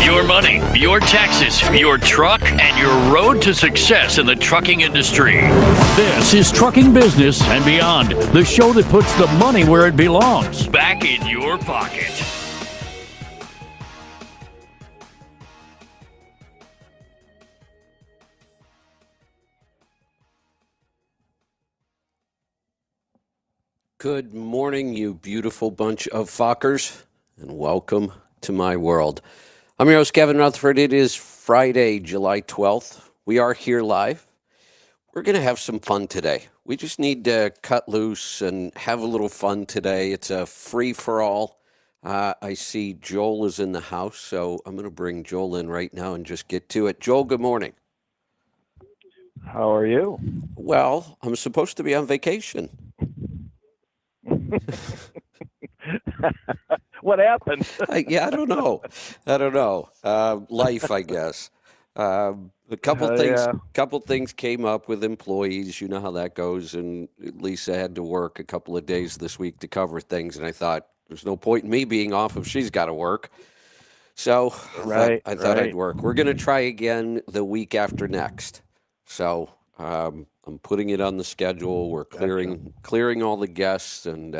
Your money, your taxes, your truck, and your road to success in the trucking industry. This is Trucking Business and Beyond, the show that puts the money where it belongs, back in your pocket. Good morning, you beautiful bunch of fuckers, and welcome to my world. I'm your host, Kevin Rutherford. It is Friday, July 12th. We are here live. We're going to have some fun today. We just need to cut loose and have a little fun today. It's a free-for-all. I see Joel is in the house, so I'm going to bring Joel in right now and just get to it. Joel, good morning. How are you? Well, I'm supposed to be on vacation. What happened? I don't know. Life, I guess. A couple things came up with employees. You know how that goes. And Lisa had to work a couple of days this week to cover things. And I thought, there's no point in me being off if she's got to work. So I thought I'd work. We're going to try again the week after next. So I'm putting it on the schedule. We're clearing all the guests, and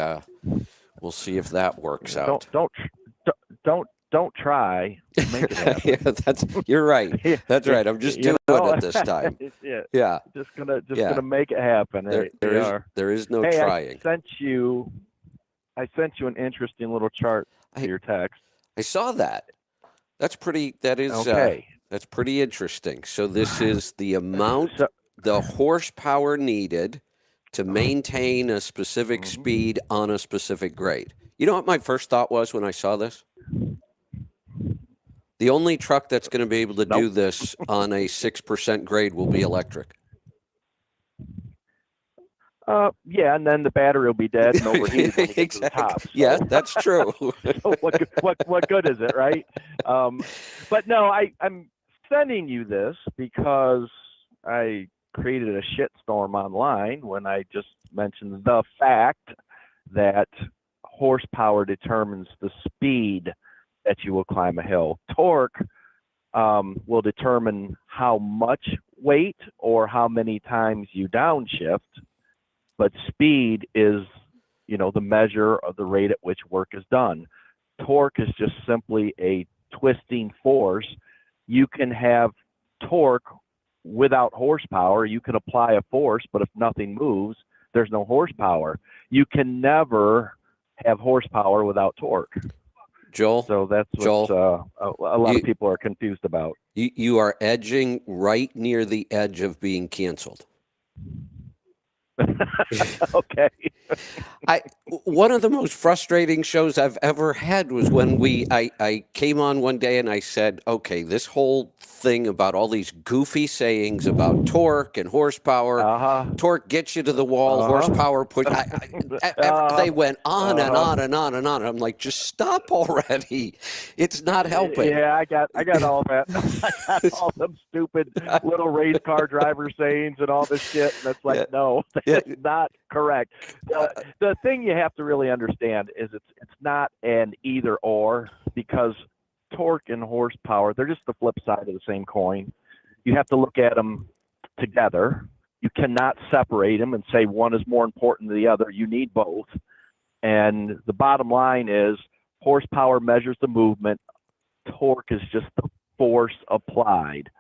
we'll see if that works out. Don't try. Make it happen. You're right. That's right. I'm just doing it this time. Yeah. Just gonna make it happen. Right? There is no trying. I sent you an interesting little chart to your text. I saw that. That's pretty interesting. So this is the amount, the horsepower needed to maintain a specific speed on a specific grade. You know what my first thought was when I saw this? The only truck that's going to be able to do this on a 6% grade will be electric. Yeah, and then the battery will be dead and overheated when it gets to the top. So. Yeah, that's true. So what good is it, right? But no, I'm sending you this because I created a shitstorm online when I just mentioned the fact that horsepower determines the speed that you will climb a hill. Torque will determine how much weight or how many times you downshift, but speed is, the measure of the rate at which work is done. Torque is just simply a twisting force. You can have torque without horsepower. You can apply a force, but if nothing moves, there's no horsepower. You can never have horsepower without torque. Joel, so that's what a lot of people are confused about. You are edging right near the edge of being canceled. Okay. One of the most frustrating shows I've ever had was when I came on one day and I said, okay, this whole thing about all these goofy sayings about torque and horsepower, torque gets you to the wall, horsepower push. They went on and on and on and on. I'm like, just stop already. It's not helping. Yeah, I got all that. I got all them stupid little race car driver sayings and all this shit. And it's like, no, that's not correct. The thing you have to really understand is it's not an either or, because torque and horsepower, they're just the flip side of the same coin. You have to look at them together. You cannot separate them and say one is more important than the other. You need both. And the bottom line is horsepower measures the movement. Torque is just the force applied.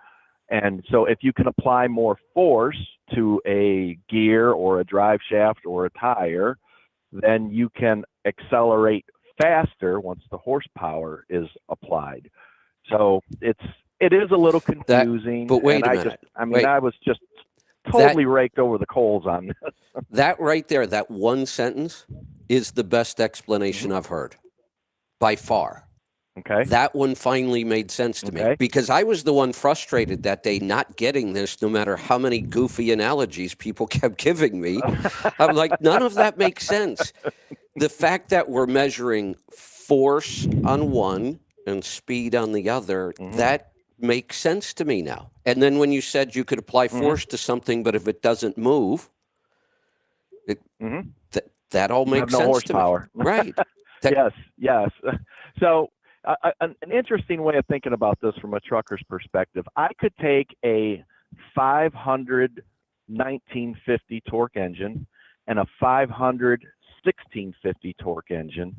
And so if you can apply more force to a gear or a drive shaft or a tire, then you can accelerate faster once the horsepower is applied. So it is a little confusing. But wait a minute. I was just totally raked over the coals on this. That right there, that one sentence is the best explanation I've heard by far. Okay. That one finally made sense to me, because I was the one frustrated that day not getting this, no matter how many goofy analogies people kept giving me. I'm like, none of that makes sense. The fact that we're measuring force on one and speed on the other, that makes sense to me now. And then when you said you could apply force to something, but if it doesn't move, that all makes sense horsepower. to me. Right. Yes. So an interesting way of thinking about this from a trucker's perspective. I could take a 500 1950 torque engine and a 500 1650 torque engine.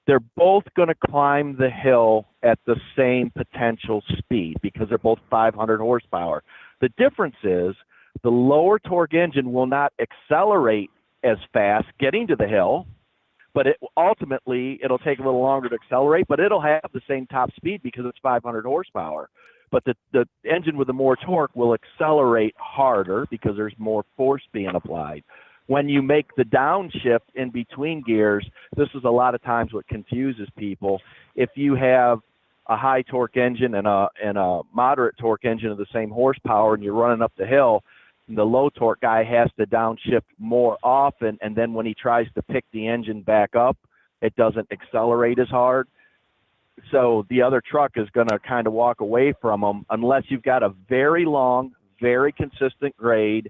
They're both going to climb the hill at the same potential speed because they're both 500 horsepower. The difference is the lower torque engine will not accelerate as fast getting to the hill, but ultimately it'll take a little longer to accelerate, but it'll have the same top speed because it's 500 horsepower. But the engine with the more torque will accelerate harder because there's more force being applied. When you make the downshift in between gears, this is a lot of times what confuses people. If you have a high torque engine and a moderate torque engine of the same horsepower and you're running up the hill, the low torque guy has to downshift more often, and then when he tries to pick the engine back up, it doesn't accelerate as hard. So the other truck is going to kind of walk away from them unless you've got a very long, very consistent grade.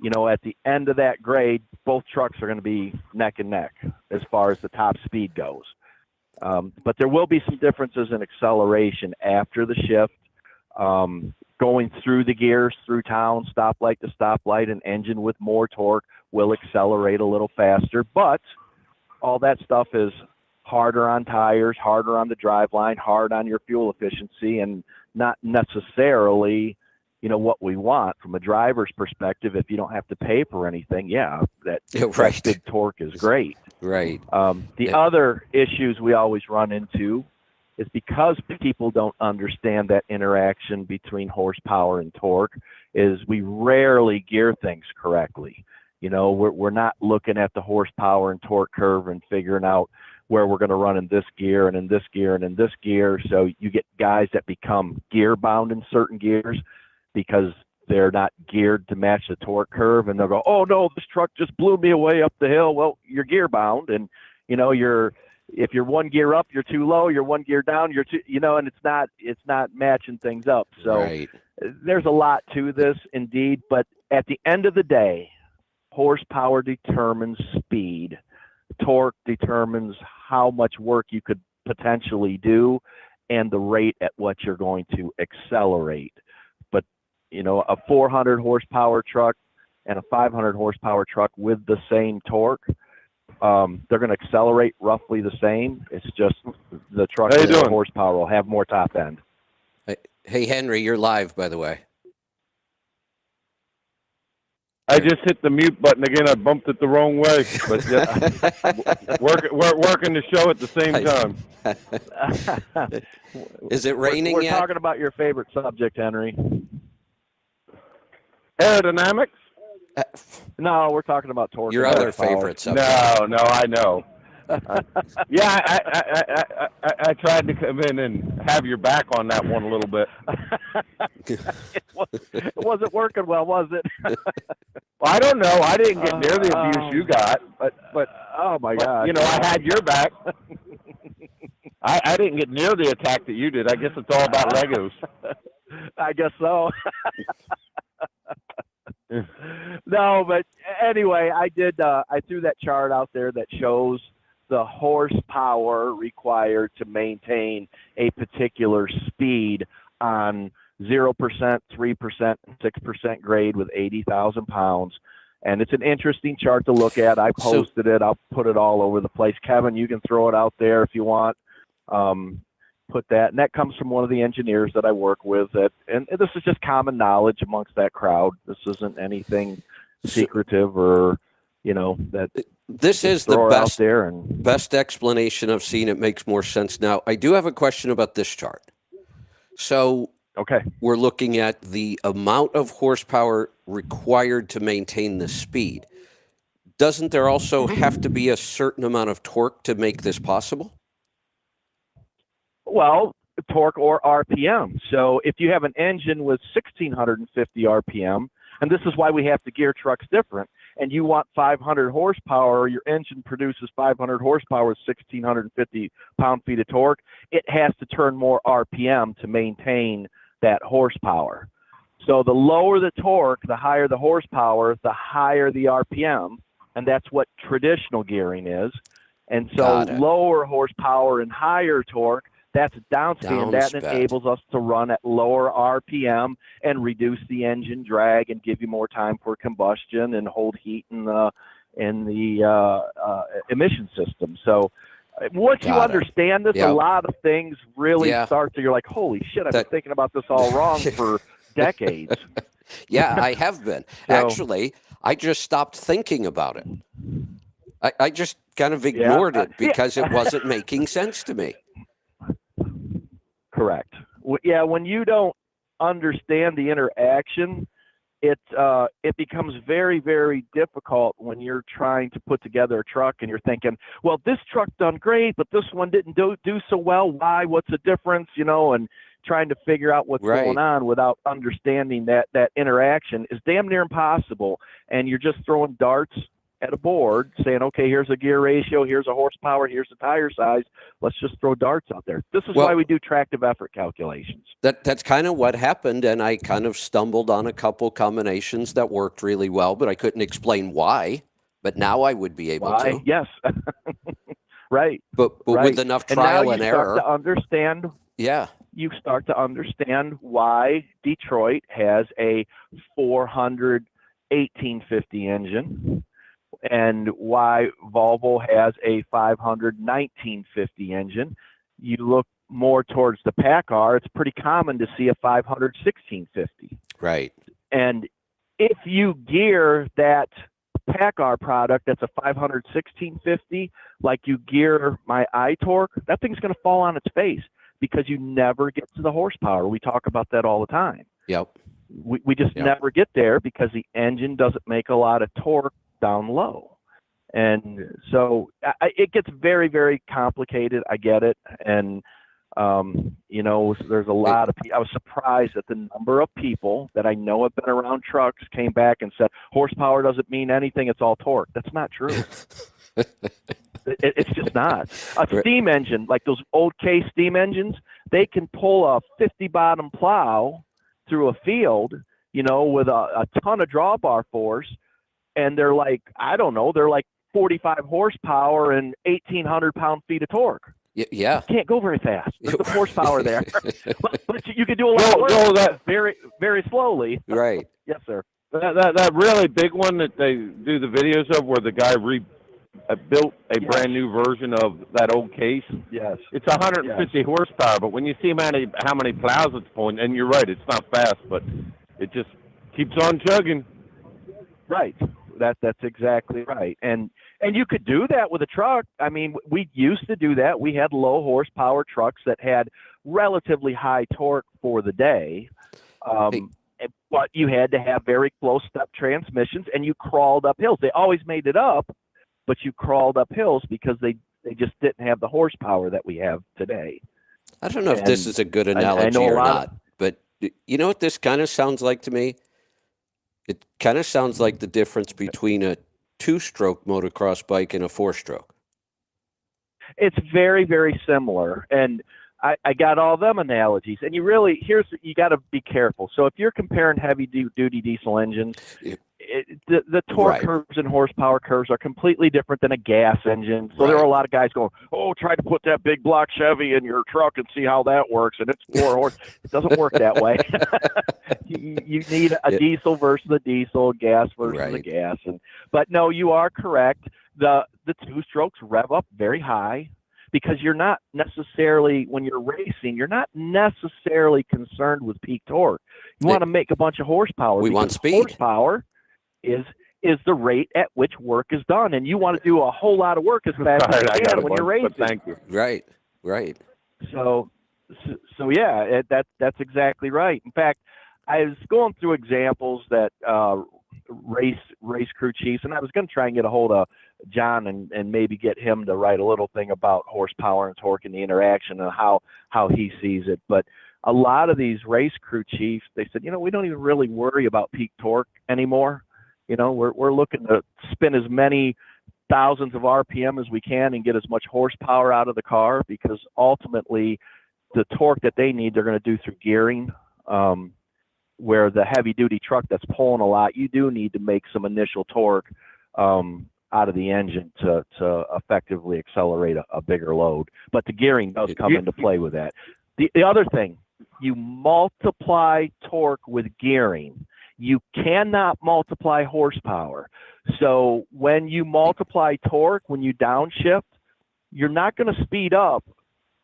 You know, at the end of that grade, both trucks are going to be neck and neck as far as the top speed goes. But there will be some differences in acceleration after the shift. Going through the gears, through town, stoplight to stoplight, an engine with more torque will accelerate a little faster. But all that stuff is harder on tires, harder on the driveline, hard on your fuel efficiency, and not necessarily, you know, what we want from a driver's perspective. If you don't have to pay for anything, that big torque is great. Right. The other issues we always run into is because people don't understand that interaction between horsepower and torque, is we rarely gear things correctly. You know, we're not looking at the horsepower and torque curve and figuring out where we're going to run in this gear and in this gear and in this gear. So you get guys that become gear bound in certain gears because they're not geared to match the torque curve, and they'll go, oh no, this truck just blew me away up the hill. Well, you're gear bound, and you know, if you're one gear up, you're too low, you're one gear down, you're too, you know, and it's not matching things up. So there's a lot to this indeed, but at the end of the day, horsepower determines speed. Torque determines how much work you could potentially do and the rate at what you're going to accelerate. But, you know, a 400 horsepower truck and a 500 horsepower truck with the same torque, they're going to accelerate roughly the same. It's just the truck with more horsepower will have more top end. Hey, Henry, you're live, by the way. I just hit the mute button again. I bumped it the wrong way, but we're working the show at the same time. Is it raining we're yet? Talking about your favorite subject, Henry. Aerodynamics? No, we're talking about torque. Your other favorite subject. No, I know. I tried to come in and have your back on that one a little bit. It wasn't working well, was it? Well, I don't know. I didn't get near the abuse you got, but oh my God! You know, I had your back. I didn't get near the attack that you did. I guess it's all about Legos. I guess so. No, but anyway, I threw that chart out there that shows the horsepower required to maintain a particular speed on 0%, 3%, and 6% grade with 80,000 pounds. And it's an interesting chart to look at. I posted it. I'll put it all over the place. Kevin, you can throw it out there if you want. Put that. And that comes from one of the engineers that I work with. And this is just common knowledge amongst that crowd. This isn't anything secretive or, you know, that this is the best explanation I've seen. It makes more sense now. I do have a question about this chart. So we're looking at the amount of horsepower required to maintain the speed. Doesn't there also have to be a certain amount of torque to make this possible? Well, torque or RPM. So if you have an engine with 1,650 RPM, and this is why we have to gear trucks different, and you want 500 horsepower, your engine produces 500 horsepower with 1,650 pound-feet of torque, it has to turn more RPM to maintain that horsepower. So the lower the torque, the higher the horsepower, the higher the RPM, and that's what traditional gearing is. And so lower horsepower and higher torque, That's downspan. That enables us to run at lower RPM and reduce the engine drag and give you more time for combustion and hold heat in the emission system. So once you understand this, a lot of things really start to, you're like, holy shit, I've been thinking about this all wrong for decades. Yeah, I have been. Actually, I just stopped thinking about it. I just kind of ignored it because it wasn't making sense to me. Correct. Yeah, when you don't understand the interaction, it becomes very, very difficult when you're trying to put together a truck and you're thinking, well, this truck done great, but this one didn't do so well. Why? What's the difference? You know, and trying to figure out what's going on without understanding that interaction is damn near impossible. And you're just throwing darts at a board saying, okay, here's a gear ratio, here's a horsepower, here's a tire size. Let's just throw darts out there. This is why we do tractive effort calculations. That's kind of what happened. And I kind of stumbled on a couple combinations that worked really well, but I couldn't explain why. But now I would be able to. Yes. Right. But with enough trial and error. To understand. Yeah. You start to understand why Detroit has a 400 1850 engine and why Volvo has a 500 1950 engine. You look more towards the PACCAR, it's pretty common to see a 500 1650. Right. And if you gear that PACCAR product that's a 500 1650 like you gear my iTorque, that thing's going to fall on its face because you never get to the horsepower. We talk about that all the time. Yep. We just never get there because the engine doesn't make a lot of torque down low. And so it gets very, very complicated. I get it. And, you know, there's a lot of people. I was surprised at the number of people that I know have been around trucks came back and said, horsepower doesn't mean anything. It's all torque. That's not true. It's just not. A steam engine, like those old K steam engines, they can pull a 50 bottom plow through a field, you know, with a ton of drawbar force. And they're like, I don't know, they're like 45 horsepower and 1,800 pound-feet of torque. Yeah. You can't go very fast. There's the horsepower there. but you can do a lot of work that very, very slowly. Right. Yes, sir. That really big one that they do the videos of where the guy built a brand new version of that old case. Yes. It's 150 horsepower, but when you see how many plows it's pulling, and you're right, it's not fast, but it just keeps on chugging. Right. That's exactly right. And you could do that with a truck. I mean, we used to do that. We had low horsepower trucks that had relatively high torque for the day. But you had to have very close step transmissions and you crawled up hills. They always made it up, but you crawled up hills because they just didn't have the horsepower that we have today. I don't know if this is a good analogy or not, but you know what this kind of sounds like to me? It kind of sounds like the difference between a 2-stroke motocross bike and a 4-stroke. It's very, very similar. And I got all them analogies. And you got to be careful. So if you're comparing heavy duty diesel engines, the torque curves and horsepower curves are completely different than a gas engine. So there are a lot of guys going, try to put that big block Chevy in your truck and see how that works. And it's 4 horse. It doesn't work that way. You need a diesel versus a diesel, gas versus a gas. But no, you are correct. The 2-strokes rev up very high because you're not necessarily, when you're racing, you're not necessarily concerned with peak torque. You want to make a bunch of horsepower. We want speed. Horsepower is the rate at which work is done, and you want to do a whole lot of work as fast as you can when you're racing. Thank you. Right. So yeah, that's exactly right. In fact, I was going through examples that race crew chiefs, and I was going to try and get a hold of John and maybe get him to write a little thing about horsepower and torque and the interaction and how he sees it. But a lot of these race crew chiefs, they said, we don't even really worry about peak torque anymore. We're looking to spin as many thousands of RPM as we can and get as much horsepower out of the car, because ultimately the torque that they need, they're going to do through gearing. Where the heavy duty truck that's pulling a lot, you do need to make some initial torque out of the engine to effectively accelerate a bigger load. But the gearing does come into play with that. The other thing, you multiply torque with gearing. You cannot multiply horsepower. So when you multiply torque, when you downshift, you're not going to speed up.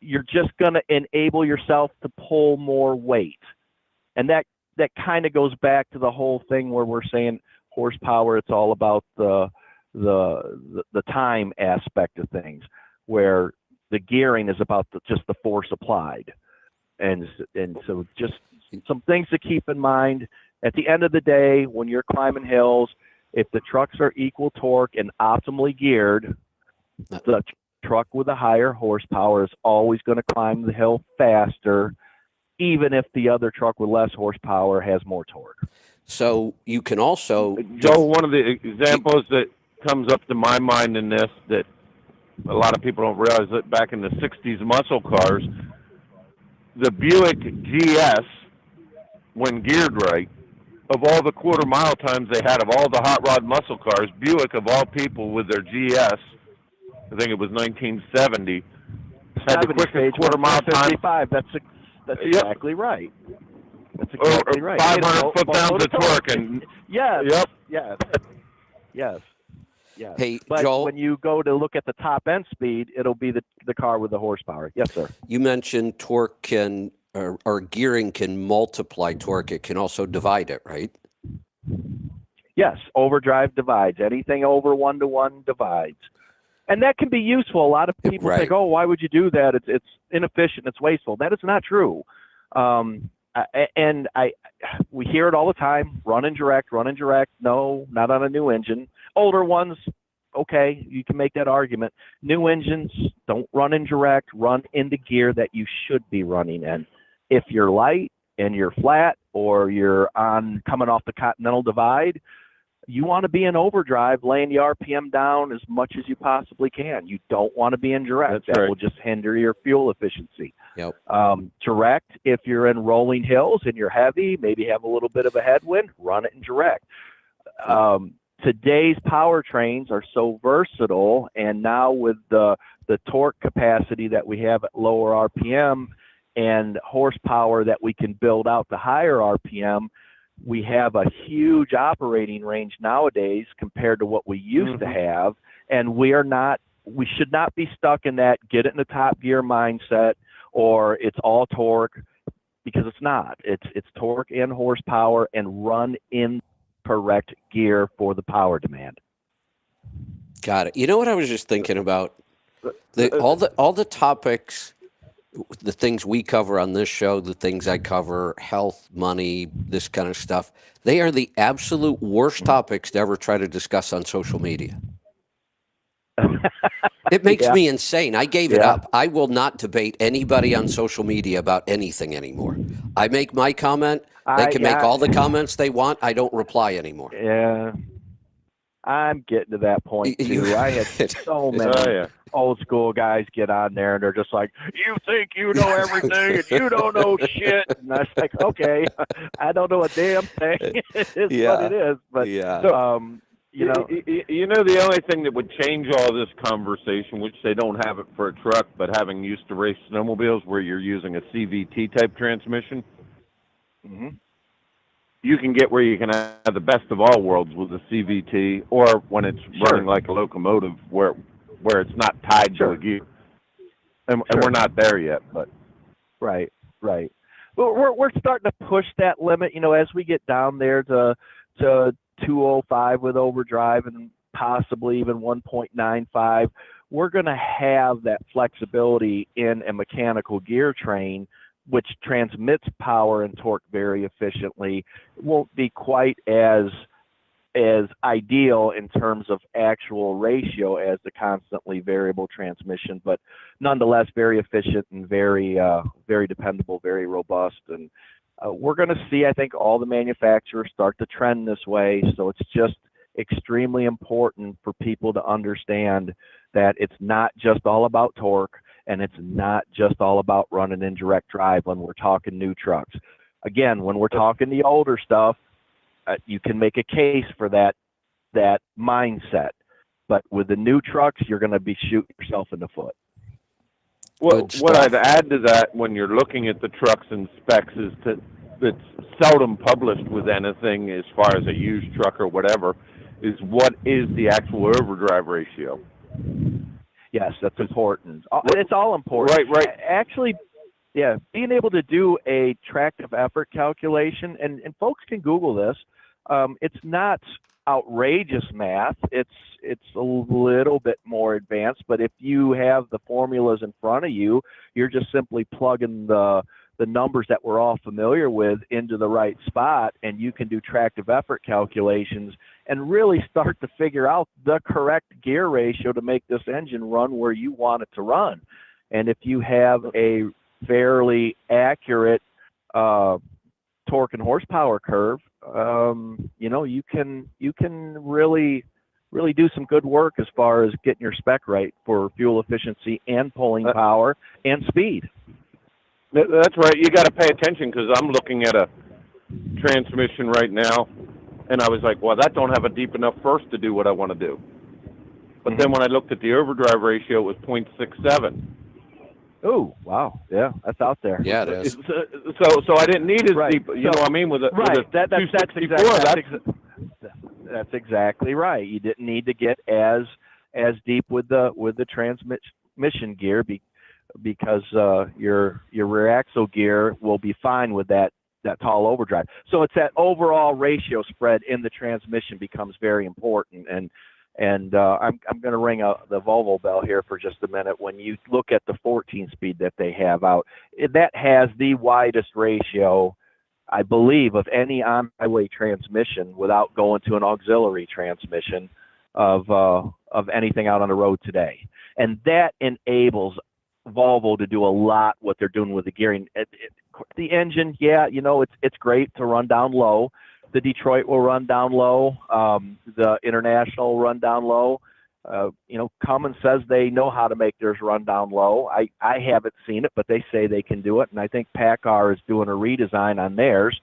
You're just going to enable yourself to pull more weight. And that kind of goes back to the whole thing where we're saying horsepower, it's all about the time aspect of things, where the gearing is about just the force applied. And so just some things to keep in mind. At the end of the day, when you're climbing hills, if the trucks are equal torque and optimally geared, the truck with a higher horsepower is always going to climb the hill faster, even if the other truck with less horsepower has more torque. So you can also... Joe, one of the examples that comes up to my mind in this, that a lot of people don't realize, that back in the 60s muscle cars, the Buick GS, when geared right, of all the quarter-mile times they had of all the hot rod muscle cars, Buick, of all people, with their GS, I think it was 1970, had the quickest quarter-mile time. That's exactly right. That's exactly right. 500 foot-pounds of torque. And, yes. Yep. Yes. Hey, but Joel, when you go to look at the top end speed, it'll be the car with the horsepower. Yes, sir. you mentioned torque can, or gearing can multiply torque. It can also divide it, right? Yes, overdrive divides. Anything over 1-to-1 divides. And that can be useful. A lot of people think, oh, why would you do that? It's inefficient. It's wasteful. That is not true. We hear it all the time. Run and direct. No, not on a new engine. Older ones, okay, you can make that argument. New engines, don't run in direct. Run in the gear that you should be running in. If you're light and you're flat, or you're coming off the Continental Divide, you want to be in overdrive, laying the RPM down as much as you possibly can. You don't want to be in direct. That will just hinder your fuel efficiency. Yep. Direct, if you're in rolling hills and you're heavy, maybe have a little bit of a headwind, run it in direct. Today's powertrains are so versatile, and now with the torque capacity that we have at lower RPM and horsepower that we can build out to higher RPM, we have a huge operating range nowadays compared to what we used to have. And we should not be stuck in that get it in the top gear mindset, or it's all torque, because it's not. It's torque and horsepower, and run in correct gear for the power demand. Got it. You know what I was just thinking about? All the topics, the things we cover on this show, the things I cover, health, money, this kind of stuff, they are the absolute worst topics to ever try to discuss on social media. It makes me insane. I gave it up. I will not debate anybody on social media about anything anymore. I make my comment. They can make all the comments they want. I don't reply anymore. Yeah. I'm getting to that point too. I had so many old school guys get on there, and they're just like, you think you know everything and you don't know shit. And I was like, okay, I don't know a damn thing. It's what it is. But you know, the only thing that would change all this conversation, which they don't have it for a truck, but having used to race snowmobiles where you're using a CVT type transmission, you can get where you can have the best of all worlds with a CVT, or when it's running like a locomotive where it's not tied to a gear. And we're not there yet, but right. Well, we're starting to push that limit, you know, as we get down there to 205 with overdrive and possibly even 1.95. We're going to have that flexibility in a mechanical gear train, which transmits power and torque very efficiently. It won't be quite as ideal in terms of actual ratio as the constantly variable transmission, but nonetheless very efficient and very dependable, very robust. And we're going to see, I think, all the manufacturers start to trend this way. So it's just extremely important for people to understand that it's not just all about torque, and it's not just all about running in direct drive when we're talking new trucks. Again, when we're talking the older stuff, you can make a case for that mindset. But with the new trucks, you're going to be shooting yourself in the foot. Well, what I'd add to that when you're looking at the trucks and specs is that's seldom published with anything as far as a used truck or whatever, is what is the actual overdrive ratio. Yes, that's important. It's all important. Right. Actually, yeah, being able to do a tractive effort calculation, and folks can Google this. It's not outrageous math. It's a little bit more advanced, but if you have the formulas in front of you, you're just simply plugging the numbers that we're all familiar with into the right spot, and you can do tractive effort calculations and really start to figure out the correct gear ratio to make this engine run where you want it to run. And if you have a fairly accurate torque and horsepower curve, you can really do some good work as far as getting your spec right for fuel efficiency and pulling power and speed. That's right. You got to pay attention, because I'm looking at a transmission right now, and I was like, well, that don't have a deep enough first to do what I want to do. But then when I looked at the overdrive ratio, it was 0.67. Oh, wow. Yeah, that's out there. Yeah, it is. So I didn't need as deep, you know what I mean, with a, right. with a that's exactly right. You didn't need to get as deep with the transmission gear because your rear axle gear will be fine with that tall overdrive. So it's that overall ratio spread in the transmission becomes very important. And I'm going to ring the Volvo bell here for just a minute. When you look at the 14-speed that they have out, that has the widest ratio, I believe, of any on-highway transmission without going to an auxiliary transmission of anything out on the road today. And that enables Volvo to do a lot what they're doing with the gearing. The engine, yeah, it's great to run down low. The Detroit will run down low. The International will run down low. Cummins says they know how to make theirs run down low. I haven't seen it, but they say they can do it. And I think PACCAR is doing a redesign on theirs.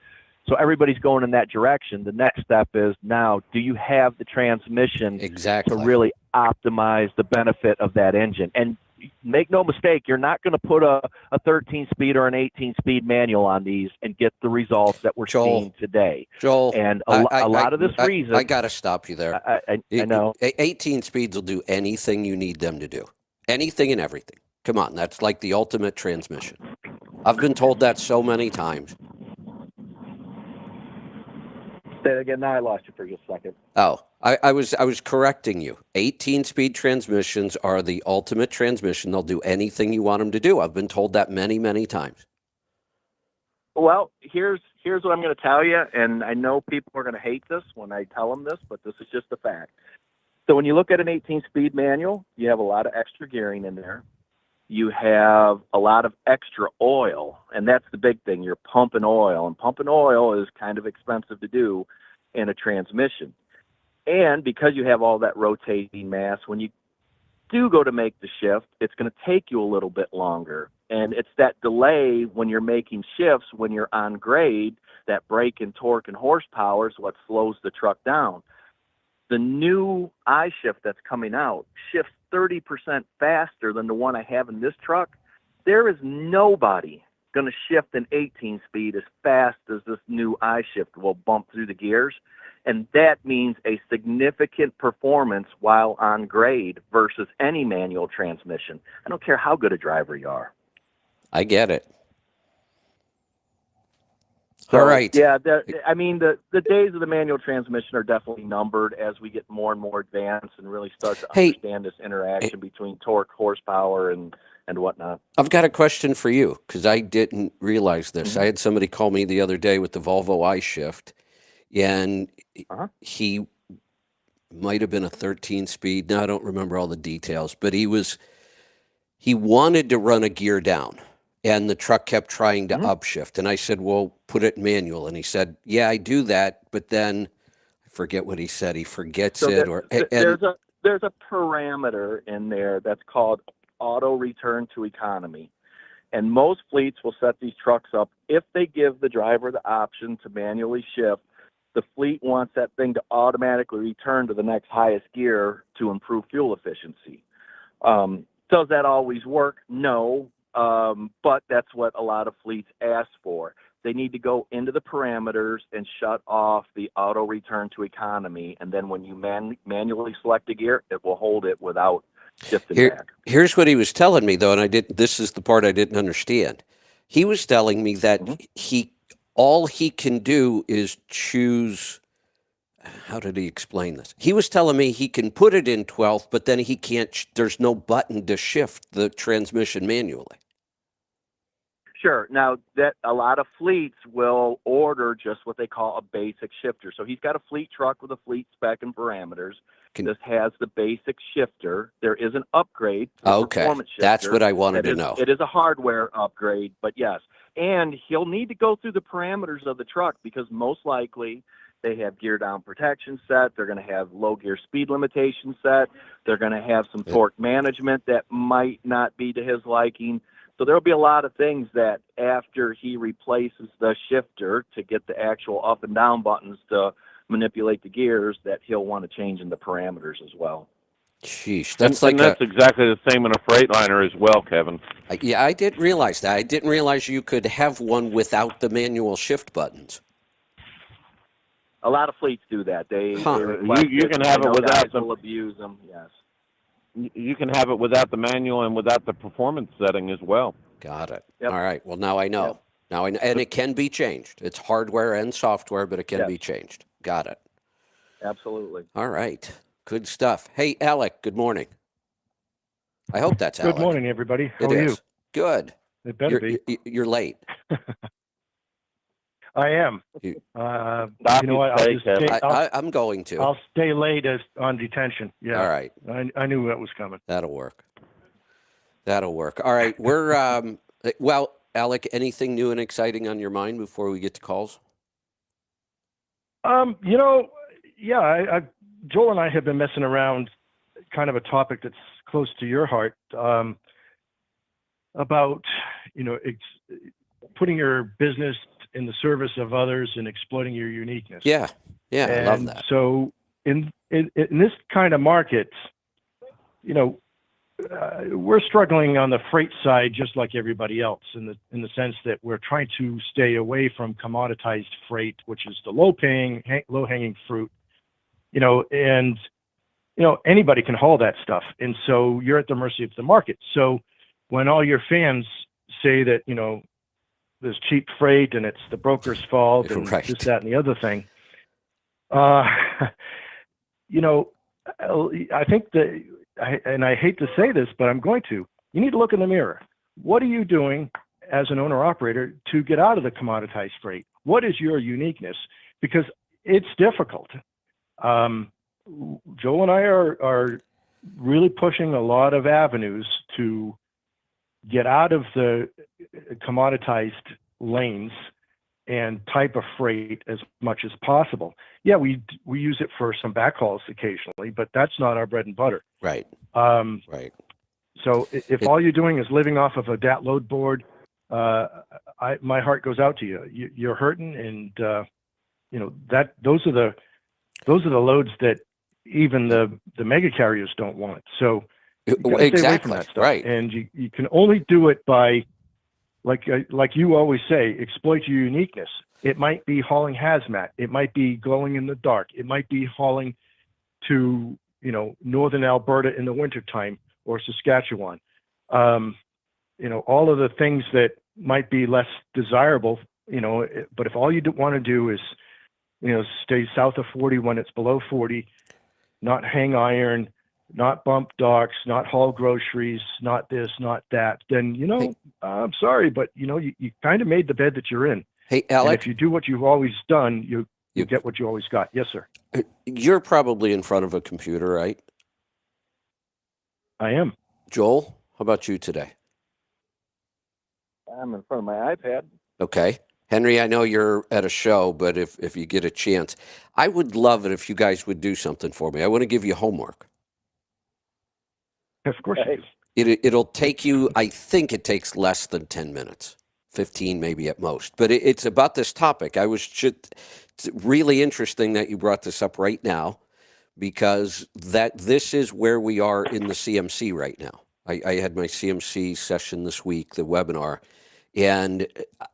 So everybody's going in that direction. The next step is now, do you have the transmission to really optimize the benefit of that engine? And make no mistake, you're not going to put a 13-speed or an 18-speed manual on these and get the results that we're seeing today. Joel, and a lot of this reason... I got to stop you there. I know. 18 speeds will do anything you need them to do. Anything and everything. Come on, that's like the ultimate transmission. I've been told that so many times. Say it again. Now I lost you for just a second. Oh, I was correcting you. 18-speed transmissions are the ultimate transmission. They'll do anything you want them to do. I've been told that many, many times. Well, here's what I'm going to tell you, and I know people are going to hate this when I tell them this, but this is just a fact. So when you look at an 18-speed manual, you have a lot of extra gearing in there. You have a lot of extra oil, and that's the big thing. You're pumping oil, and pumping oil is kind of expensive to do in a transmission. And because you have all that rotating mass, when you do go to make the shift, it's going to take you a little bit longer. And it's that delay when you're making shifts, when you're on grade, that break in torque and horsepower is what slows the truck down. The new I-shift that's coming out shifts 30% faster than the one I have in this truck. There is nobody going to shift an 18-speed as fast as this new I-shift will bump through the gears. And that means a significant performance while on grade versus any manual transmission. I don't care how good a driver you are. I get it. So, all right. Yeah, the days of the manual transmission are definitely numbered as we get more and more advanced and really start to understand this interaction between torque, horsepower, and whatnot. I've got a question for you because I didn't realize this. I had somebody call me the other day with the Volvo I-Shift, and he might have been a 13-speed. Now I don't remember all the details, but he wanted to run a gear down. And the truck kept trying to upshift. And I said, well, put it manual. And he said, yeah, I do that. But then I forget what he said. He forgets it. There's a parameter in there that's called auto return to economy. And most fleets will set these trucks up, if they give the driver the option to manually shift, the fleet wants that thing to automatically return to the next highest gear to improve fuel efficiency. Does that always work? No, but that's what a lot of fleets ask for. They need to go into the parameters and shut off the auto return to economy, and then when you manually select a gear, it will hold it without shifting back. Here's what he was telling me, though, and this is the part I didn't understand. He was telling me that all he can do is choose. How did he explain this? He was telling me he can put it in 12th, but then he can't. There's no button to shift the transmission manually. Sure. Now, that a lot of fleets will order just what they call a basic shifter. So he's got a fleet truck with a fleet spec and parameters. This has the basic shifter. There is an upgrade. Performance shifter. That's what I wanted to know. It is a hardware upgrade, but yes. And he'll need to go through the parameters of the truck because most likely they have gear down protection set. They're going to have low gear speed limitation set. They're going to have some torque management that might not be to his liking. So there'll be a lot of things that after he replaces the shifter to get the actual up and down buttons to manipulate the gears that he'll want to change in the parameters as well. Sheesh, that's exactly the same in a Freightliner as well, Kevin. Yeah, I didn't realize that. I didn't realize you could have one without the manual shift buttons. A lot of fleets do that. They you can have it without them. Will abuse them. Yes. You can have it without the manual and without the performance setting as well. Got it. Yep. All right. Well, now I know. Yep. Now I know, and it can be changed. It's hardware and software, but it can be changed. Got it. Absolutely. All right. Good stuff. Hey, Alec. Good morning. I hope that's Alec. Good morning, everybody. How are you? Good. It better be. You're late. I am. You know what? I'm going to. I'll stay late on detention. Yeah. All right. I knew that was coming. That'll work. All right. We're well, Alec. Anything new and exciting on your mind before we get to calls? Joel and I have been messing around, kind of a topic that's close to your heart, about putting your business in the service of others and exploiting your uniqueness. Yeah, I love that. So in this kind of market, we're struggling on the freight side just like everybody else in the sense that we're trying to stay away from commoditized freight, which is the low-hanging fruit. And anybody can haul that stuff, and so you're at the mercy of the market. So when all your fans say that there's cheap freight and it's the broker's fault and this, that, and the other thing, I think that, and I hate to say this, but I'm going to, you need to look in the mirror. What are you doing as an owner-operator to get out of the commoditized freight? What is your uniqueness? Because it's difficult. Joel and I are really pushing a lot of avenues to get out of the commoditized lanes and type of freight as much as possible. Yeah, we use it for some backhauls occasionally, but that's not our bread and butter. Right. Right. So if all you're doing is living off of a DAT load board, my heart goes out to you. You're hurting, and those are the loads that even the mega carriers don't want. So you gotta stay away from that stuff. Right. And you can only do it by, like you always say, exploit your uniqueness. It might be hauling hazmat. It might be glowing in the dark. It might be hauling to northern Alberta in the wintertime or Saskatchewan. All of the things that might be less desirable. But if all you want to do is stay south of 40 when it's below 40, not hang iron, not bump docks, not haul groceries, not this, not that, then, I'm sorry, but, you kind of made the bed that you're in. Hey, Alec. And if you do what you've always done, you get what you always got. Yes, sir. You're probably in front of a computer, right? I am. Joel, how about you today? I'm in front of my iPad. Okay. Henry, I know you're at a show, but if you get a chance, I would love it if you guys would do something for me. I want to give you homework. Of course. It'll take you, I think it takes less than 10 minutes. 15 maybe at most. But it's about this topic. It's really interesting that you brought this up right now, because this is where we are in the CMC right now. I had my CMC session this week, the webinar, and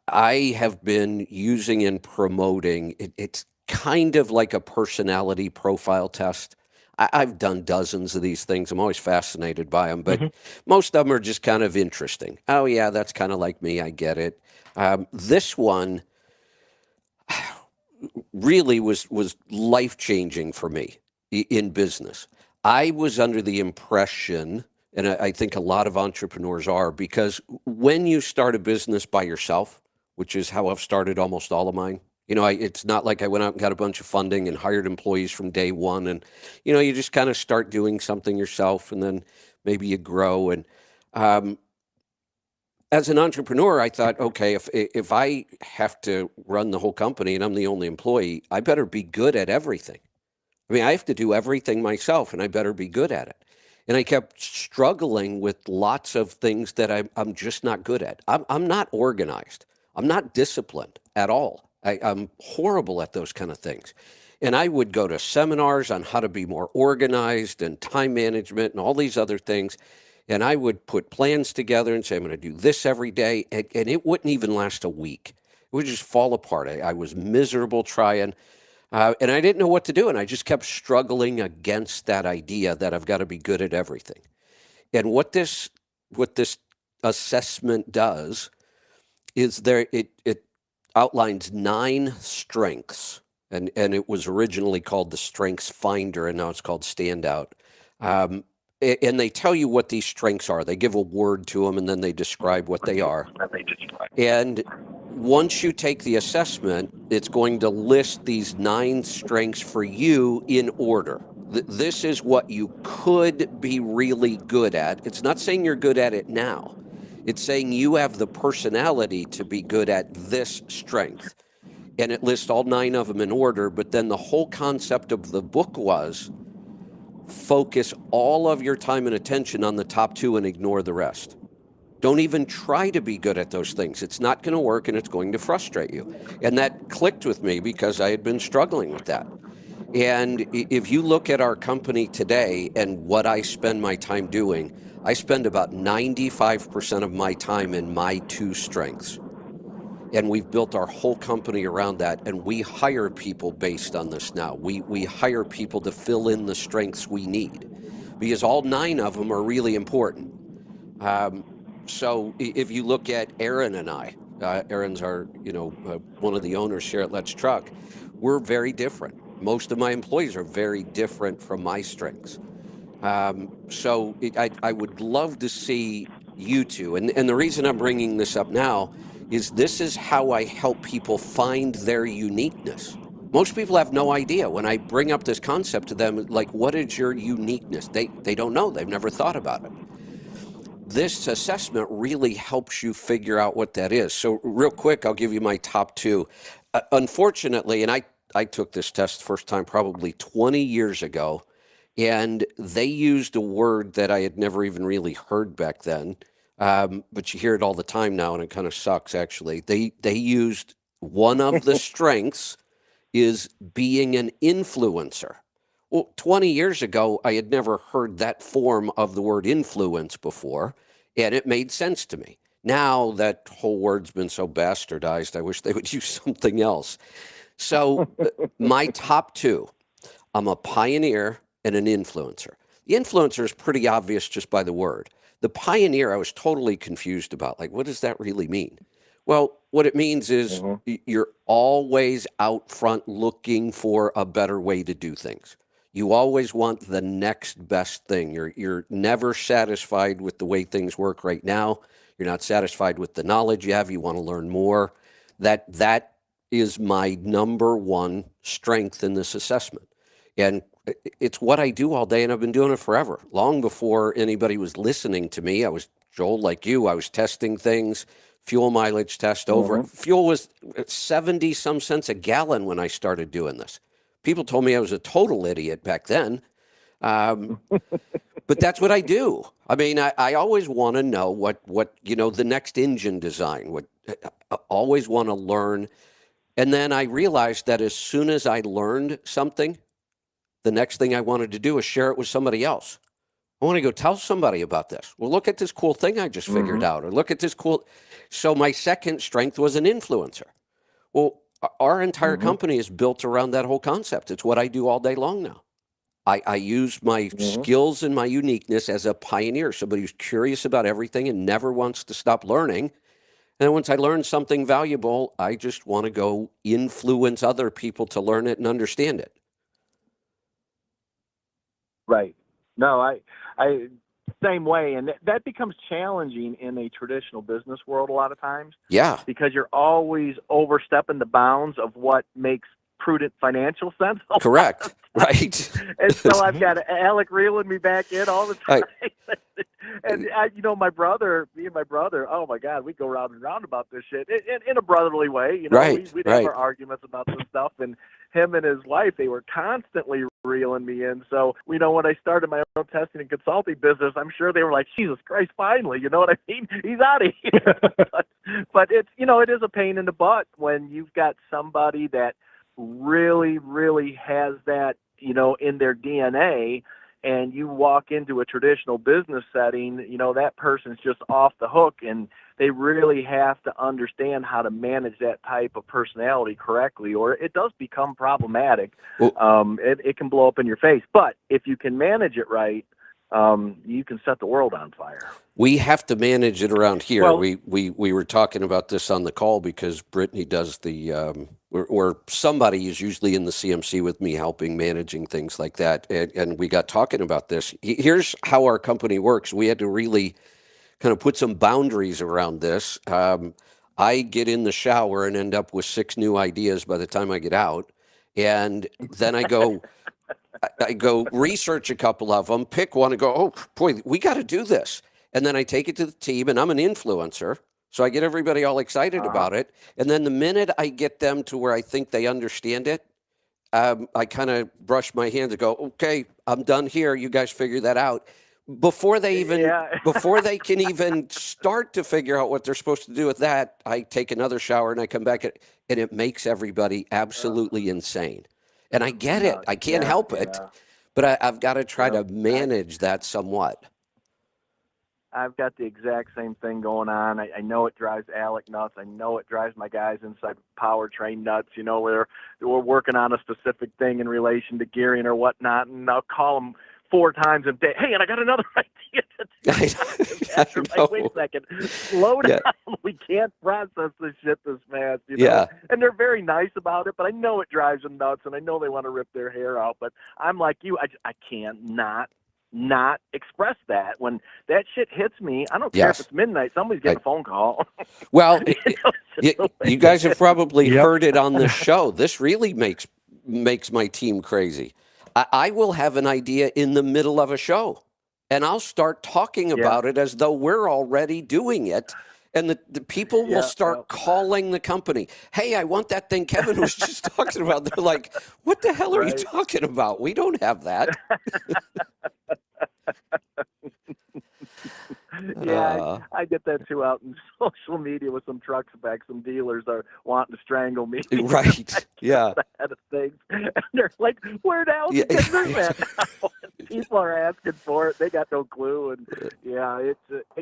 I have been using and promoting, it's kind of like a personality profile test. I've done dozens of these things. I'm always fascinated by them, but most of them are just kind of interesting. Oh yeah, that's kind of like me. I get it. This one really was life-changing for me in business. I was under the impression, and I think a lot of entrepreneurs are, because when you start a business by yourself, which is how I've started almost all of mine, it's not like I went out and got a bunch of funding and hired employees from day one. And, you just kind of start doing something yourself, and then maybe you grow. And as an entrepreneur, I thought, okay, if I have to run the whole company and I'm the only employee, I better be good at everything. I mean, I have to do everything myself, and I better be good at it. And I kept struggling with lots of things that I'm just not good at. I'm not organized. I'm not disciplined at all. I'm horrible at those kind of things. And I would go to seminars on how to be more organized and time management and all these other things. And I would put plans together and say, I'm going to do this every day. And it wouldn't even last a week. It would just fall apart. I was miserable trying. And I didn't know what to do. And I just kept struggling against that idea that I've got to be good at everything. And what this assessment does is it outlines 9 strengths. And it was originally called the Strengths Finder, and now it's called Standout. And they tell you what these strengths are. They give a word to them, and then they describe what they are. And once you take the assessment, it's going to list these 9 strengths for you in order. This is what you could be really good at. It's not saying you're good at it now. It's saying you have the personality to be good at this strength. And it lists all 9 of them in order, but then the whole concept of the book was focus all of your time and attention on the top 2 and ignore the rest. Don't even try to be good at those things. It's not going to work, and it's going to frustrate you. And that clicked with me because I had been struggling with that. And if you look at our company today and what I spend my time doing, I spend about 95% of my time in my 2 strengths. And we've built our whole company around that, and we hire people based on this now. We hire people to fill in the strengths we need, because all 9 of them are really important. So if you look at Aaron and I, Aaron's our, one of the owners here at Let's Truck, we're very different. Most of my employees are very different from my strengths. So I would love to see you two, and the reason I'm bringing this up now is this is how I help people find their uniqueness. Most people have no idea. When I bring up this concept to them, like, what is your uniqueness? They don't know. They've never thought about it. This assessment really helps you figure out what that is. So real quick, I'll give you my top 2. Unfortunately, and I took this test first time probably 20 years ago, and they used a word that I had never even really heard back then. But you hear it all the time now, and it kind of sucks, actually. They used one of the strengths is being an influencer. Well, 20 years ago, I had never heard that form of the word influence before, and it made sense to me. Now that whole word's been so bastardized, I wish they would use something else. So my top 2, I'm a pioneer and an influencer. The influencer is pretty obvious just by the word. The pioneer, I was totally confused about. Like, what does that really mean? Well, what it means is you're always out front looking for a better way to do things. You always want the next best thing. You're never satisfied with the way things work right now. You're not satisfied with the knowledge you have. You want to learn more. That is my number 1 strength in this assessment. And it's what I do all day, and I've been doing it forever. Long before anybody was listening to me, I was, Joel, like you, I was testing things, fuel mileage test over. Fuel was 70-some cents a gallon when I started doing this. People told me I was a total idiot back then. But that's what I do. I mean, I always want to know what the next engine design. I always want to learn. And then I realized that as soon as I learned something, the next thing I wanted to do is share it with somebody else. I want to go tell somebody about this. Well, look at this cool thing I just figured out, or look at this cool. So my second strength was an influencer. Well, our entire company is built around that whole concept. It's what I do all day long now. I use my skills and my uniqueness as a pioneer, somebody who's curious about everything and never wants to stop learning. And then once I learn something valuable, I just want to go influence other people to learn it and understand it. Right. No, I same way. And that becomes challenging in a traditional business world a lot of times. Yeah. Because you're always overstepping the bounds of what makes prudent financial sense. Correct. Right. And so I've got Alec reeling me back in all the time. And my brother, oh my God, we go round and round about this shit in a brotherly way. Right. We'd have our arguments about this stuff, and him and his wife, they were constantly reeling me in. So, when I started my own testing and consulting business, I'm sure they were like, Jesus Christ, finally, you know what I mean? He's out of here. but it's, it is a pain in the butt when you've got somebody that really, really has that, in their DNA, and you walk into a traditional business setting, that person's just off the hook, and they really have to understand how to manage that type of personality correctly, or it does become problematic. Well, it can blow up in your face. But if you can manage it right, you can set the world on fire. We have to manage it around here. Well, we were talking about this on the call because Brittany does the or somebody is usually in the CMC with me helping managing things like that. And we got talking about this. Here's how our company works. We had to really kind of put some boundaries around this. I get in the shower and end up with 6 new ideas by the time I get out. And then I go research a couple of them, pick one and go, oh boy, we got to do this. And then I take it to the team, and I'm an influencer. So I get everybody all excited about it. And then the minute I get them to where I think they understand it, I kind of brush my hands and go, okay, I'm done here. You guys figure that out. Before they even, before they can even start to figure out what they're supposed to do with that, I take another shower and I come back, and it makes everybody absolutely insane. And I get it. I can't help it. But I've got to try to manage that somewhat. I've got the exact same thing going on. I know it drives Alec nuts. I know it drives my guys inside powertrain nuts. Where we're working on a specific thing in relation to gearing or whatnot, and I'll call them 4 times a day. Hey, and I got another idea. Like, wait a second, slow down. We can't process this shit this fast. And they're very nice about it, but I know it drives them nuts, and I know they want to rip their hair out. But I'm like you. I can't not express that. When that shit hits me, I don't care if it's midnight, somebody's getting a phone call. Well, you guys have probably heard it on the show. This really makes my team crazy. I will have an idea in the middle of a show, and I'll start talking about it as though we're already doing it. And the people will start calling the company. Hey, I want that thing Kevin was just talking about. They're like, what the hell are you talking about? We don't have that. I get that too out in social media with some truck specs. Some dealers are wanting to strangle me. Right. Yeah. Ahead of things. And they're like, where the hell did you get that now? People are asking for it. They got no clue. And it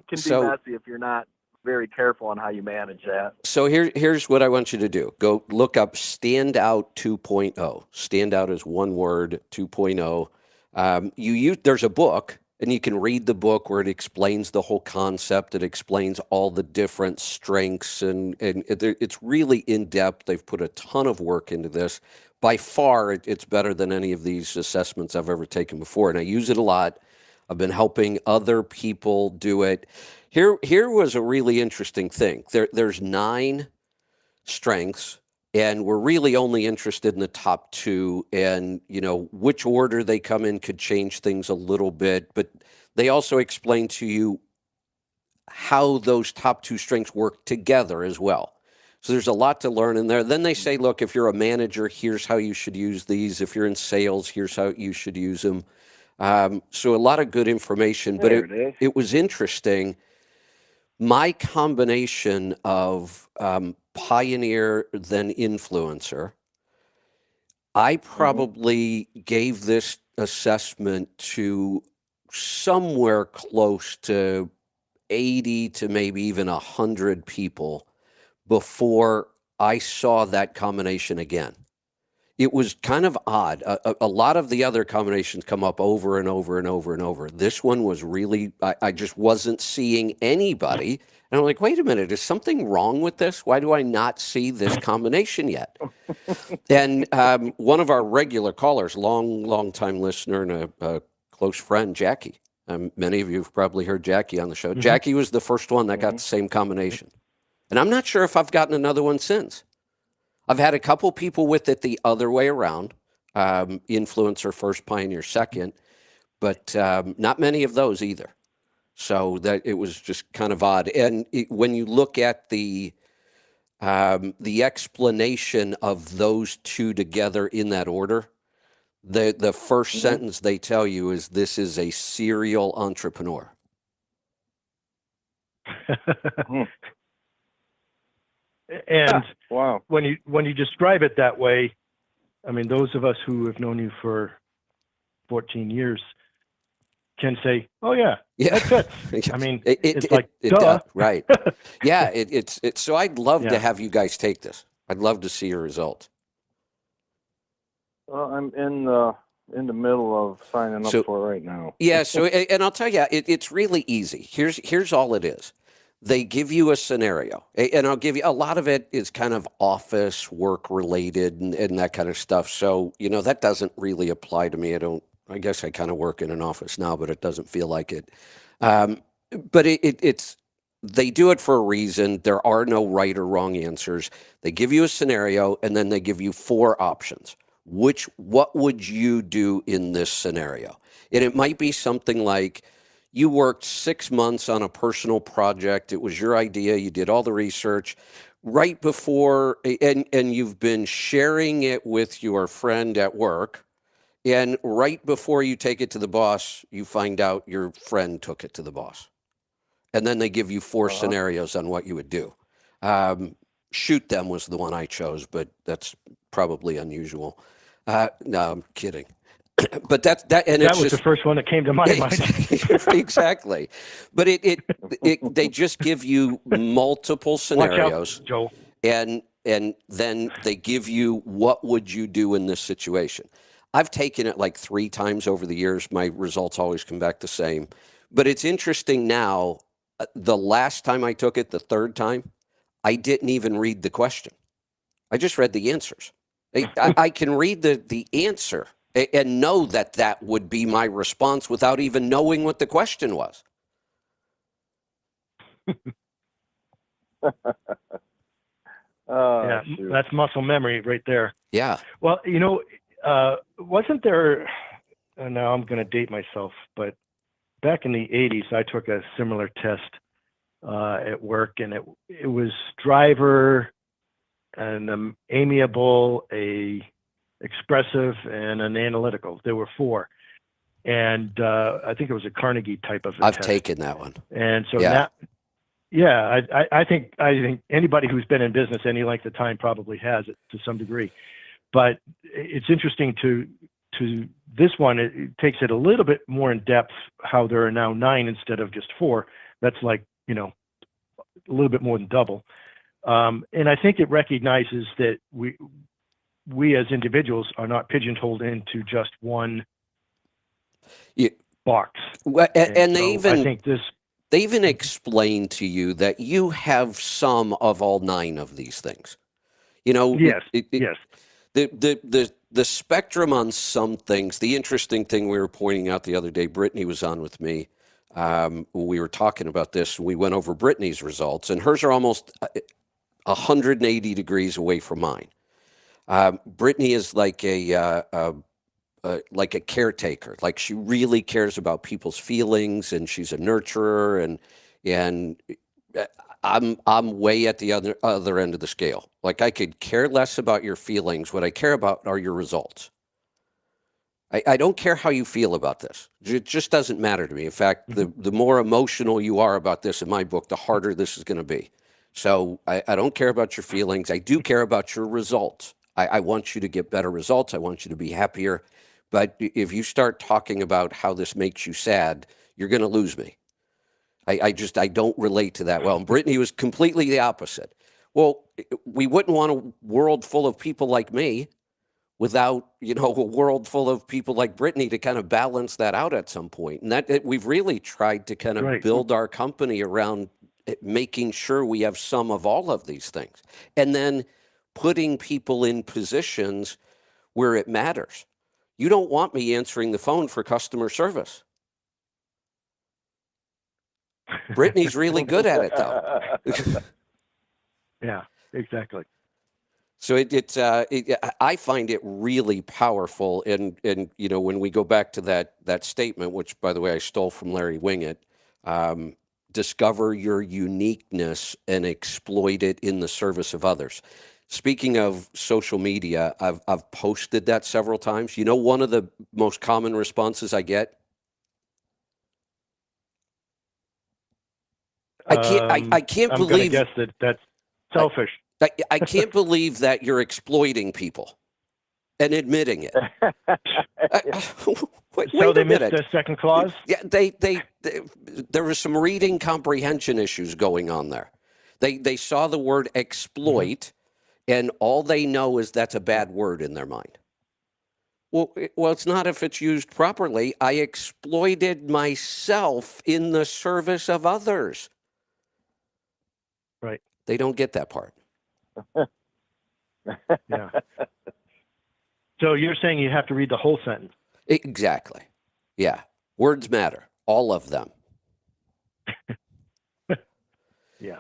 can be messy if you're not very careful on how you manage that. So here's what I want you to do. Go look up Standout 2.0. Standout is one word, 2.0. There's a book, and you can read the book where it explains the whole concept. It explains all the different strengths, and it's really in-depth. They've put a ton of work into this. By far, it's better than any of these assessments I've ever taken before, and I use it a lot. I've been helping other people do it. Here was a really interesting thing. There's 9 strengths, and we're really only interested in the top 2. And which order they come in could change things a little bit. But they also explain to you how those top 2 strengths work together as well. So there's a lot to learn in there. Then they say, look, if you're a manager, here's how you should use these. If you're in sales, here's how you should use them. So a lot of good information, but it was interesting. My combination of pioneer then influencer, I probably gave this assessment to somewhere close to 80 to maybe even 100 people before I saw that combination again. It was kind of odd. A lot of the other combinations come up over and over and over and over. This one was really, I just wasn't seeing anybody. And I'm like, wait a minute, is something wrong with this? Why do I not see this combination yet? And one of our regular callers, long time listener and a close friend, Jackie. Many of you have probably heard Jackie on the show. Jackie was the first one that got the same combination. And I'm not sure if I've gotten another one since. I've had a couple people with it the other way around, influencer first, pioneer second, but not many of those either. So that it was just kind of odd. And when you look at the explanation of those two together in that order, the first sentence they tell you is, this is a serial entrepreneur. And wow, when you describe it that way, I mean, those of us who have known you for 14 years can say, "Oh yeah, that fits." I mean, it's like, duh. Does, right? Yeah, it's so. I'd love to have you guys take this. I'd love to see your results. Well, I'm in the middle of signing up for it right now. Yeah. So, and I'll tell you, it's really easy. Here's all it is. They give you a scenario, and I'll give you a lot of it is kind of office work related and that kind of stuff. So, that doesn't really apply to me. I guess I kind of work in an office now, but it doesn't feel like it. But it's, they do it for a reason. There are no right or wrong answers. They give you a scenario and then they give you 4 options. What would you do in this scenario? And it might be something like, you worked 6 months on a personal project. It was your idea. You did all the research right before, and you've been sharing it with your friend at work. And right before you take it to the boss, you find out your friend took it to the boss. And then they give you 4 scenarios on what you would do. Shoot them was the one I chose, but that's probably unusual. No, I'm kidding. But that was the first one that came to my mind. Exactly. But they just give you multiple scenarios. Watch out, Joe. And then they give you, what would you do in this situation? I've taken it like 3 times over the years. My results always come back the same. But it's interesting now, the last time I took it, the 3rd time, I didn't even read the question. I just read the answers. I can read the answer and know that would be my response without even knowing what the question was. Yeah, that's muscle memory right there. Yeah. Well, wasn't there, now I'm going to date myself, but back in the 80s, I took a similar test at work, and it was driver, an amiable, a expressive, and an analytical. There were 4. And I think it was a Carnegie type of a I've test. taken that one. And so now, I think anybody who's been in business any length of time probably has it to some degree. But it's interesting to this one, it takes it a little bit more in depth, how there are now 9 instead of just 4. That's like, a little bit more than double. And I think it recognizes that we as individuals are not pigeonholed into just one box. Well, and so I think they even explain to you that you have some of all 9 of these things. Yes. Yes. The spectrum on some things, the interesting thing we were pointing out the other day, Brittany was on with me. We were talking about this. We went over Brittany's results, and hers are almost 180 degrees away from mine. Brittany is like a caretaker. Like, she really cares about people's feelings, and she's a nurturer, and I'm way at the other end of the scale. Like, I could care less about your feelings. What I care about are your results. I don't care how you feel about this. It just doesn't matter to me. In fact, the more emotional you are about this in my book, the harder this is going to be. So I don't care about your feelings. I do care about your results. I want you to get better results. I want you to be happier. But if you start talking about how this makes you sad, you're going to lose me. I don't relate to that well. And Brittany was completely the opposite. Well, we wouldn't want a world full of people like me without, a world full of people like Brittany to kind of balance that out at some point. And that we've really tried to kind of build our company around making sure we have some of all of these things. And then putting people in positions where it matters. You don't want me answering the phone for customer service. Brittany's really good at it, though. Yeah, exactly. So I find it really powerful, and when we go back to that statement, which by the way I stole from Larry Wingett, discover your uniqueness and exploit it in the service of others. Speaking of social media, I've posted that several times. One of the most common responses I get. I can't I'm believe. I'm going to guess that's selfish. I can't believe that you're exploiting people and admitting it. So they missed the second clause? Yeah, there was some reading comprehension issues going on there. They saw the word exploit, and all they know is that's a bad word in their mind. Well, it's not if it's used properly. I exploited myself in the service of others. Right. They don't get that part. Yeah. So you're saying you have to read the whole sentence? Exactly. Yeah. Words matter. All of them. Yeah.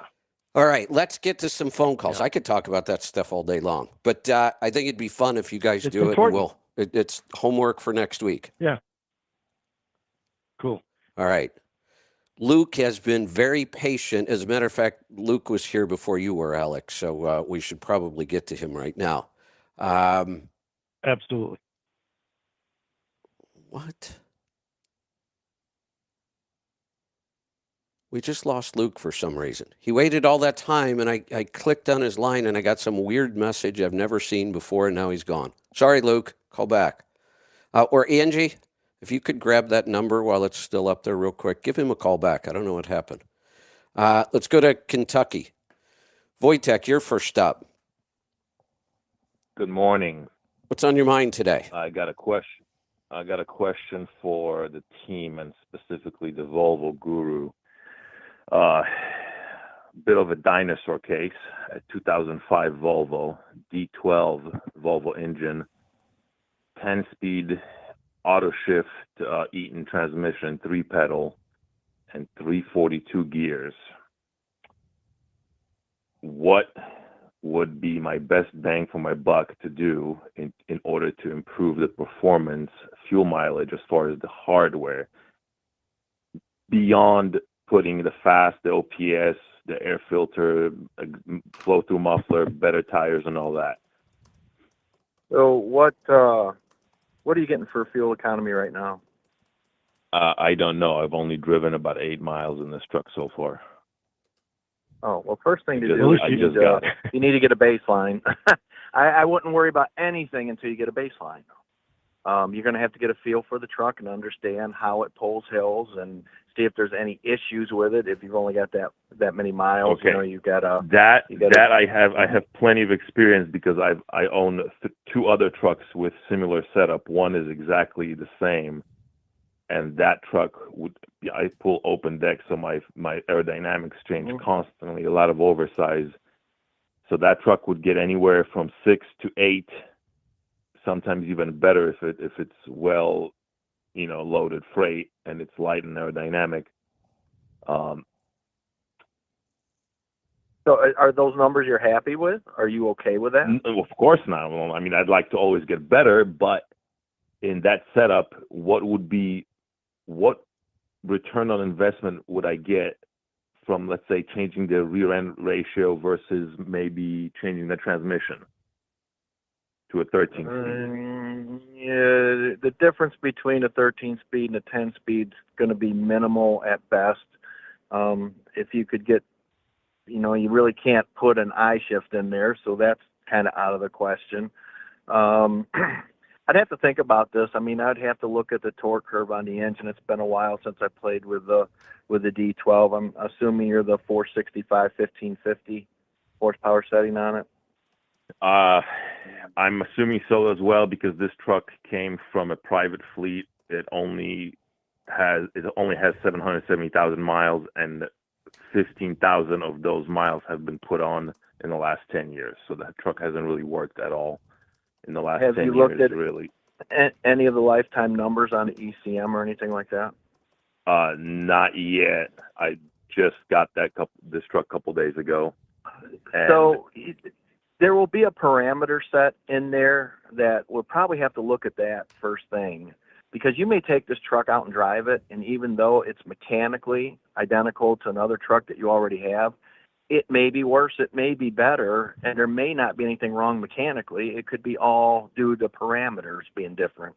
All right. Let's get to some phone calls. Yeah. I could talk about that stuff all day long, but I think it'd be fun if you guys do important. it. And it's homework for next week. Yeah. Cool. All right. Luke has been very patient. As a matter of fact, Luke was here before you were, Alex, so we should probably get to him right now. Absolutely. What? We just lost Luke for some reason. He waited all that time, and I clicked on his line, and I got some weird message I've never seen before, and now he's gone. Sorry, Luke. Call back. Or Angie, if you could grab that number while it's still up there real quick, give him a call back. I don't know what happened. Let's go to Kentucky. Wojtek, you're first up. Good morning. What's on your mind today? I got a question. For the team and specifically the Volvo Guru. Bit of a dinosaur case. A 2005 Volvo D12 Volvo engine, 10-speed auto shift Eaton transmission, 3-pedal, and 342 gears. What would be my best bang for my buck to do in order to improve the performance, fuel mileage, as far as the hardware, beyond putting the FAST, the OPS, the air filter, flow-through muffler, better tires, and all that? So what are you getting for fuel economy right now? I don't know. I've only driven about 8 miles in this truck so far. Oh, well, first thing to do is you need to get a baseline. I wouldn't worry about anything until you get a baseline. You're going to have to get a feel for the truck and understand how it pulls hills and see if there's any issues with it. If you've only got that many miles, okay. You've got a I have plenty of experience because I own 2 other trucks with similar setup. One is exactly the same, and that truck I pull open deck, so my aerodynamics change constantly. A lot of oversize, so that truck would get anywhere from 6 to 8. Sometimes even better if it's well, loaded freight and it's light and aerodynamic. So are those numbers you're happy with? Are you okay with that? Of course not. Well, I mean, I'd like to always get better, but in that setup, what return on investment would I get from, let's say, changing the rear end ratio versus maybe changing the transmission? to a 13 speed? Yeah, the difference between a 13 speed and a 10 speed is going to be minimal at best. If you could get, you really can't put an I shift in there, so that's kind of out of the question. I'd have to think about this. I mean, I'd have to look at the torque curve on the engine. It's been a while since I played with the D12. I'm assuming you're the 465 1550 horsepower setting on it. I'm assuming so as well, because this truck came from a private fleet. It only has 770,000 miles, and 15,000 of those miles have been put on in the last 10 years. So that truck hasn't really worked at all in the last 10 years. Have you looked at really any of the lifetime numbers on the ECM or anything like that? Not yet. I just got this truck a couple days ago. So there will be a parameter set in there that we'll probably have to look at that first thing, because you may take this truck out and drive it, and even though it's mechanically identical to another truck that you already have, it may be worse, it may be better, and there may not be anything wrong mechanically. It could be all due to parameters being different.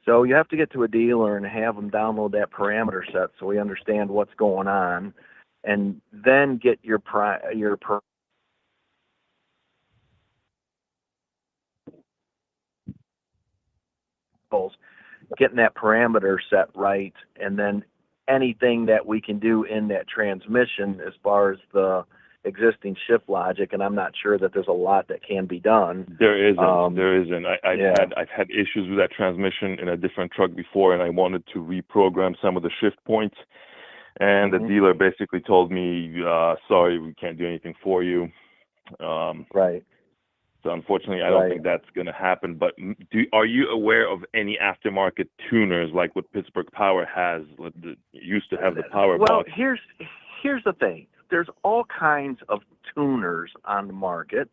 So you have to get to a dealer and have them download that parameter set so we understand what's going on, and then get getting that parameter set right, and then anything that we can do in that transmission as far as the existing shift logic, and I'm not sure that there's a lot that can be done. There isn't. I've had issues with that transmission in a different truck before, and I wanted to reprogram some of the shift points, and the dealer basically told me, sorry, we can't do anything for you. Right. So unfortunately, I don't think that's going to happen. But are you aware of any aftermarket tuners like what Pittsburgh Power has? Used to have the Power Well, box. here's the thing. There's all kinds of tuners on the market.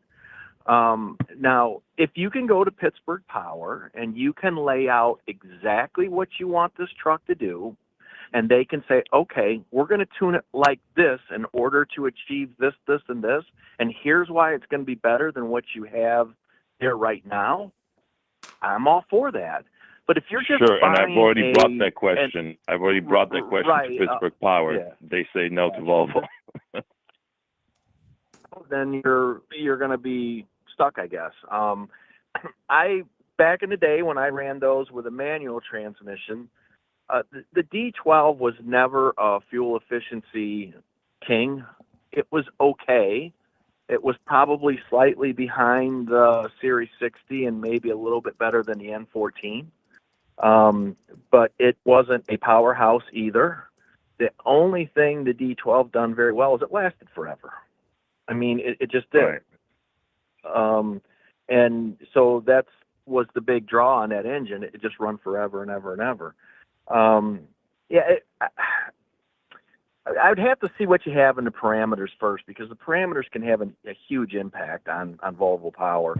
Now, if you can go to Pittsburgh Power and you can lay out exactly what you want this truck to do, and they can say, okay, we're going to tune it like this in order to achieve this, this, and this, and here's why it's going to be better than what you have there right now, I'm all for that. But if you're just and I've already brought that question. To Pittsburgh Power. Yeah. They say no to Volvo. Then you're going to be stuck, I guess. Back in the day when I ran those with a manual transmission, the D12 was never a fuel efficiency king. It was okay. It was probably slightly behind the Series 60 and maybe a little bit better than the N14. But it wasn't a powerhouse either. The only thing the D12 done very well is it lasted forever. I mean, it just did. Right. And so that was the big draw on that engine. It just run forever and ever and ever. I'd have to see what you have in the parameters first, because the parameters can have a huge impact on Volvo Power.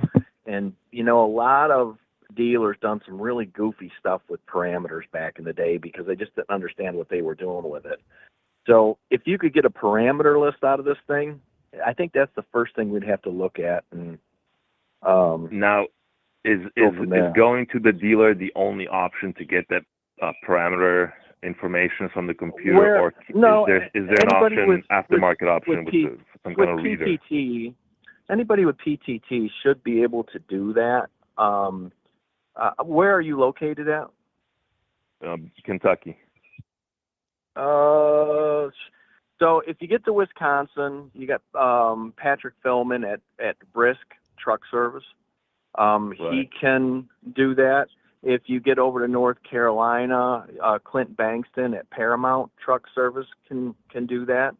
And, a lot of dealers done some really goofy stuff with parameters back in the day because they just didn't understand what they were doing with it. So if you could get a parameter list out of this thing, I think that's the first thing we'd have to look at. And now, is going to the dealer the only option to get that parameter information from the computer, or is there an option, aftermarket option with some kind of reader? PTT, anybody with PTT should be able to do that. Where are you located at? Kentucky. So if you get to Wisconsin, you got Patrick Philman at Brisk Truck Service. He can do that. If you get over to North Carolina, Clint Bankston at Paramount Truck Service can do that.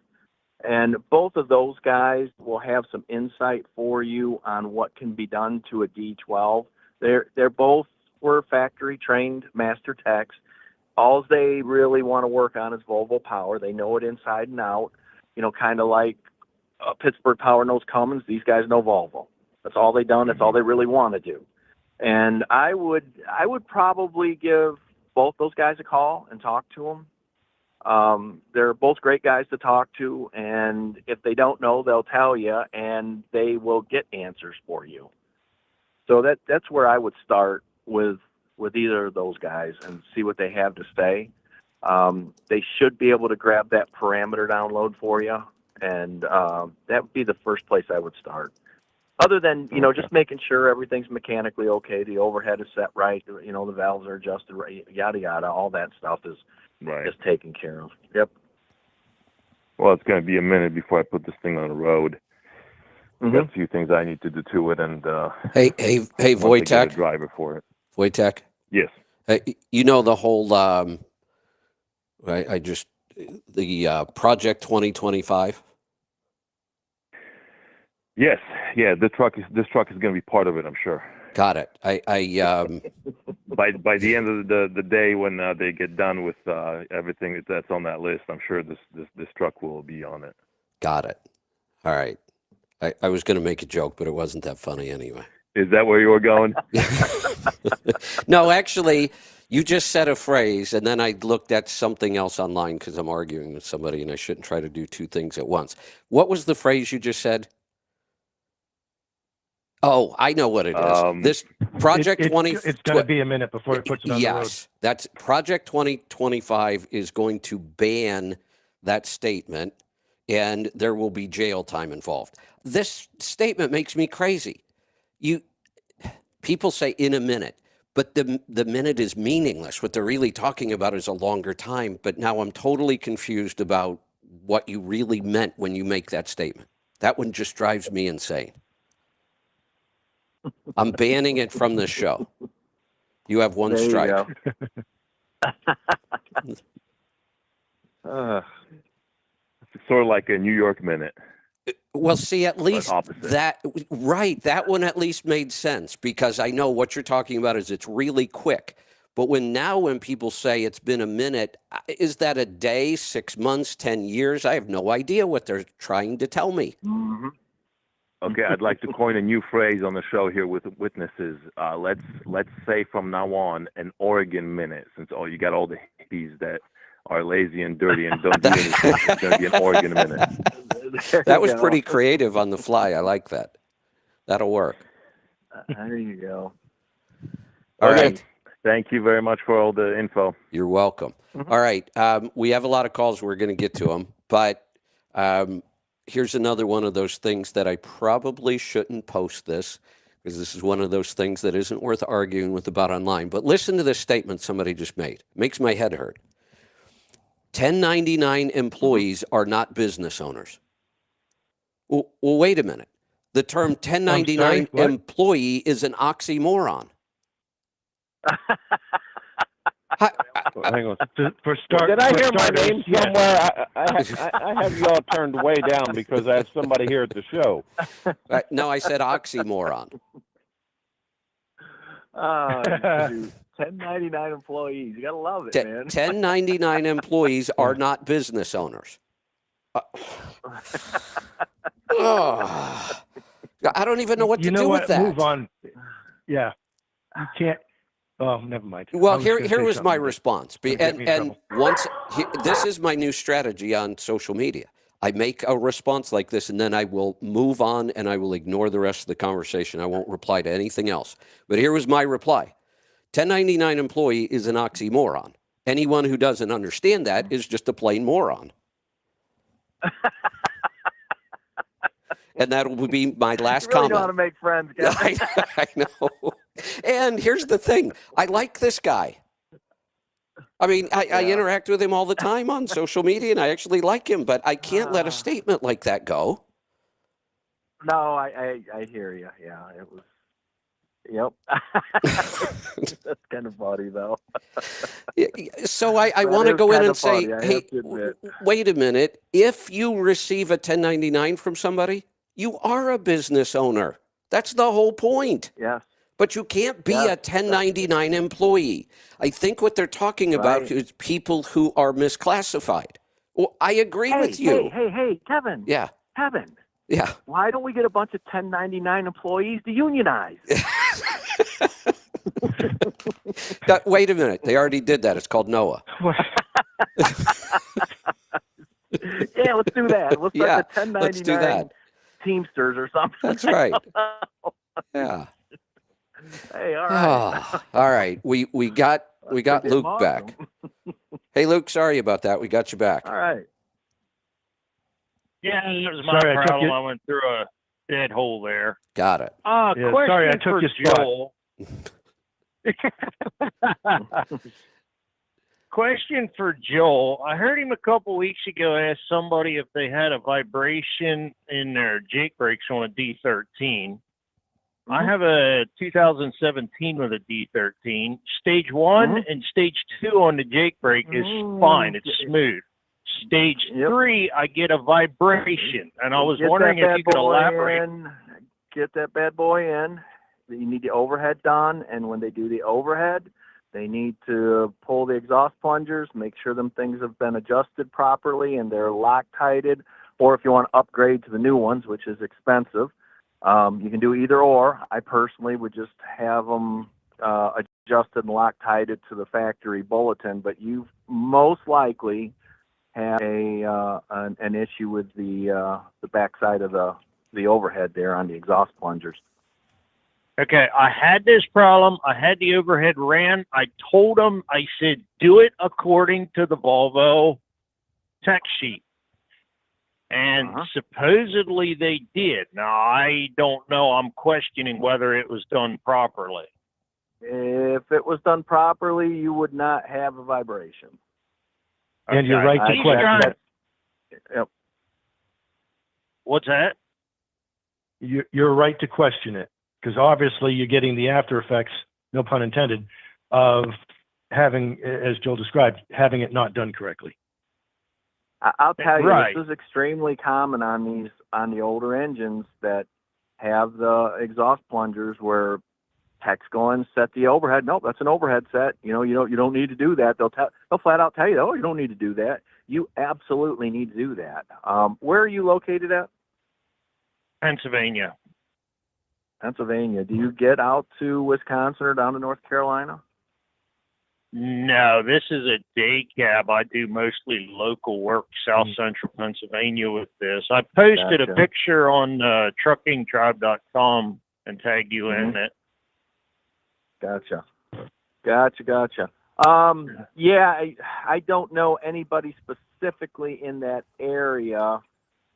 And both of those guys will have some insight for you on what can be done to a D12. They're both were factory trained master techs. All they really want to work on is Volvo Power. They know it inside and out. Kind of like Pittsburgh Power knows Cummins. These guys know Volvo. That's all they've done. That's all they really want to do. And I would probably give both those guys a call and talk to them. They're both great guys to talk to, and if they don't know, they'll tell you, and they will get answers for you. So that's where I would start with either of those guys and see what they have to say. They should be able to grab that parameter download for you, and that would be the first place I would start. Other than, just making sure everything's mechanically okay, the overhead is set right, the valves are adjusted right, yada, yada, all that stuff is taken care of. Yep. Well, it's going to be a minute before I put this thing on the road. Mm-hmm. Got a few things I need to do to it, and hey, Wojtek, get a driver for it. Wojtek. Yes. The whole the Project 2025. Yes. Yeah. This truck is going to be part of it, I'm sure. Got it. By the end of the day, when they get done with everything that's on that list, I'm sure this truck will be on it. Got it. All right. I was going to make a joke, but it wasn't that funny anyway. Is that where you were going? No, actually, you just said a phrase, and then I looked at something else online because I'm arguing with somebody, and I shouldn't try to do two things at once. What was the phrase you just said? Oh, I know what it is. This Project 20... It's going to be a minute before it puts it on the road. Yes, that's Project 2025 is going to ban that statement, and there will be jail time involved. This statement makes me crazy. People say in a minute, but the minute is meaningless. What they're really talking about is a longer time, but now I'm totally confused about what you really meant when you make that statement. That one just drives me insane. I'm banning it from this show. You have one strike. It's sort of like a New York minute. Well, see, at least that one at least made sense, because I know what you're talking about is it's really quick. But when people say it's been a minute, is that a day, 6 months, 10 years? I have no idea what they're trying to tell me. Mm-hmm. Okay, I'd like to coin a new phrase on the show here with witnesses. Let's say from now on an Oregon minute, since you got all the hippies that are lazy and dirty and don't do anything. It's going to be an Oregon minute. That was pretty creative on the fly. I like that. That'll work. There you go. All right. Thank you very much for all the info. You're welcome. Mm-hmm. All right. We have a lot of calls. We're going to get to them. But here's another one of those things that I probably shouldn't post this, because this is one of those things that isn't worth arguing with about online. But listen to this statement somebody just made. It makes my head hurt. 1099 employees are not business owners. Well, wait a minute. The term 1099 employee is an oxymoron. Hang on. Did I hear my name somewhere? I have y'all turned way down because I have somebody here at the show. No, I said oxymoron. 1099 employees. You got to love it, man. 1099 employees are not business owners. I don't even know what to do with that. Move on. Yeah. You can't. Oh, never mind. Well, here was my response. And this is my new strategy on social media. I make a response like this, and then I will move on, and I will ignore the rest of the conversation. I won't reply to anything else. But here was my reply. 1099 employee is an oxymoron. Anyone who doesn't understand that is just a plain moron. And that will be my last comment. You really know how to make friends, Kevin. I know. And here's the thing. I like this guy. I mean, I interact with him all the time on social media, and I actually like him, but I can't let a statement like that go. No, I hear you. Yeah, it was. Yep. That's kind of funny, though. So I want to go in and say, hey, wait a minute. If you receive a 1099 from somebody, you are a business owner. That's the whole point. Yes. But you can't be a 1099 employee. I think what they're talking about is people who are misclassified. Well, I agree with you. Hey, Kevin. Yeah. Kevin. Yeah. Why don't we get a bunch of 1099 employees to unionize? Wait a minute. They already did that. It's called NOAA. Yeah, let's do that. Let's start the 1099 let's do that. Teamsters or something. That's right. Yeah. Hey, all right. All right. We got Luke back. Hey, Luke, sorry about that. We got you back. All right. Yeah, it was my problem. I went through a dead hole there. Got it. Sorry, I took your Joel. Question for Joel. I heard him a couple weeks ago ask somebody if they had a vibration in their Jake brakes on a D13. I have a 2017 with a D13. Stage 1 and stage 2 on the Jake brake is fine. It's smooth. Stage 3, I get a vibration, and I was wondering if you could elaborate. Get that bad boy in. You need the overhead done, and when they do the overhead, they need to pull the exhaust plungers, make sure them things have been adjusted properly and they're Loctited, or if you want to upgrade to the new ones, which is expensive, you can do either or. I personally would just have them adjusted and Loctited to the factory bulletin, but you most likely have an issue with the backside of the overhead there on the exhaust plungers. Okay, I had this problem. I had the overhead ran. I told them, I said, do it according to the Volvo tech sheet. And supposedly they did. Now, I don't know. I'm questioning whether it was done properly. If it was done properly, you would not have a vibration. And Okay. you're right to question. Yep. What's that? You're right to question it, because obviously you're getting the after effects, no pun intended, of having, as Joel described, having it not done correctly. I'll tell you, this is extremely common on the older engines that have the exhaust plungers where techs go in, set the overhead. Nope, that's an overhead set. You don't need to do that. They'll flat out tell you, oh, you don't need to do that. You absolutely need to do that. Where are you located at? Pennsylvania. Do you get out to Wisconsin or down to North Carolina? No, this is a day cab. I do mostly local work, South Central Pennsylvania with this. I posted a picture on truckingtribe.com and tagged you in it. Gotcha. Yeah, I don't know anybody specifically in that area,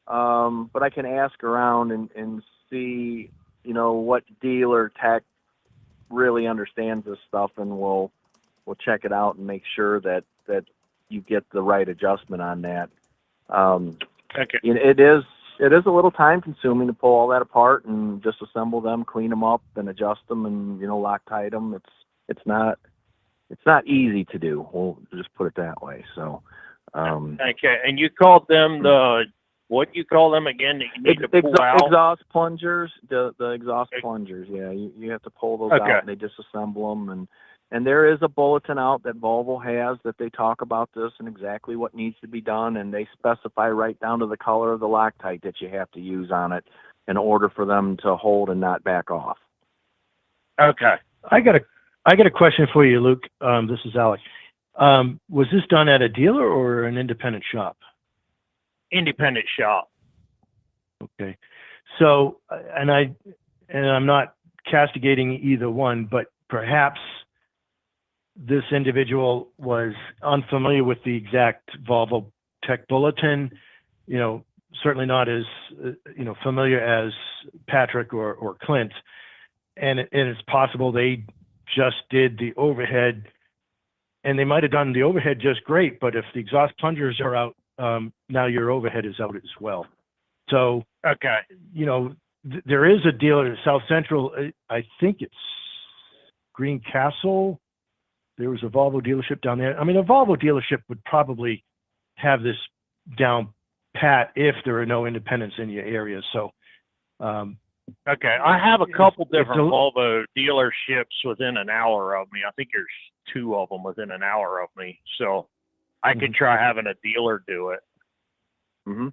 but I can ask around and see, what dealer tech really understands this stuff, and we'll check it out and make sure that you get the right adjustment on that. Okay. It is a little time consuming to pull all that apart and disassemble them, clean them up, and adjust them, and Loctite them. It's not easy to do. We'll just put it that way. So. Okay, and you called them what you call them again? That you need to pull out? Exhaust plungers. The exhaust plungers. Yeah, you have to pull those out, and they disassemble them, and there is a bulletin out that Volvo has that they talk about this and exactly what needs to be done, and they specify right down to the color of the Loctite that you have to use on it in order for them to hold and not back off. Okay. I got a question for you, Luke. This is Alec. Was this done at a dealer or an independent shop? Independent shop. Okay. So, and I'm not castigating either one, but perhaps this individual was unfamiliar with the exact Volvo Tech Bulletin, certainly not as, familiar as Patrick or Clint. And it's possible they just did the overhead, and they might have done the overhead just great, but if the exhaust plungers are out, now your overhead is out as well. So, okay. There is a dealer at South Central, I think it's Greencastle. There was a Volvo dealership down there. I mean, a Volvo dealership would probably have this down pat if there are no independents in your area. So, okay, I have a couple different Volvo dealerships within an hour of me. I think there's 2 of them within an hour of me. So I could try having a dealer do it. Mm-hmm.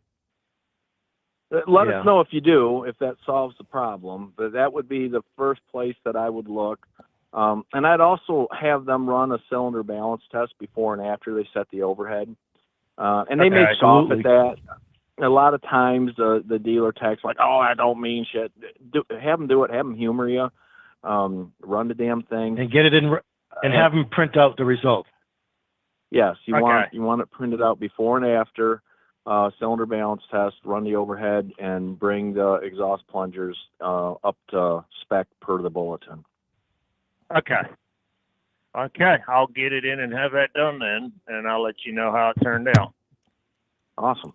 Let us know if you do, if that solves the problem. But that would be the first place that I would look. And I'd also have them run a cylinder balance test before and after they set the overhead. And they may scoff at that. A lot of times the dealer tech's like, oh, I don't mean shit. Have them do it. Have them humor you. run the damn thing, and get it in, and have them print out the result. Yes, you want it printed out before and after, cylinder balance test, run the overhead, and bring the exhaust plungers up to spec per the bulletin. Okay. I'll get it in and have that done then, and I'll let you know how it turned out. Awesome.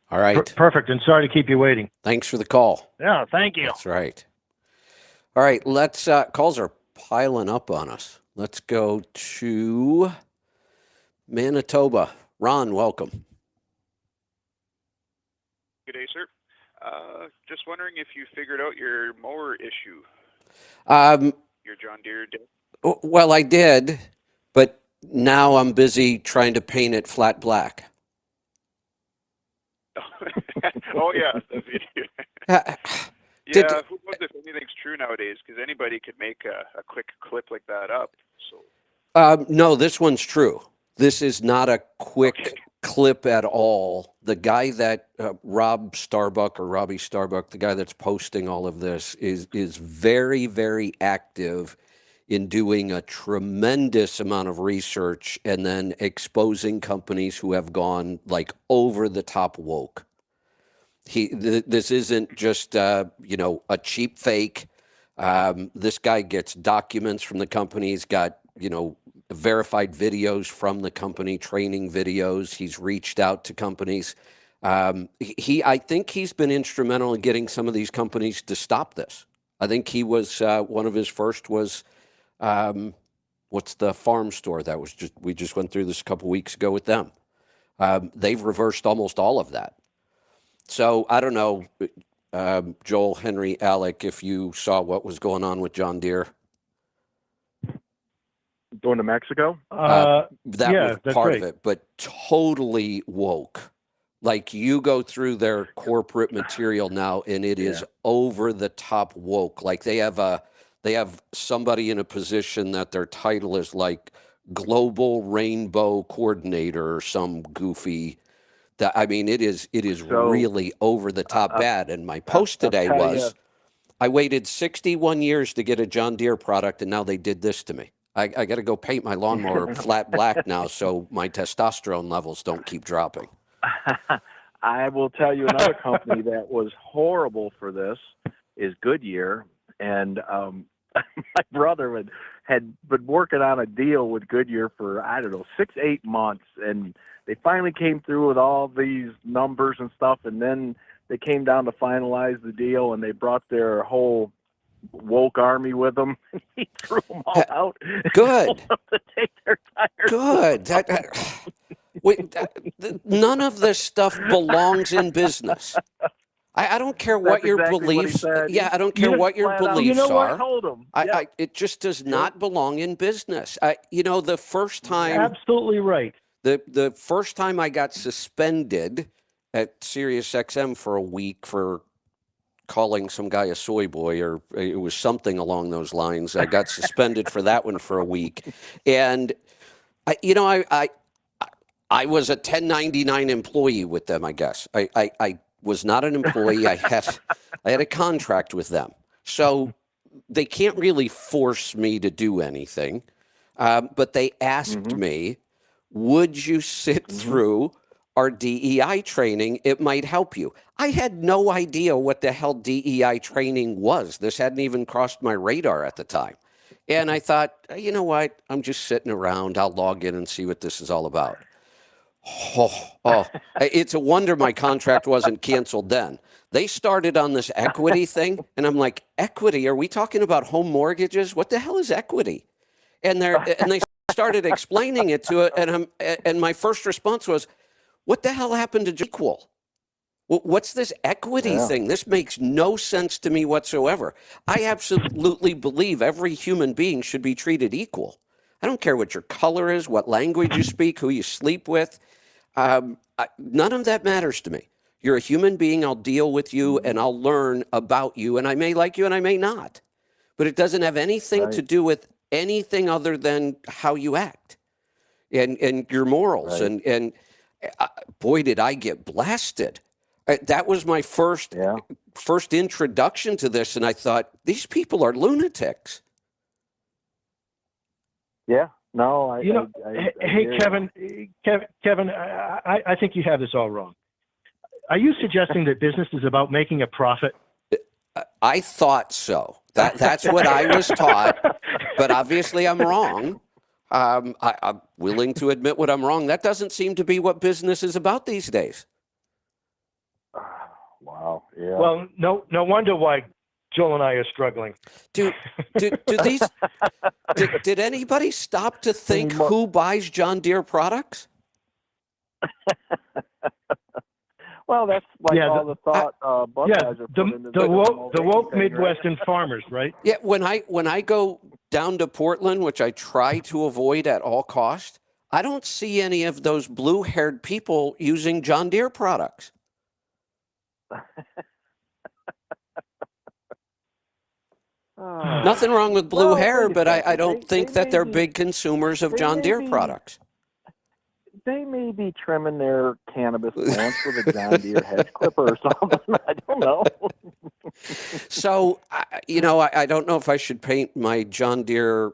All right. Perfect. And sorry to keep you waiting. Thanks for the call. Yeah, thank you. That's right. All right, let's calls are piling up on us. Let's go to Manitoba. Ron, welcome. Good day, sir. Just wondering if you figured out your mower issue. Your John Deere did. Well, I did, but now I'm busy trying to paint it flat black. Oh, yeah. The video. Yeah, who knows if anything's true nowadays? Because anybody could make a quick clip like that up. So. No, this one's true. This is not a quick clip at all. The guy that Robbie Starbuck, the guy that's posting all of this, is very, very active in doing a tremendous amount of research and then exposing companies who have gone like over the top woke. This isn't just a cheap fake. This guy gets documents from the company. He's got verified videos from the company, training videos. He's reached out to companies. I think he's been instrumental in getting some of these companies to stop this. I think he was one of his first was what's the farm store that was we just went through this a couple weeks ago with them. They've reversed almost all of that. So I don't know, Joel, Henry, Alec, if you saw what was going on with John Deere. Going to Mexico? That was part of it, but totally woke. Like you go through their corporate material now, and it is over the top woke. Like they have somebody in a position that their title is like Global Rainbow Coordinator or some goofy. It is really over the top bad. And my post today was, I waited 61 years to get a John Deere product, and now they did this to me. I got to go paint my lawnmower flat black now so my testosterone levels don't keep dropping. I will tell you another company that was horrible for this is Goodyear. And my brother had been working on a deal with Goodyear for, 6-8 months. And they finally came through with all these numbers and stuff. And then they came down to finalize the deal, and they brought their whole woke army with them. He threw them all out. Good. To take their tires. Good. None of this stuff belongs in business. I don't care what your beliefs. I don't care what your beliefs are. I told him. It just does not belong in business. The first time. Absolutely right. The first time I got suspended at SiriusXM for a week for calling some guy a soy boy, or it was something along those lines. I got suspended for that one for a week, and I was a 1099 employee with them. I guess I was not an employee. I had a contract with them, so they can't really force me to do anything. But they asked me, would you sit through our DEI training? It might help you. I had no idea what the hell DEI training was. This hadn't even crossed my radar at the time. And I thought, you know what? I'm just sitting around. I'll log in and see what this is all about. It's a wonder my contract wasn't canceled then. They started on this equity thing, and I'm like, equity? Are we talking about home mortgages? What the hell is equity? And they started explaining it to it, and my first response was, what the hell happened to equal? What's this equity thing? This makes no sense to me whatsoever. I absolutely believe every human being should be treated equal. I don't care what your color is, what language you speak, who you sleep with. None of that matters to me. You're a human being. I'll deal with you, and I'll learn about you, and I may like you and I may not. But it doesn't have anything to do with anything other than how you act and your morals. Right. And boy, did I get blasted. That was my first introduction to this, and I thought, these people are lunatics. Yeah. No, I. You know, hey, Kevin, I think you have this all wrong. Are you suggesting that business is about making a profit? I thought so. That's what I was taught, but obviously I'm wrong. I'm willing to admit what I'm wrong. That doesn't seem to be what business is about these days. Wow. Yeah. Well, no wonder why Joel and I are struggling. Do these? Did anybody stop to think who buys John Deere products? Well, that's like all the thought Budweiser put into the woke Midwestern farmers, right? Yeah, when I go down to Portland, which I try to avoid at all cost, I don't see any of those blue-haired people using John Deere products. Nothing wrong with blue hair, but I don't think that they're big consumers of John Deere products. They may be trimming their cannabis plants with a John Deere hedge clipper or something. I don't know. So, I don't know if I should paint my John Deere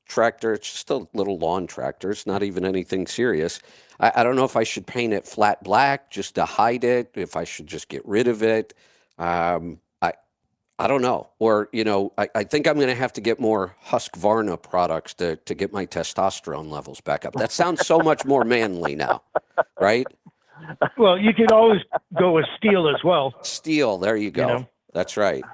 tractor. It's just a little lawn tractor. It's not even anything serious. I don't know if I should paint it flat black just to hide it, if I should just get rid of it. I don't know. Or, I think I'm going to have to get more Husqvarna products to get my testosterone levels back up. That sounds so much more manly now, right? Well, you could always go with steel as well. Steel, there you go. That's right.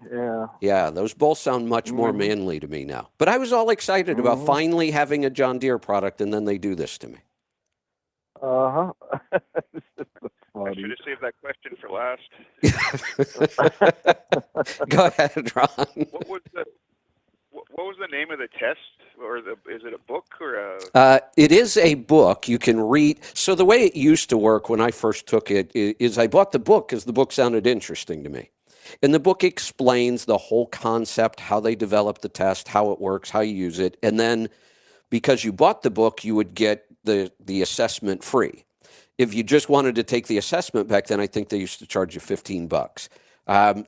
Yeah. Yeah, those both sound much more manly to me now. But I was all excited about finally having a John Deere product, and then they do this to me. Uh-huh. I should have saved that question for last. Go ahead, Ron. What was the name of the test, or is it a book or a? It is a book you can read. So the way it used to work when I first took it is I bought the book because the book sounded interesting to me. And the book explains the whole concept, how they develop the test, how it works, how you use it. And then because you bought the book, you would get the assessment free. If you just wanted to take the assessment back then, I think they used to charge you $15.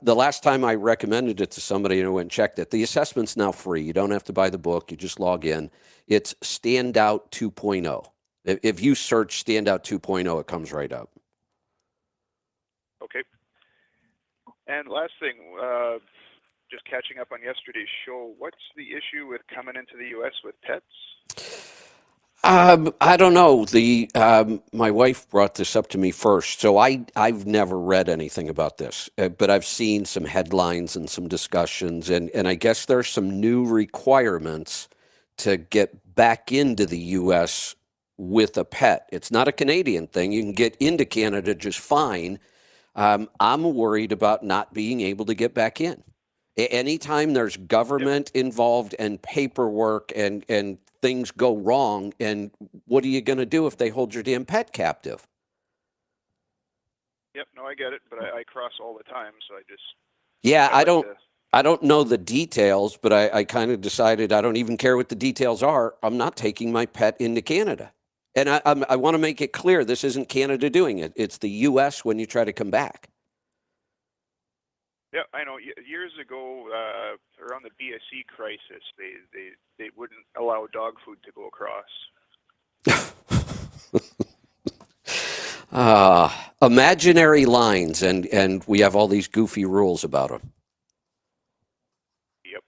The last time I recommended it to somebody and I went and checked it, the assessment's now free. You don't have to buy the book. You just log in. It's Standout 2.0. If you search Standout 2.0, it comes right up. Okay. And last thing, just catching up on yesterday's show, what's the issue with coming into the U.S. with pets? I don't know. My wife brought this up to me first, so I've never read anything about this, but I've seen some headlines and some discussions, and I guess there's some new requirements to get back into the U.S. with a pet. It's not a Canadian thing. You can get into Canada just fine. I'm worried about not being able to get back in. Anytime there's government involved and paperwork and things go wrong, and what are you going to do if they hold your damn pet captive? Yep, no, I get it, but I cross all the time, so I just... Yeah, I don't know the details, but I kind of decided I don't even care what the details are. I'm not taking my pet into Canada. And I want to make it clear, this isn't Canada doing it. It's the U.S. when you try to come back. Yeah, I know. Years ago, around the BSE crisis, they wouldn't allow dog food to go across. Imaginary lines, and we have all these goofy rules about them. Yep.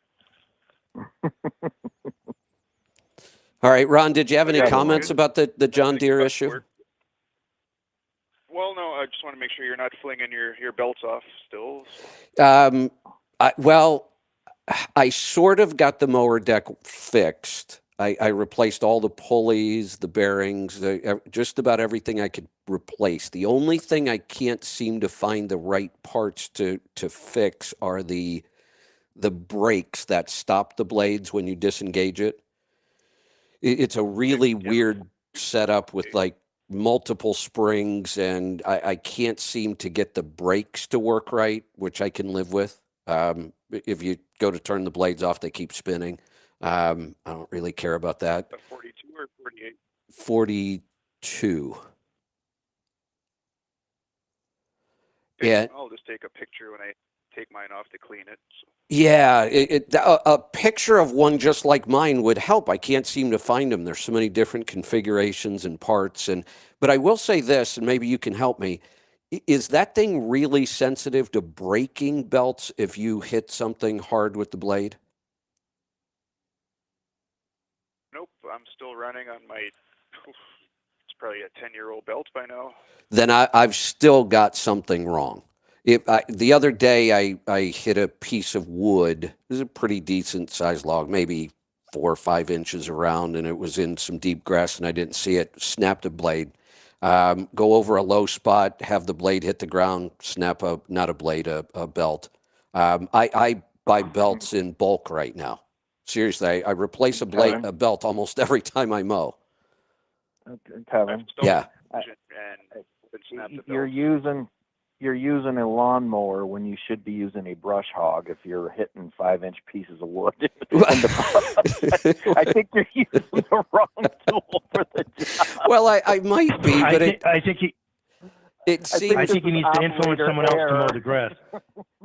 All right, Ron, did you have any comments about the John Deere issue? Well, no, I just want to make sure you're not flinging your belts off still. So. I sort of got the mower deck fixed. I replaced all the pulleys, the bearings, just about everything I could replace. The only thing I can't seem to find the right parts to fix are the brakes that stop the blades when you disengage it. It's a really weird setup with like multiple springs, and I can't seem to get the brakes to work right, which I can live with. If you go to turn the blades off, they keep spinning. I don't really care about that. 42 or 48? 42. Okay, Yeah. I'll just take a picture when I take mine off to clean it. So. Yeah, a picture of one just like mine would help. I can't seem to find them. There's so many different configurations and parts. But I will say this, and maybe you can help me. Is that thing really sensitive to braking belts if you hit something hard with the blade? Nope, I'm still running on my, it's probably a 10-year-old belt by now. Then I've still got something wrong. The other day I hit a piece of wood. It was a pretty decent sized log, maybe 4 or 5 inches around, and it was in some deep grass, and I didn't see it. Snapped a blade. Go over a low spot, have the blade hit the ground, snap not a blade, a belt. I buy belts in bulk right now. Seriously, I replace a belt almost every time I mow. Kevin. Yeah. You're using a lawnmower when you should be using a brush hog if you're hitting 5-inch pieces of wood. I think you're using the wrong tool for the job. Well, I might be, but I think he needs to influence someone else to mow the grass.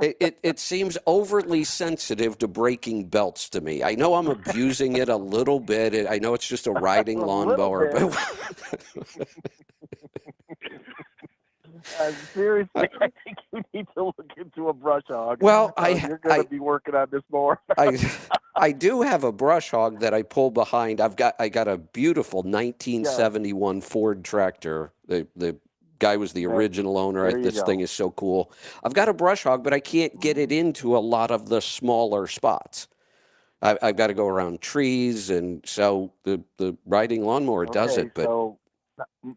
It seems overly sensitive to braking belts to me. I know I'm abusing it a little bit. I know it's just a riding lawnmower, but seriously, I think you need to look into a brush hog. Well, you're going to be working on this more. I do have a brush hog that I pull behind. I got a beautiful 1971 Ford tractor. The guy was the original owner. This thing is so cool. I've got a brush hog, but I can't get it into a lot of the smaller spots. I've got to go around trees, and so the riding lawnmower does it. But so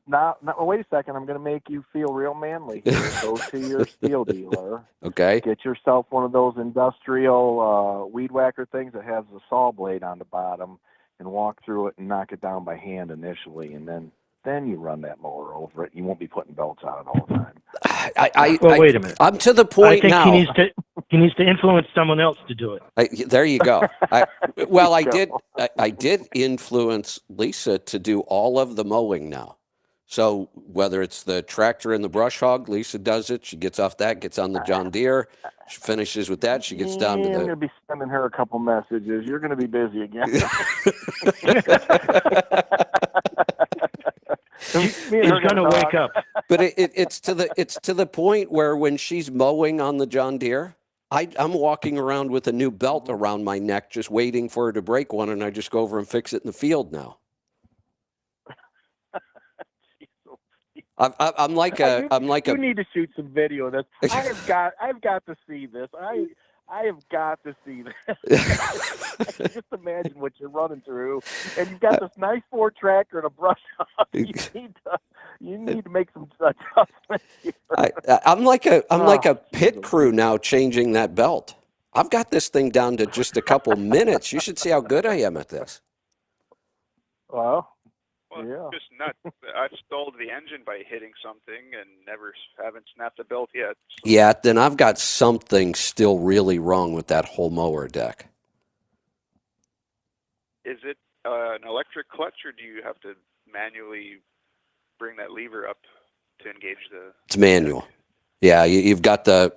now, wait a second. I'm going to make you feel real manly here. Go to your steel dealer. Okay. Get yourself one of those industrial weed whacker things that has a saw blade on the bottom, and walk through it and knock it down by hand initially, and then you run that mower over it. You won't be putting belts on it all the time. Wait a minute. I'm to the point now. I think he needs to influence someone else to do it. There you go. I did influence Lisa to do all of the mowing now. So whether it's the tractor and the brush hog, Lisa does it. She gets off that, gets on the John Deere. She finishes with that. She gets down to the... I'm going to be sending her a couple messages. You're going to be busy again. He's going to wake up. But it's to the point where when she's mowing on the John Deere, I'm walking around with a new belt around my neck, just waiting for her to break one, and I just go over and fix it in the field now. I'm like a. You need to shoot some video of this. I've got to see this. I have got to see this. Just imagine what you're running through, and you've got this nice Ford tractor and a brush hog. You need to make some adjustments here. I'm like a pit crew now, changing that belt. I've got this thing down to just a couple minutes. You should see how good I am at this. Well, yeah. Just nuts. I've stalled the engine by hitting something and haven't snapped the belt yet. So. Yeah, then I've got something still really wrong with that whole mower deck. Is it an electric clutch, or do you have to manually bring that lever up to engage the... It's manual. Yeah, you've got the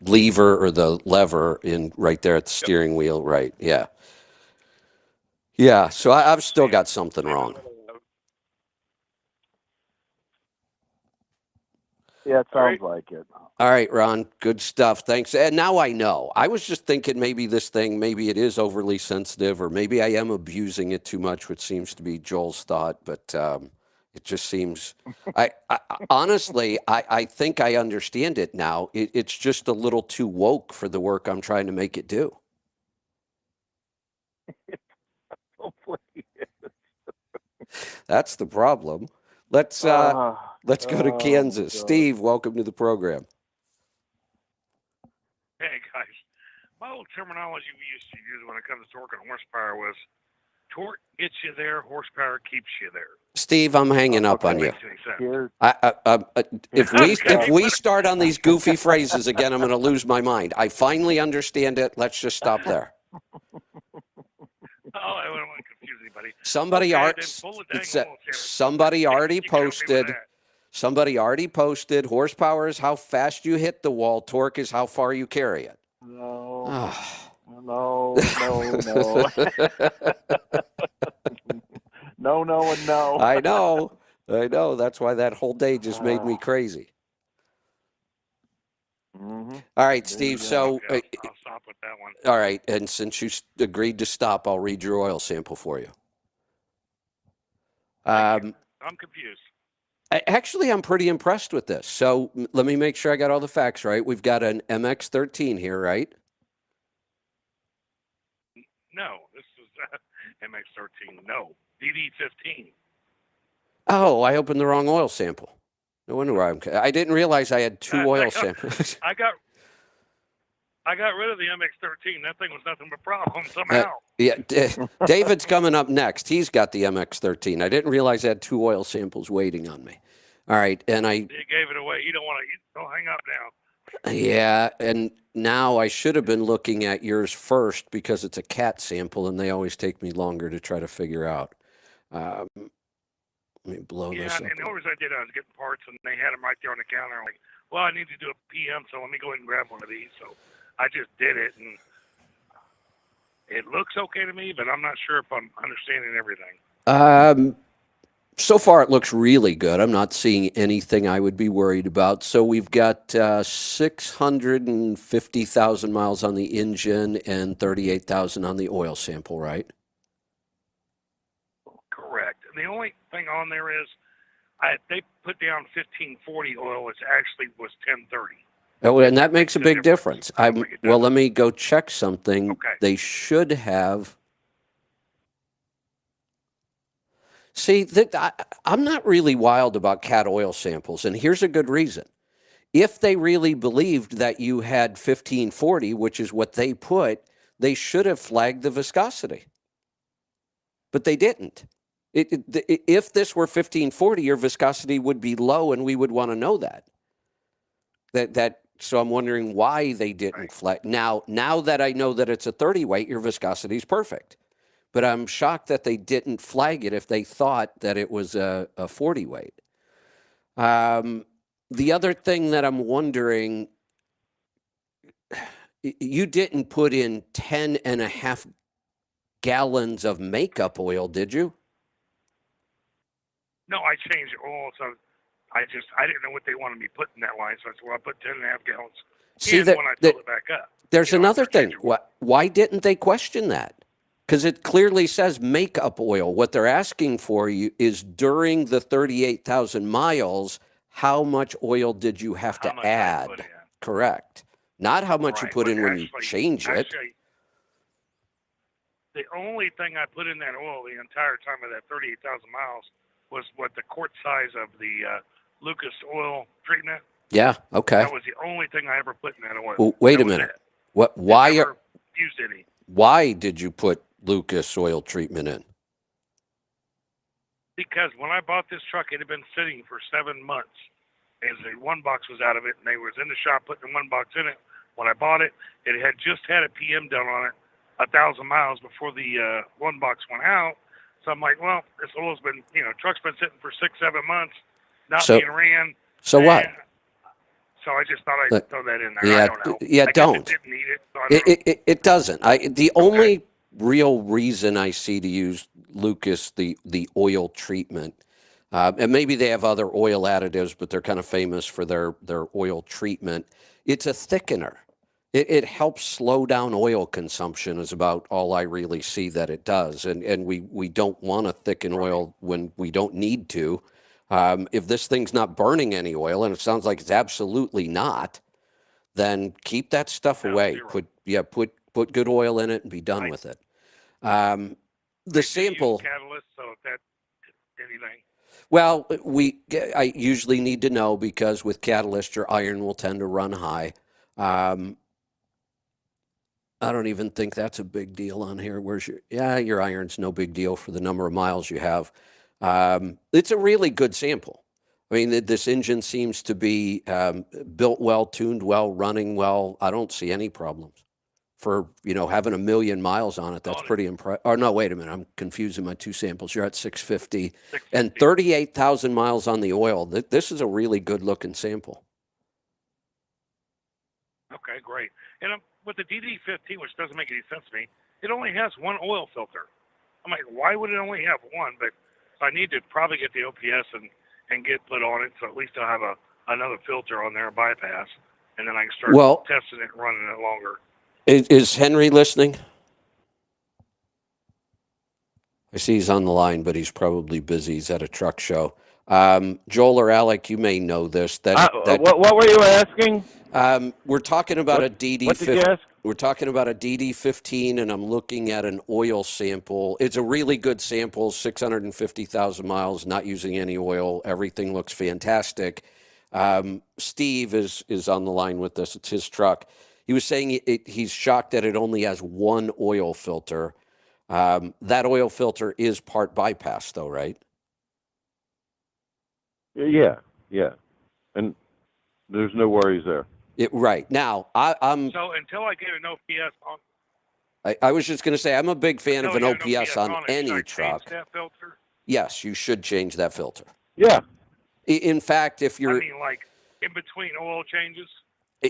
lever or the lever in right there at the steering wheel, right? Yeah. Yeah, so I've still got something wrong. Yeah, it sounds like it. All right, Ron, good stuff. Thanks. And now I know. I was just thinking maybe it is overly sensitive, or maybe I am abusing it too much, which seems to be Joel's thought, but it just seems... honestly, I think I understand it now. It's just a little too woke for the work I'm trying to make it do. That's the problem. Let's go to Kansas. God. Steve, welcome to the program. Hey guys, my old terminology we used to use when it comes to torque and horsepower was torque gets you there, horsepower keeps you there. Steve, I'm hanging up on you. If we start on these goofy phrases again, I'm going to lose my mind. I finally understand it. Let's just stop there. Oh, I wouldn't want to confuse anybody. Somebody already posted. Somebody already posted horsepower is how fast you hit the wall. Torque is how far you carry it. No. Oh. No. No, and no. I know. That's why that whole day just made me crazy. Mm-hmm. All right, Steve. So, I'll stop with that one. all right. And since you agreed to stop, I'll read your oil sample for you. I'm confused. Actually, I'm pretty impressed with this. So let me make sure I got all the facts right. We've got an MX-13 here, right? No, this is MX-13. No, DD-15. Oh, I opened the wrong oil sample. No wonder why I didn't realize I had two oil samples. I got rid of the MX-13. That thing was nothing but problems somehow. David's coming up next. He's got the MX-13. I didn't realize I had two oil samples waiting on me. All right, and You gave it away. You don't hang up now. Yeah, and now I should have been looking at yours first because it's a cat sample, and they always take me longer to try to figure out. Let me blow this up. Yeah, and the only reason I did it, I was getting parts, and they had them right there on the counter. I'm like, well, I need to do a PM, so let me go ahead and grab one of these. So I just did it, and it looks okay to me, but I'm not sure if I'm understanding everything. So far, it looks really good. I'm not seeing anything I would be worried about. So we've got 650,000 miles on the engine and 38,000 on the oil sample, right? Correct. And the only thing on there is they put down 1540 oil, which actually was 1030. Oh, and that makes a big difference. Well, let me go check something. Okay. They should have. See, I'm not really wild about cat oil samples, and here's a good reason. If they really believed that you had 1540, which is what they put, they should have flagged the viscosity. But they didn't. If this were 1540, your viscosity would be low, and we would want to know that. So I'm wondering why they didn't flag. Now that I know that it's a 30 weight, your viscosity is perfect. But I'm shocked that they didn't flag it if they thought that it was a 40 weight. The other thing that I'm wondering, you didn't put in 10.5 gallons of makeup oil, did you? No, I changed the oil, so I didn't know what they wanted me putting that line, so I said, well, I put 10.5 gallons. See, when I filled it back up. There's another thing. Why didn't they question that? Because it clearly says makeup oil. What they're asking for you is during the 38,000 miles, how much oil did you have to add? Correct. Not how much you put in when you change it. The only thing I put in that oil the entire time of that 38,000 miles was what the quart size of the Lucas oil treatment. Yeah. Okay. That was the only thing I ever put in that oil. Well, wait a minute. Why? Never used any. Why did you put Lucas oil treatment in? Because when I bought this truck, it had been sitting for 7 months. And the one box was out of it, and they was in the shop putting the one box in it. When I bought it, it had just had a PM done on it 1,000 miles before the one box went out. So I'm like, well, this oil's been, truck's been sitting for 6-7 months, not being ran. So what? So I just thought I'd throw that in there. Yeah, I don't know. Yeah, don't. It didn't need it. So It doesn't. The only real reason I see to use Lucas, the oil treatment, and maybe they have other oil additives, but they're kind of famous for their oil treatment. It's a thickener. It helps slow down oil consumption is about all I really see that it does. And we don't want to thicken oil when we don't need to. If this thing's not burning any oil, and it sounds like it's absolutely not, then keep that stuff away. Put good oil in it and be done with it. The sample catalyst, so if that anything. Well, I usually need to know because with catalyst, your iron will tend to run high. I don't even think that's a big deal on here. Your iron's no big deal for the number of miles you have. It's a really good sample. I mean, this engine seems to be built well, tuned well, running well. I don't see any problems. for, having 1 million miles on it. That's pretty impressive. Or no, wait a minute. I'm confusing my two samples. You're at 650 and 38,000 miles on the oil. This is a really good looking sample. Okay, great. And with the DD15, which doesn't make any sense to me, it only has one oil filter. I'm like, why would it only have one? But I need to probably get the OPS and get put on it, so at least I'll have another filter on there, bypass, and then I can start testing it and running it longer. Is Henry listening? I see he's on the line, but he's probably busy. He's at a truck show. Joel or Alec, you may know this. What were you asking? We're talking about a DD. What did you ask? We're talking about a DD15, and I'm looking at an oil sample. It's a really good sample, 650,000 miles, not using any oil. Everything looks fantastic. Steve is on the line with us. It's his truck. He was saying he's shocked that it only has one oil filter. That oil filter is part bypass, though, right? Yeah. And there's no worries there. Right. Now, I'm... So until I get an OPS on... I was just going to say, I'm a big fan of an OPS on any truck. That filter? Yes, you should change that filter. Yeah. In fact, if you're... I mean, like, in between oil changes?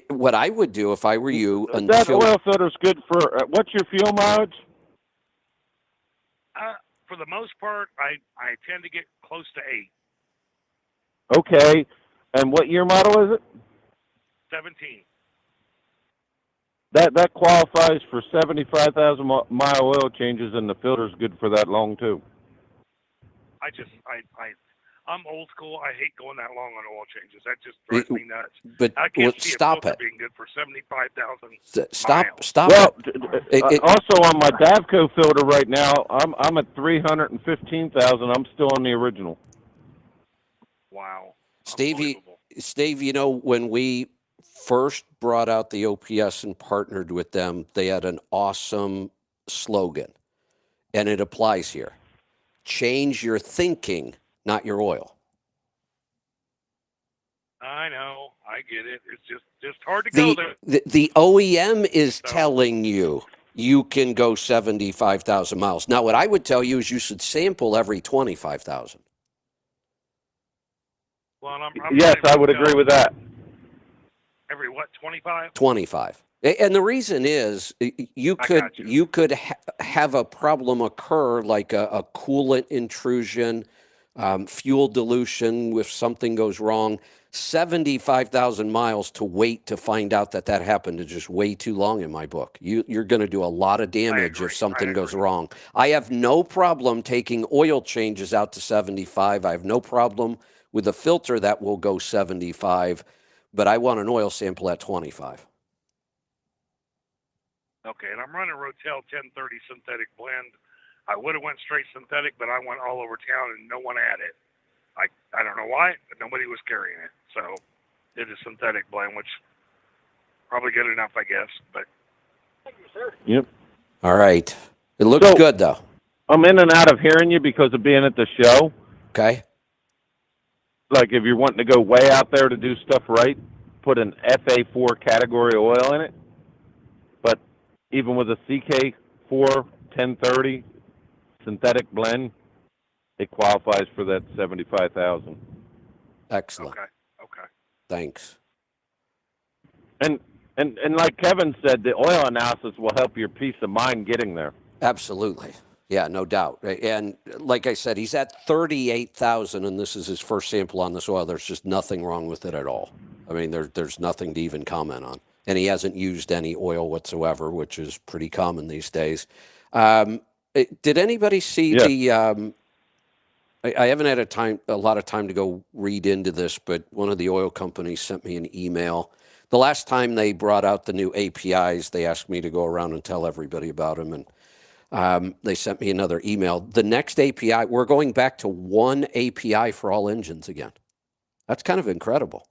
What I would do if I were you... That oil filter's good for... what's your fuel mileage? For the most part, I tend to get close to 8. Okay. And what year model is it? 17. That qualifies for 75,000 mile oil changes, and the filter's good for that long too. I'm old school. I hate going that long on oil changes. That just drives me nuts. But I can't see stop a filter it. being good for 75,000 Stop well, it. Also on my Davco filter right now, I'm at 315,000. I'm still on the original. Wow. Steve, when we first brought out the OPS and partnered with them, they had an awesome slogan, and it applies here. Change your thinking, not your oil. I know. I get it. It's just hard to go there. The OEM is telling you can go 75,000 miles. Now, what I would tell you is you should sample every 25,000. Well, yes, I would agree with that. Every what, 25? 25. And the reason is you could have a problem occur like a coolant intrusion, fuel dilution if something goes wrong. 75,000 miles to wait to find out that happened is just way too long in my book. You're going to do a lot of damage if something goes wrong. I have no problem taking oil changes out to 75. I have no problem with a filter that will go 75, but I want an oil sample at 25. Okay, and I'm running Rotel 1030 synthetic blend. I would have went straight synthetic, but I went all over town and no one had it. I don't know why, but nobody was carrying it. So did a synthetic blend, which probably good enough, I guess. But thank you, sir. Yep. All right. It looks good, though. I'm in and out of hearing you because of being at the show. Okay. Like if you're wanting to go way out there to do stuff right, put an FA4 category oil in it. But even with a CK4 1030 synthetic blend, it qualifies for that 75,000. Excellent. Okay. Thanks. And like Kevin said, the oil analysis will help your peace of mind getting there. Absolutely. Yeah, no doubt. And like I said, he's at 38,000, and this is his first sample on this oil. There's just nothing wrong with it at all. I mean, there's nothing to even comment on. And he hasn't used any oil whatsoever, which is pretty common these days. Did anybody see the... I haven't had a lot of time to go read into this, but one of the oil companies sent me an email. The last time they brought out the new APIs, they asked me to go around and tell everybody about them, and they sent me another email. The next API, we're going back to one API for all engines again. That's kind of incredible.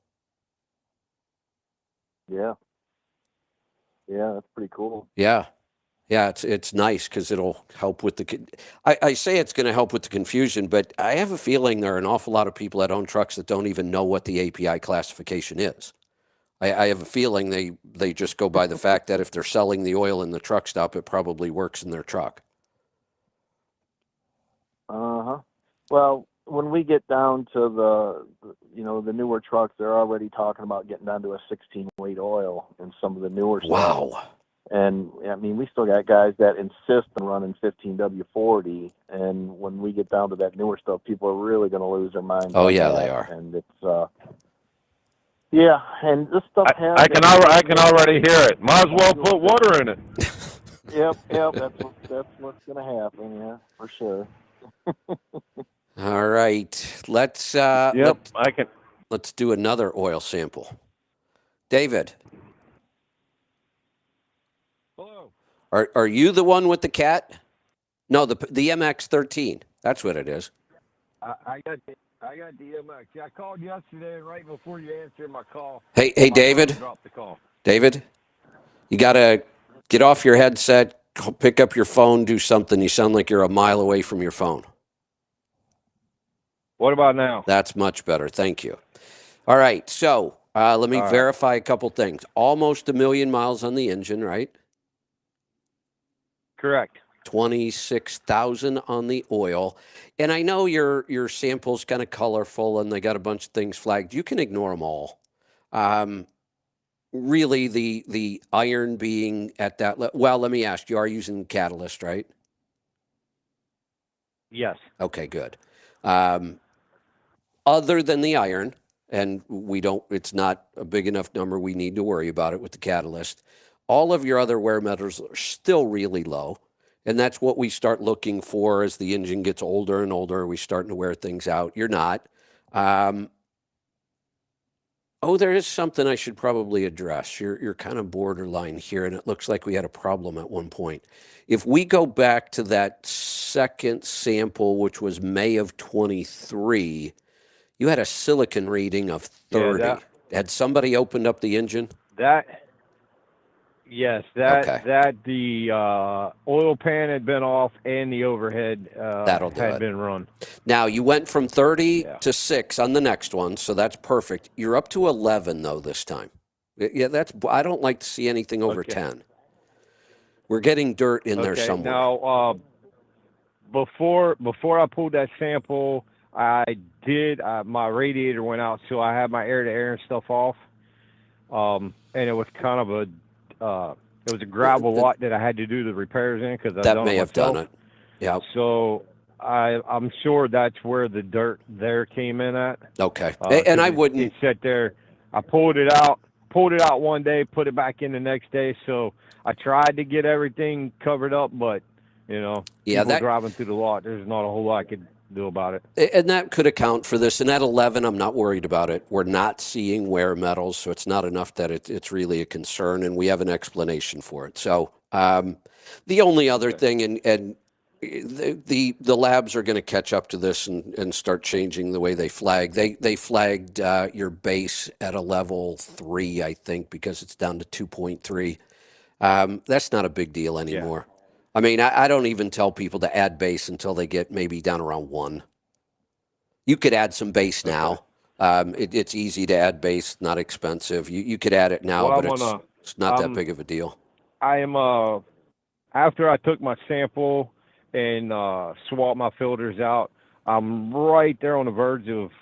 Yeah, that's pretty cool. Yeah, it's nice because it'll help with the... I say it's going to help with the confusion, but I have a feeling there are an awful lot of people that own trucks that don't even know what the API classification is. I have a feeling they just go by the fact that if they're selling the oil in the truck stop, it probably works in their truck. Uh-huh. Well, when we get down to the newer trucks, they're already talking about getting down to a 16 weight oil in some of the newer stuff. Wow. And I mean, we still got guys that insist on running 15W40, and when we get down to that newer stuff, people are really going to lose their minds. Oh yeah, they are. And it's yeah, and this stuff has. I can already hear it. Might as well put water in it. Yep, that's what's going to happen. Yeah, for sure. All right, let's do another oil sample. David. Hello. Are you the one with the cat? No, the MX-13. That's what it is. I got the MX. Yeah, I called yesterday right before you answered my call. Hey, David. Dropped the call. David, you gotta get off your headset, pick up your phone, do something. You sound like you're a mile away from your phone. What about now? That's much better. Thank you. All right, so let me verify a couple things. Almost 1 million miles on the engine, right? Correct. 26,000 on the oil. And I know your sample's kind of colorful and they got a bunch of things flagged. You can ignore them all. Really, the iron being at that well, let me ask, you are using catalyst, right? Yes. Okay, good. Other than the iron, and it's not a big enough number, we need to worry about it with the catalyst. All of your other wear metals are still really low. And that's what we start looking for as the engine gets older and older. We're starting to wear things out. You're not. There is something I should probably address. You're kind of borderline here, and it looks like we had a problem at one point. If we go back to that second sample, which was May of 23, you had a silicon reading of 30. Yeah, had somebody opened up the engine? Yes, the oil pan had been off and the overhead had been run. Now, you went from 30 to 6 on the next one, so that's perfect. You're up to 11, though, this time. Yeah, I don't like to see anything over 10. We're getting dirt in there somewhere. Now, before I pulled that sample, I did, my radiator went out, so I had my air-to-air and stuff off, and it was kind of a it was a gravel lot that I had to do the repairs in because that may have done it. Yeah. So I'm sure that's where the dirt there came in at. Okay. And I wouldn't. It sat there. I pulled it out one day, put it back in the next day. So I tried to get everything covered up, but people driving through the lot, there's not a whole lot I could do about it. And that could account for this. And at 11, I'm not worried about it. We're not seeing wear metals, so it's not enough that it's really a concern, and we have an explanation for it. So the only other thing, and the labs are going to catch up to this and start changing the way they flag. They flagged your base at a level 3, I think, because it's down to 2.3. That's not a big deal anymore. Yeah. I mean, I don't even tell people to add base until they get maybe down around 1. You could add some base now. It's easy to add base, not expensive. You could add it now, but it's not that big of a deal. I am, after I took my sample and swapped my filters out, I'm right there on the verge of,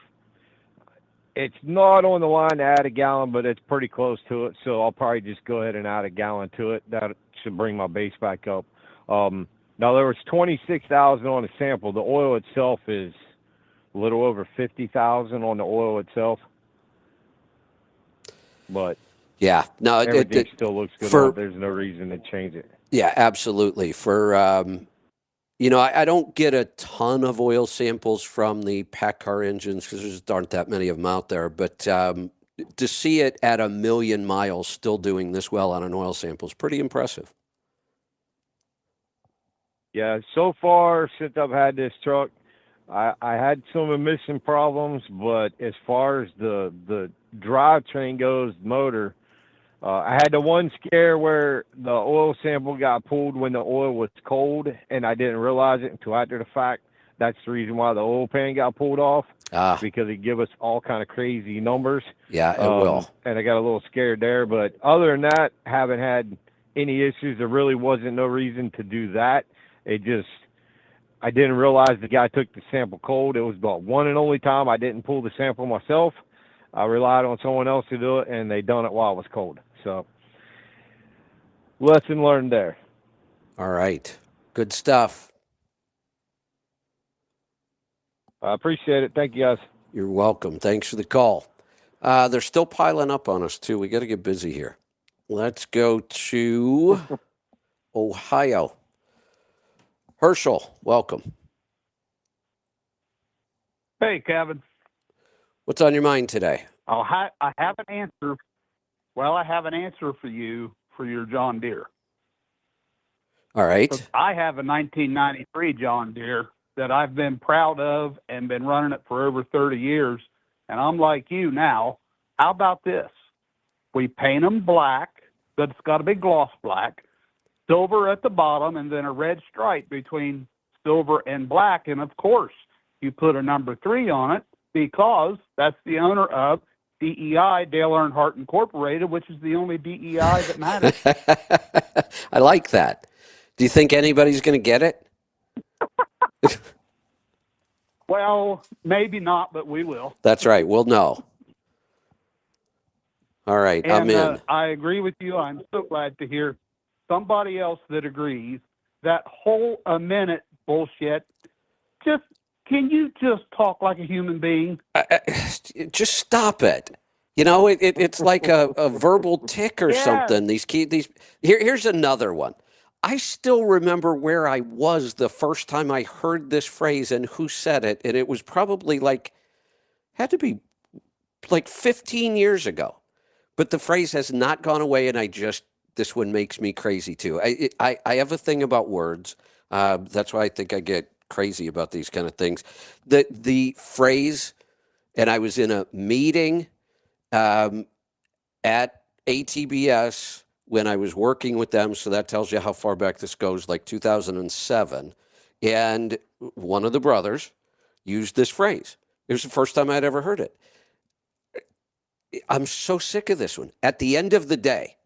it's not on the line to add a gallon, but it's pretty close to it. So I'll probably just go ahead and add a gallon to it. That should bring my base back up. Now there was 26,000 on the sample. The oil itself is a little over 50,000 on the oil itself. But yeah, no, everything still looks good. There's no reason to change it. Yeah, absolutely. For I don't get a ton of oil samples from the pack car engines because there just aren't that many of them out there. But to see it at 1 million miles still doing this well on an oil sample is pretty impressive. Yeah, so far since I've had this truck, I had some emission problems, but as far as the drivetrain goes, motor, I had the one scare where the oil sample got pulled when the oil was cold, and I didn't realize it until after the fact. That's the reason why the oil pan got pulled off, because it give us all kind of crazy numbers. Yeah, it will. And I got a little scared there. But other than that, haven't had any issues. There really wasn't no reason to do that. I didn't realize the guy took the sample cold. It was about one and only time I didn't pull the sample myself. I relied on someone else to do it, and they done it while it was cold. So, lesson learned there. All right. Good stuff. I appreciate it. Thank you, guys. You're welcome. Thanks for the call. They're still piling up on us, too. We got to get busy here. Let's go to Ohio. Herschel, welcome. Hey, Kevin. What's on your mind today? I have an answer. Well, I have an answer for you for your John Deere. All right. I have a 1993 John Deere that I've been proud of and been running it for over 30 years. And I'm like you now. How about this? We paint them black, but it's got to be gloss black, silver at the bottom, and then a red stripe between silver and black. And of course, you put a number 3 on it because that's the owner of DEI, Dale Earnhardt Incorporated, which is the only DEI that matters. I like that. Do you think anybody's going to get it? Well, maybe not, but we will. That's right. We'll know. All right. And, I'm in. I agree with you. I'm so glad to hear somebody else that agrees. That whole a minute bullshit. Can you just talk like a human being? Just stop it. You know, it's like a verbal tick or something. Here's another one. I still remember where I was the first time I heard this phrase and who said it. And it was probably had to be like 15 years ago. But the phrase has not gone away. And this one makes me crazy too. I have a thing about words. That's why I think I get crazy about these kind of things. The phrase, and I was in a meeting at ATBS when I was working with them, so that tells you how far back this goes, like 2007. And one of the brothers used this phrase. It was the first time I'd ever heard it. I'm so sick of this one. At the end of the day.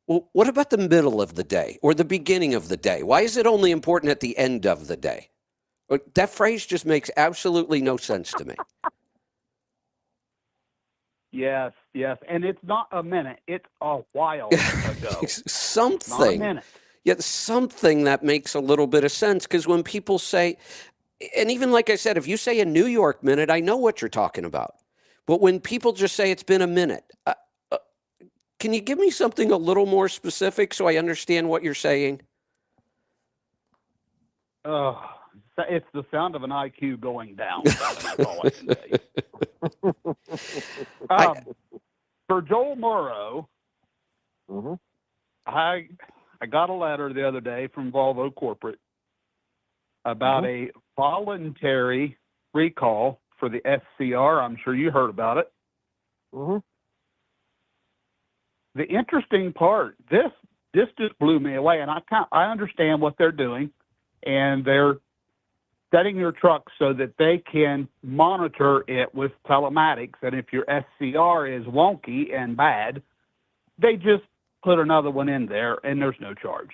Well, what about the middle of the day or the beginning of the day? Why is it only important at the end of the day? That phrase just makes absolutely no sense to me. Yes. And it's not a minute. It's a while ago. Something. Not a minute. Yet something that makes a little bit of sense, because when people say, and even like I said, if you say a New York minute, I know what you're talking about. But when people just say it's been a minute, can you give me something a little more specific so I understand what you're saying? It's the sound of an IQ going down. That's all I can say. For Joel Morrow, I got a letter the other day from Volvo Corporate about a voluntary recall for the SCR. I'm sure you heard about it. The interesting part, this just blew me away, and I understand what they're doing, and they're setting your truck so that they can monitor it with telematics, and if your SCR is wonky and bad, they just put another one in there, and there's no charge.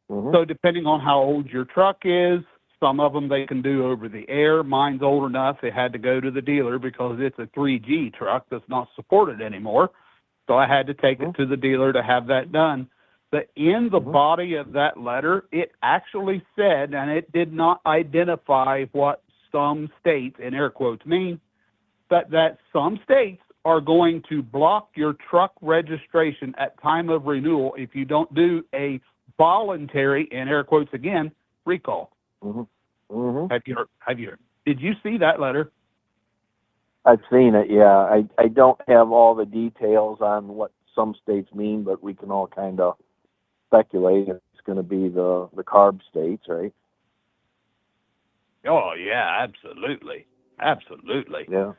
So depending on how old your truck is, some of them they can do over the air. Mine's old enough, it had to go to the dealer because it's a 3G truck that's not supported anymore. So I had to take it to the dealer to have that done. But in the body of that letter, it actually said, and it did not identify what some states, in air quotes, mean, but that some states are going to block your truck registration at time of renewal if you don't do a voluntary, in air quotes again, recall. Have you? Did you see that letter? I've seen it, yeah. I don't have all the details on what some states mean, but we can all kind of speculate it's going to be the carb states, right? Oh, yeah, absolutely. Yeah.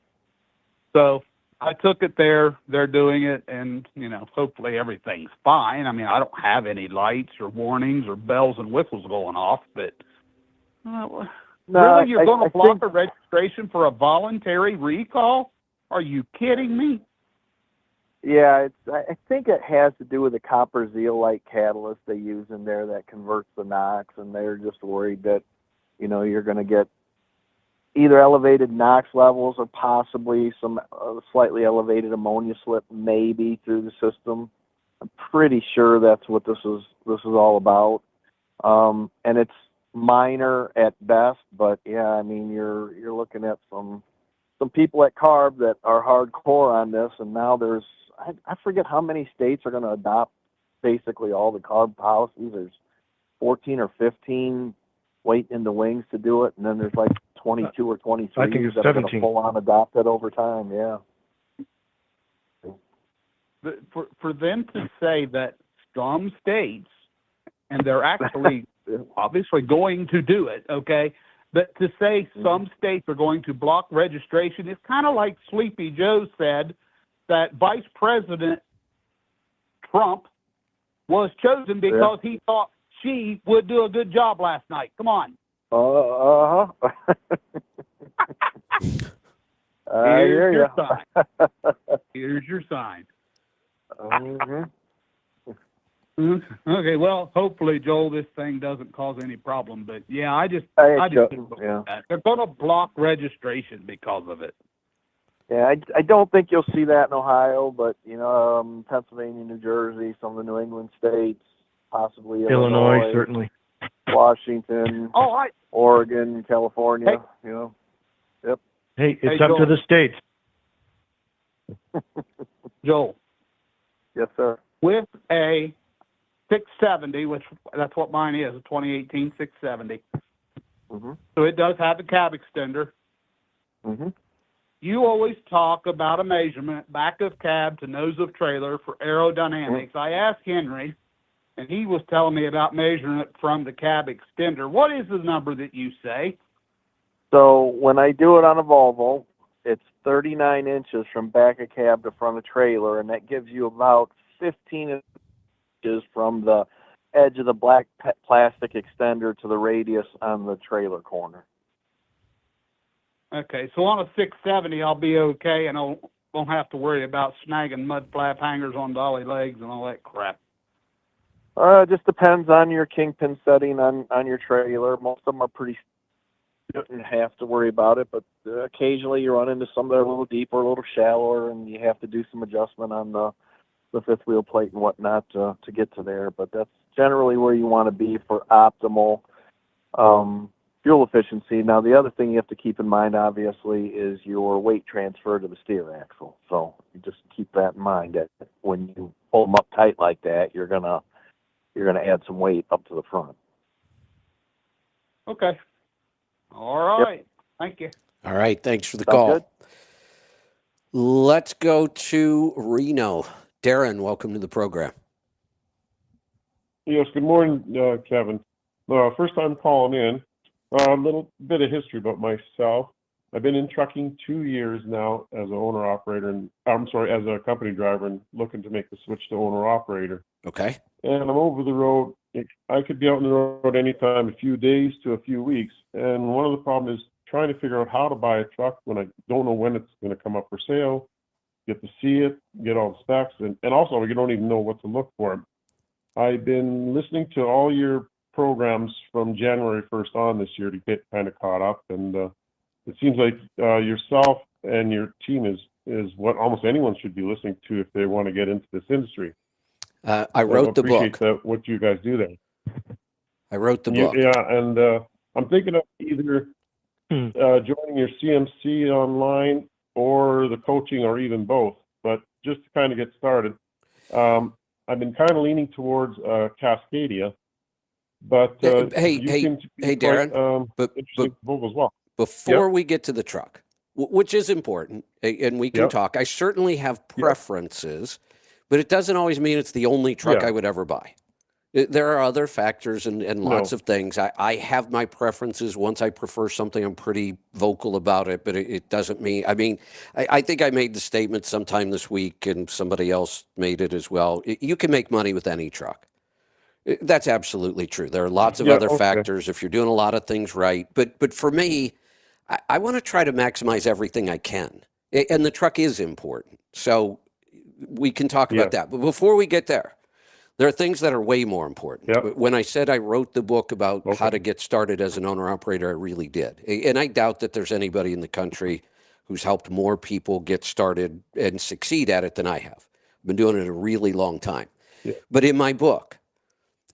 So I took it there. They're doing it, and, hopefully everything's fine. I mean, I don't have any lights or warnings or bells and whistles going off, but No, really? You're going to block think, a registration for a voluntary recall? Are you kidding me? yeah, I think it has to do with the copper zeolite catalyst they use in there that converts the NOx, and they're just worried that, you're going to get either elevated NOx levels or possibly some slightly elevated ammonia slip maybe through the system. I'm pretty sure that's what this is all about. And it's minor at best, but yeah, I mean, you're looking at some people at CARB that are hardcore on this, and now there's, I forget how many states are going to adopt basically all the CARB policies. There's 14 or 15 waiting in the wings to do it, and then there's like 22 or 23 I think it's that are going 17. to full on adopt it over time. Yeah. But for them to say that some states, and they're actually obviously going to do it, okay, but to say some states are going to block registration is kind of like Sleepy Joe said that Vice President Trump was chosen because he thought she would do a good job last night. Come on. Here's your sign. Here's your sign. Okay, well, hopefully, Joel, this thing doesn't cause any problem. But yeah, I just think that. They're going to block registration because of it. Yeah, I don't think you'll see that in Ohio, but Pennsylvania, New Jersey, some of the New England states, possibly Illinois certainly, Washington, Oregon, California. Yep. Hey, it's up to the states. Joel. Yes, sir. With a 670, which that's what mine is, a 2018 670. So it does have the cab extender. You always talk about a measurement, back of cab to nose of trailer for aerodynamics. I asked Henry, and he was telling me about measuring it from the cab extender. What is the number that you say? So when I do it on a Volvo, it's 39 inches from back of cab to front of trailer, and that gives you about 15 inches from the edge of the black plastic extender to the radius on the trailer corner. Okay, so on a 670, I'll be okay, and I won't have to worry about snagging mud flap hangers on dolly legs and all that crap. It just depends on your kingpin setting on your trailer. Most of them are pretty. You don't have to worry about it, but occasionally you run into some that are a little deeper, a little shallower, and you have to do some adjustment on the fifth wheel plate and whatnot to get to there. But that's generally where you want to be for optimal fuel efficiency. Now, the other thing you have to keep in mind, obviously, is your weight transfer to the steer axle. So you just keep that in mind that when you pull them up tight like that, you're gonna add some weight up to the front. Okay. All right. Yep. Thank you. All right. Thanks for the call. Good? Let's go to Reno. Darren, welcome to the program. Yes. Good morning, Kevin. First time calling in. A little bit of history about myself. I've been in trucking 2 years now as an owner-operator, and as a company driver, and looking to make the switch to owner-operator. Okay. And I'm over the road. I could be out on the road anytime, a few days to a few weeks. And one of the problems is trying to figure out how to buy a truck when I don't know when it's going to come up for sale, get to see it, get all the specs, and also you don't even know what to look for. I've been listening to all your programs from January 1st on this year to get kind of caught up, and it seems like yourself and your team is what almost anyone should be listening to if they want to get into this industry. I wrote the book. What you guys do there. I wrote the book. Yeah, and I'm thinking of either joining your CMC online or the coaching, or even both. But just to kind of get started, I've been kind of leaning towards Cascadia. But hey, Darren, but both as well. Before we get to the truck, which is important, and we can talk, I certainly have preferences, but it doesn't always mean it's the only truck I would ever buy. There are other factors and lots of things. I have my preferences. Once I prefer something, I'm pretty vocal about it, but it doesn't mean, I think I made the statement sometime this week, and somebody else made it as well. You can make money with any truck. That's absolutely true. There are lots of other factors if you're doing a lot of things right. But for me, I want to try to maximize everything I can. And the truck is important. So we can talk about that. But before we get there are things that are way more important. When I said I wrote the book about how to get started as an owner-operator, I really did. And I doubt that there's anybody in the country who's helped more people get started and succeed at it than I have. I've been doing it a really long time. But in my book,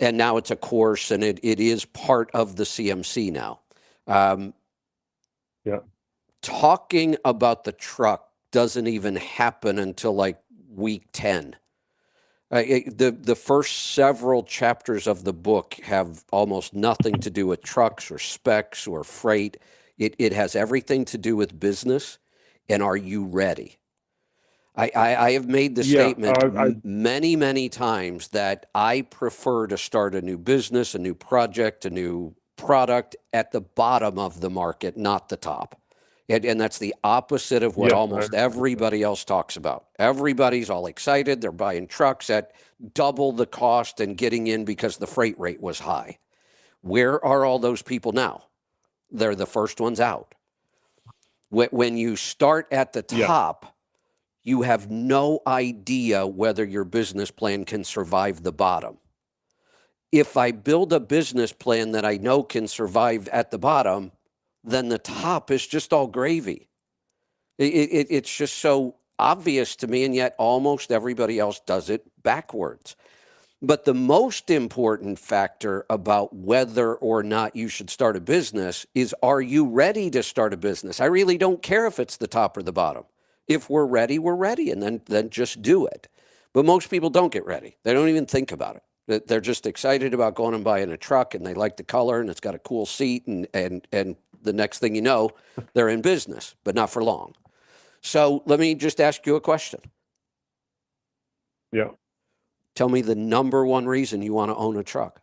and now it's a course, and it is part of the CMC now. Talking about the truck doesn't even happen until like week 10. The first several chapters of the book have almost nothing to do with trucks or specs or freight. It has everything to do with business, and are you ready? I have made the statement many, many times that I prefer to start a new business, a new project, a new product at the bottom of the market, not the top. And that's the opposite of what almost everybody else talks about. Everybody's all excited. They're buying trucks at double the cost and getting in because the freight rate was high. Where are all those people now? They're the first ones out. When you start at the top, you have no idea whether your business plan can survive the bottom. If I build a business plan that I know can survive at the bottom, then the top is just all gravy. It's just so obvious to me, and yet almost everybody else does it backwards. But the most important factor about whether or not you should start a business is, are you ready to start a business? I really don't care if it's the top or the bottom. If we're ready, we're ready, and then just do it. But most people don't get ready. They don't even think about it. They're just excited about going and buying a truck, and they like the color, and it's got a cool seat, and the next thing you know, they're in business, but not for long. So let me just ask you a question. Yeah. Tell me the number one reason you want to own a truck.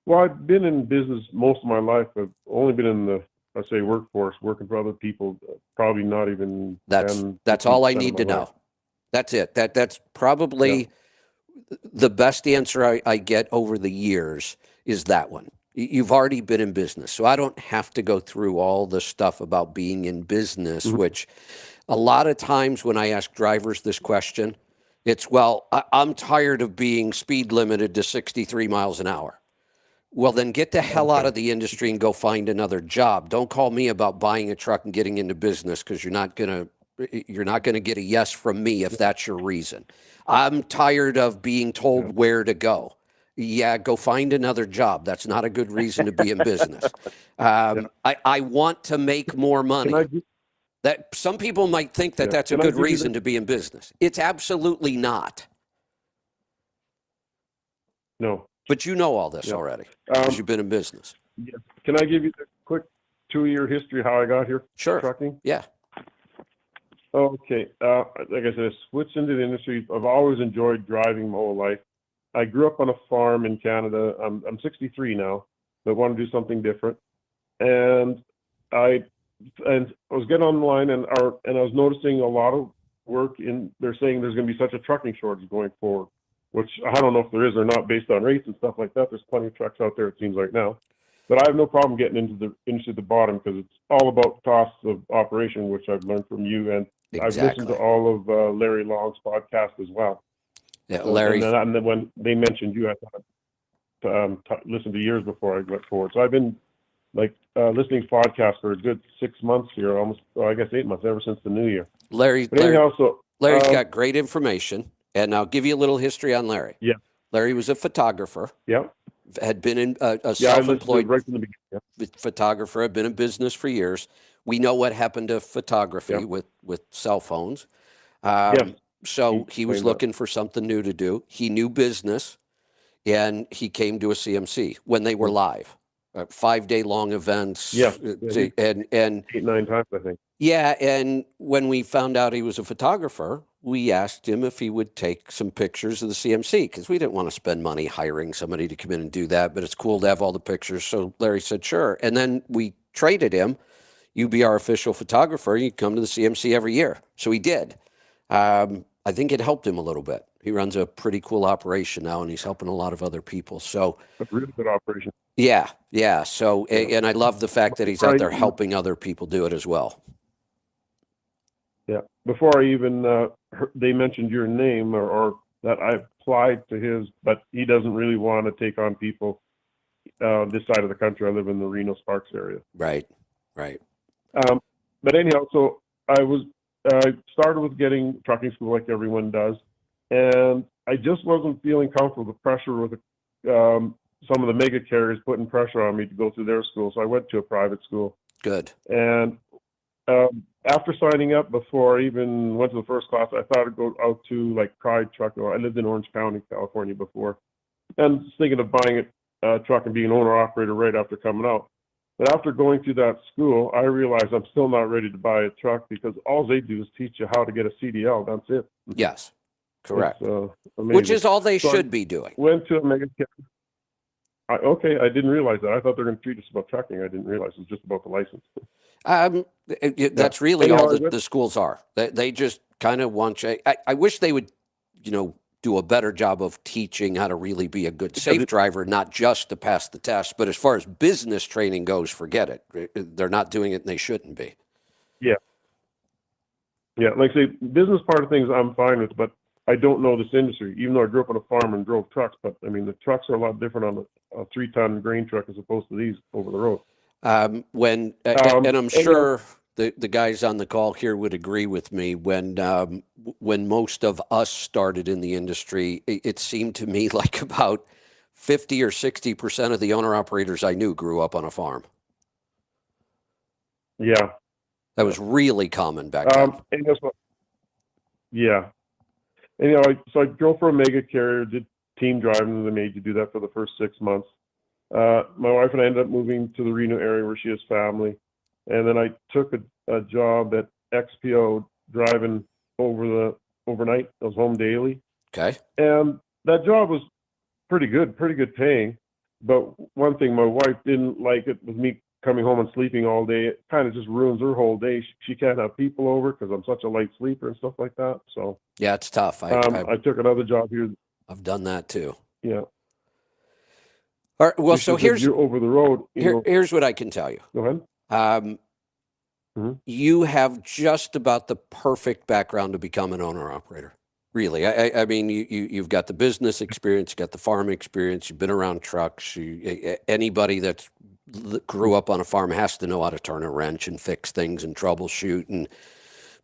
Well, I've been in business most of my life. I've only been in the, I say, workforce, working for other people, probably not even. That's all I need to know. That's it. That's probably the best answer I get over the years is that one. You've already been in business, so I don't have to go through all the stuff about being in business, which a lot of times when I ask drivers this question, it's, well, I'm tired of being speed limited to 63 miles an hour. Well, then get the hell out of the industry and go find another job. Don't call me about buying a truck and getting into business, because you're not gonna get a yes from me if that's your reason. I'm tired of being told where to go. Yeah, go find another job. That's not a good reason to be in business. I want to make more money. That some people might think that that's a good reason to be in business. It's absolutely not. No. But you know all this already, because you've been in business. Yeah. Can I give you the quick 2-year history how I got here? Sure. Trucking? Yeah. Okay. Like I said, I switched into the industry. I've always enjoyed driving my whole life. I grew up on a farm in Canada. I'm 63 now, but want to do something different. And I was getting online, and I was noticing a lot of work in. They're saying there's going to be such a trucking shortage going forward, which I don't know if there is or not based on rates and stuff like that. There's plenty of trucks out there, it seems like now. But I have no problem getting into the bottom, because it's all about costs of operation, which I've learned from you, and I've listened to all of Larry Long's podcast as well. Yeah, Larry. And then when they mentioned you, I thought listen to yours before I went forward. So I've been listening to podcasts for a good 6 months here, almost, I guess 8 months, ever since the new year. Larry's got great information, and I'll give you a little history on Larry. Yeah. Larry was a photographer. Yeah. Had been in a self-employed right from the beginning. photographer, had been in business for years. We know what happened to photography with cell phones. So he was looking for something new to do. He knew business, and he came to a CMC when they were live, 5-day long events. Yeah, and 8-9 times, I think. Yeah, and when we found out he was a photographer, we asked him if he would take some pictures of the CMC, because we didn't want to spend money hiring somebody to come in and do that, but it's cool to have all the pictures. So Larry said, sure. And then we traded him. You be our official photographer. You come to the CMC every year. So he did. I think it helped him a little bit. He runs a pretty cool operation now, and he's helping a lot of other people. So a really good operation. Yeah. So, and I love the fact that he's out there helping other people do it as well. Yeah. Before I even they mentioned your name or that I applied to his, but he doesn't really want to take on people this side of the country. I live in the Reno Sparks area. Right. But anyhow, so I started with getting trucking school like everyone does, and I just wasn't feeling comfortable. The pressure with some of the mega carriers putting pressure on me to go through their school, so I went to a private school. Good. And after signing up, before I even went to the first class, I thought I'd go out to like Pride Truck. I lived in Orange County, California before, and was thinking of buying a truck and being an owner-operator right after coming out. But after going through that school, I realized I'm still not ready to buy a truck because all they do is teach you how to get a CDL. That's it. Yes, correct. Which is all they should be doing. Went to a mega carrier. Okay, I didn't realize that. I thought they were going to treat us about trucking. I didn't realize it was just about the license. That's really all the schools are. They just kind of want you. I wish they would, do a better job of teaching how to really be a good safe driver, not just to pass the test. But as far as business training goes, forget it. They're not doing it, and they shouldn't be. Yeah. Like I say, business part of things I'm fine with, but I don't know this industry. Even though I grew up on a farm and drove trucks, but I mean the trucks are a lot different on a 3-ton grain truck as opposed to these over the road. And I'm sure the guys on the call here would agree with me. When most of us started in the industry, it seemed to me like about 50 or 60% of the owner operators I knew grew up on a farm. Yeah, that was really common back then. And guess what? Yeah, and so I drove for a mega carrier, did team driving. They made you do that for the first 6 months. My wife and I ended up moving to the Reno area where she has family. And then I took a job at XPO driving overnight. I was home daily. Okay. And that job was pretty good paying. But one thing my wife didn't like it was me coming home and sleeping all day. It kind of just ruins her whole day. She can't have people over because I'm such a light sleeper and stuff like that. So yeah, it's tough. I took another job here. I've done that too. Yeah. All right. Well, so here's you're over the road. Here's what I can tell you. Go ahead. You have just about the perfect background to become an owner-operator. Really, I mean, you've got the business experience, you got the farm experience, you've been around trucks. Anybody that grew up on a farm has to know how to turn a wrench and fix things and troubleshoot and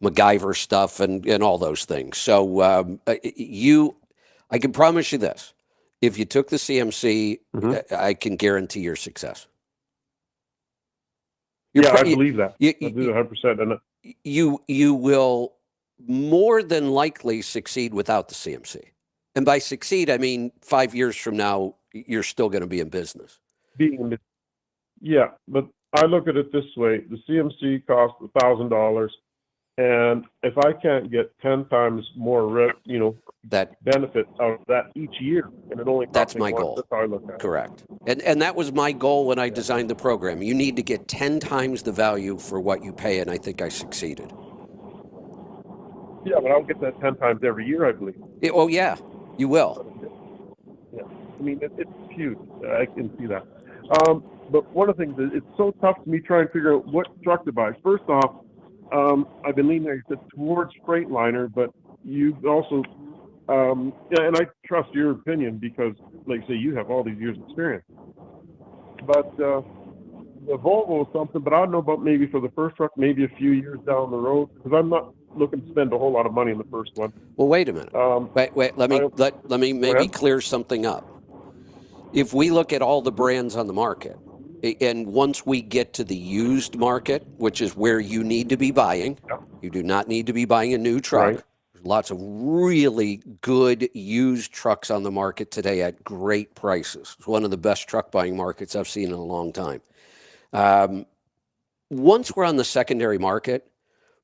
MacGyver stuff and all those things. So I can promise you this. If you took the CMC, I can guarantee your success. I believe that. I do 100%. And you will more than likely succeed without the CMC. And by succeed, I mean 5 years from now, you're still going to be in business. Yeah, but I look at it this way. The CMC costs $1,000. And if I can't get 10 times more, that benefit out of that each year, and it only that's my goal. That's how I look at it. Correct. And that was my goal when I designed the program. You need to get 10 times the value for what you pay, and I think I succeeded. Yeah, but I'll get that 10 times every year, I believe. Yeah, you will. Yeah, I mean it's huge. I can see that. But one of the things is it's so tough to me trying to figure out what truck to buy. First off. I've been leaning towards Freightliner, but you also, and I trust your opinion because, like I say, you have all these years' experience. But the Volvo is something, but I don't know about maybe for the first truck, maybe a few years down the road, because I'm not looking to spend a whole lot of money in the first one. Well, wait a minute. Wait. Let me maybe clear something up. If we look at all the brands on the market, and once we get to the used market, which is where you need to be buying, you do not need to be buying a new truck. Right. There's lots of really good used trucks on the market today at great prices. It's one of the best truck buying markets I've seen in a long time. Once we're on the secondary market,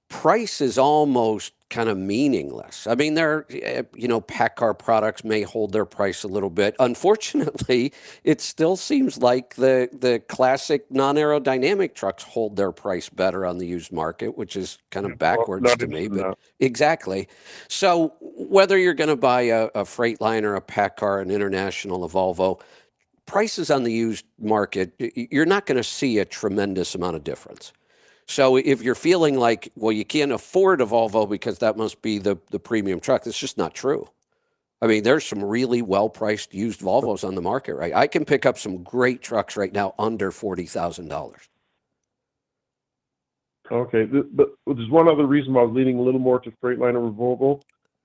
price is almost kind of meaningless. I mean, PACCAR products may hold their price a little bit. Unfortunately, it still seems like the classic non-aerodynamic trucks hold their price better on the used market, which is kind of backwards to me. But exactly. So whether you're going to buy a Freightliner, a PACCAR, an International, a Volvo, prices on the used market, you're not going to see a tremendous amount of difference. So if you're feeling like, well, you can't afford a Volvo because that must be the premium truck, that's just not true. I mean, there's some really well-priced used Volvos on the market, right? I can pick up some great trucks right now under $40,000. Okay, but there's one other reason why I was leaning a little more to Freightliner or Volvo.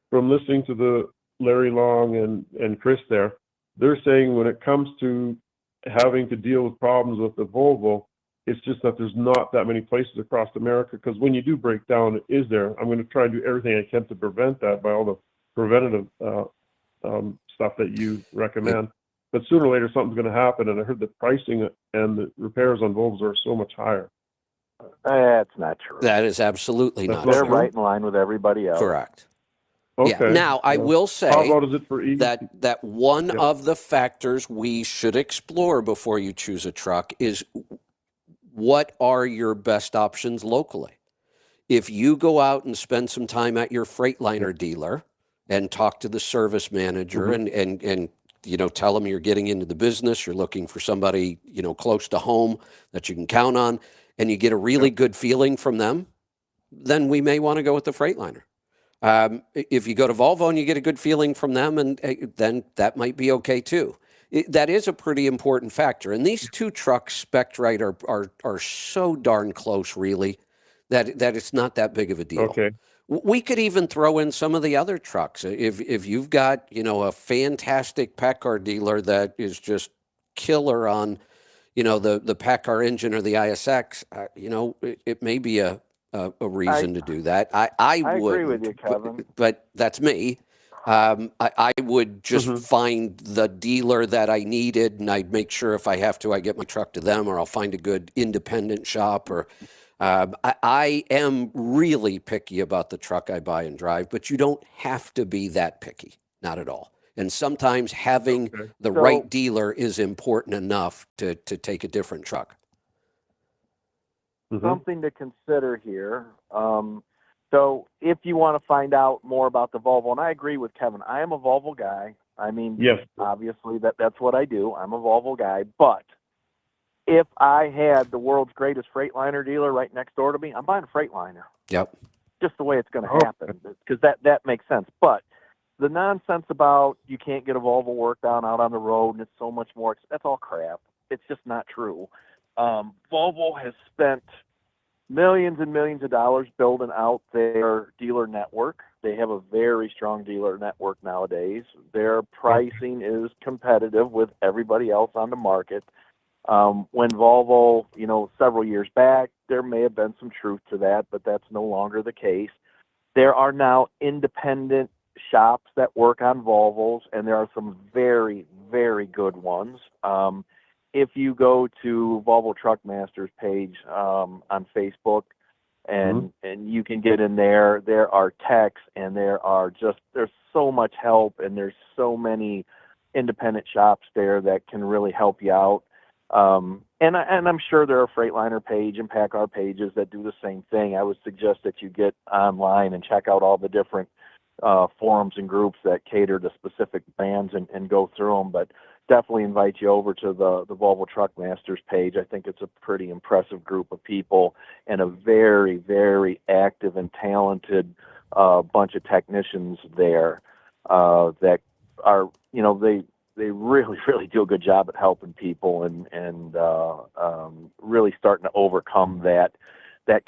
From listening to the Larry Long and Chris there, they're saying when it comes to having to deal with problems with the Volvo, it's just that there's not that many places across America, because when you do break down, it is there. I'm going to try and do everything I can to prevent that by all the preventative stuff that you recommend. But sooner or later, something's going to happen, and I heard the pricing and the repairs on Volvos are so much higher. That's not true. That is absolutely not true. They're right in line with everybody else. Correct. Okay. Yeah. Now, I will say how about is it for that one of the factors we should explore before you choose a truck is what are your best options locally? If you go out and spend some time at your Freightliner dealer and talk to the service manager and tell them you're getting into the business, you're looking for somebody, close to home that you can count on, and you get a really good feeling from them, then we may want to go with the Freightliner. If you go to Volvo and you get a good feeling from them, and then that might be okay too. That is a pretty important factor. And these two trucks spec'd right are so darn close, really, that it's not that big of a deal. Okay. We could even throw in some of the other trucks. If you've got, a fantastic PACCAR dealer that is just killer on, the PACCAR engine or the ISX, it may be a reason to do that. I would agree with you, Kevin. But that's me. I would just find the dealer that I needed, and I'd make sure if I have to, I get my truck to them, or I'll find a good independent shop. Or I am really picky about the truck I buy and drive, but you don't have to be that picky, not at all. And sometimes having the right dealer is important enough to take a different truck. Something to consider here. So if you want to find out more about the Volvo, and I agree with Kevin, I am a Volvo guy. I mean, obviously that's what I do. I'm a Volvo guy. But if I had the world's greatest Freightliner dealer right next door to me, I'm buying a Freightliner. Yep. Just the way it's going to happen, because that makes sense. But the nonsense about you can't get a Volvo work down out on the road and it's so much more, that's all crap. It's just not true. Volvo has spent millions and millions of dollars building out their dealer network. They have a very strong dealer network nowadays. Their pricing is competitive with everybody else on the market. When Volvo, several years back, there may have been some truth to that, but that's no longer the case. There are now independent shops that work on Volvos, and there are some very, very good ones. If you go to Volvo Truck Masters page on Facebook, and you can get in there, there are techs, and there's so much help, and there's so many independent shops there that can really help you out. And I'm sure there are Freightliner page and PACCAR pages that do the same thing. I would suggest that you get online and check out all the different forums and groups that cater to specific brands and go through them. But definitely invite you over to the Volvo Truck Masters page. I think it's a pretty impressive group of people and a very, very active and talented bunch of technicians there that are, they really, really do a good job at helping people and really starting to overcome that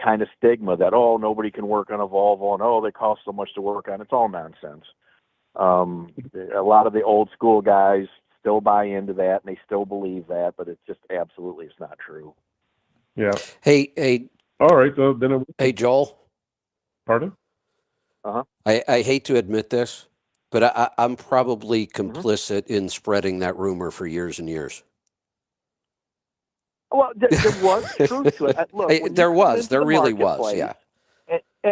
kind of stigma that, nobody can work on a Volvo and, they cost so much to work on. It's all nonsense. A lot of the old school guys still buy into that and they still believe that, but it's just absolutely, it's not true. Yeah. Hey. All right. So then. Hey, Joel. Pardon? I hate to admit this, but I'm probably complicit in spreading that rumor for years and years. Well, there was truth to it. Look, there really was, yeah.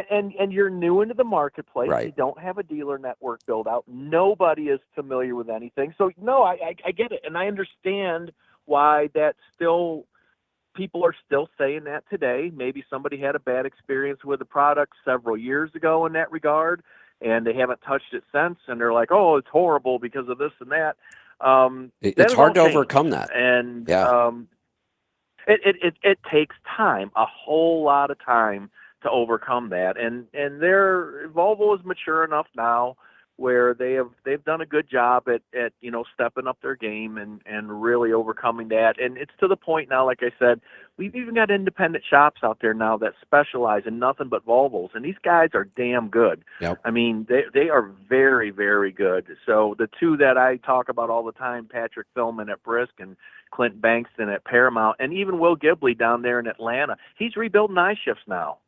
and you're new into the marketplace. Right. You don't have a dealer network built out. Nobody is familiar with anything. So no, I get it, and I understand why that's still. People are still saying that today. Maybe somebody had a bad experience with the product several years ago in that regard, and they haven't touched it since, and they're like, "Oh, it's horrible because of this and that." It's hard to overcome that. And yeah. It takes time, a whole lot of time to overcome that. And Volvo is mature enough now where they've done a good job at stepping up their game and really overcoming that. And it's to the point now, like I said, we've even got independent shops out there now that specialize in nothing but Volvos, and these guys are damn good. Yep. I mean, they are very, very good. So the two that I talk about all the time, Patrick Philman at Brisk and Clint Bankston at Paramount, and even Will Gibley down there in Atlanta, he's rebuilding I-shifts now.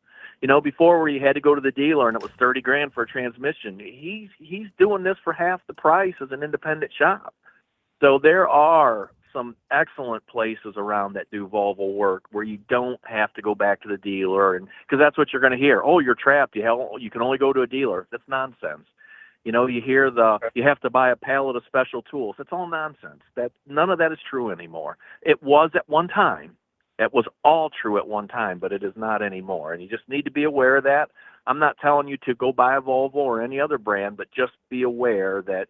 Before where you had to go to the dealer and it was $30,000 for a transmission, he's doing this for half the price as an independent shop. So there are some excellent places around that do Volvo work where you don't have to go back to the dealer, and because that's what you're going to hear. Oh, you're trapped. You can only go to a dealer. That's nonsense. You hear you have to buy a pallet of special tools. That's all nonsense. None of that is true anymore. It was at one time. It was all true at one time, but it is not anymore. And you just need to be aware of that. I'm not telling you to go buy a Volvo or any other brand, but just be aware that,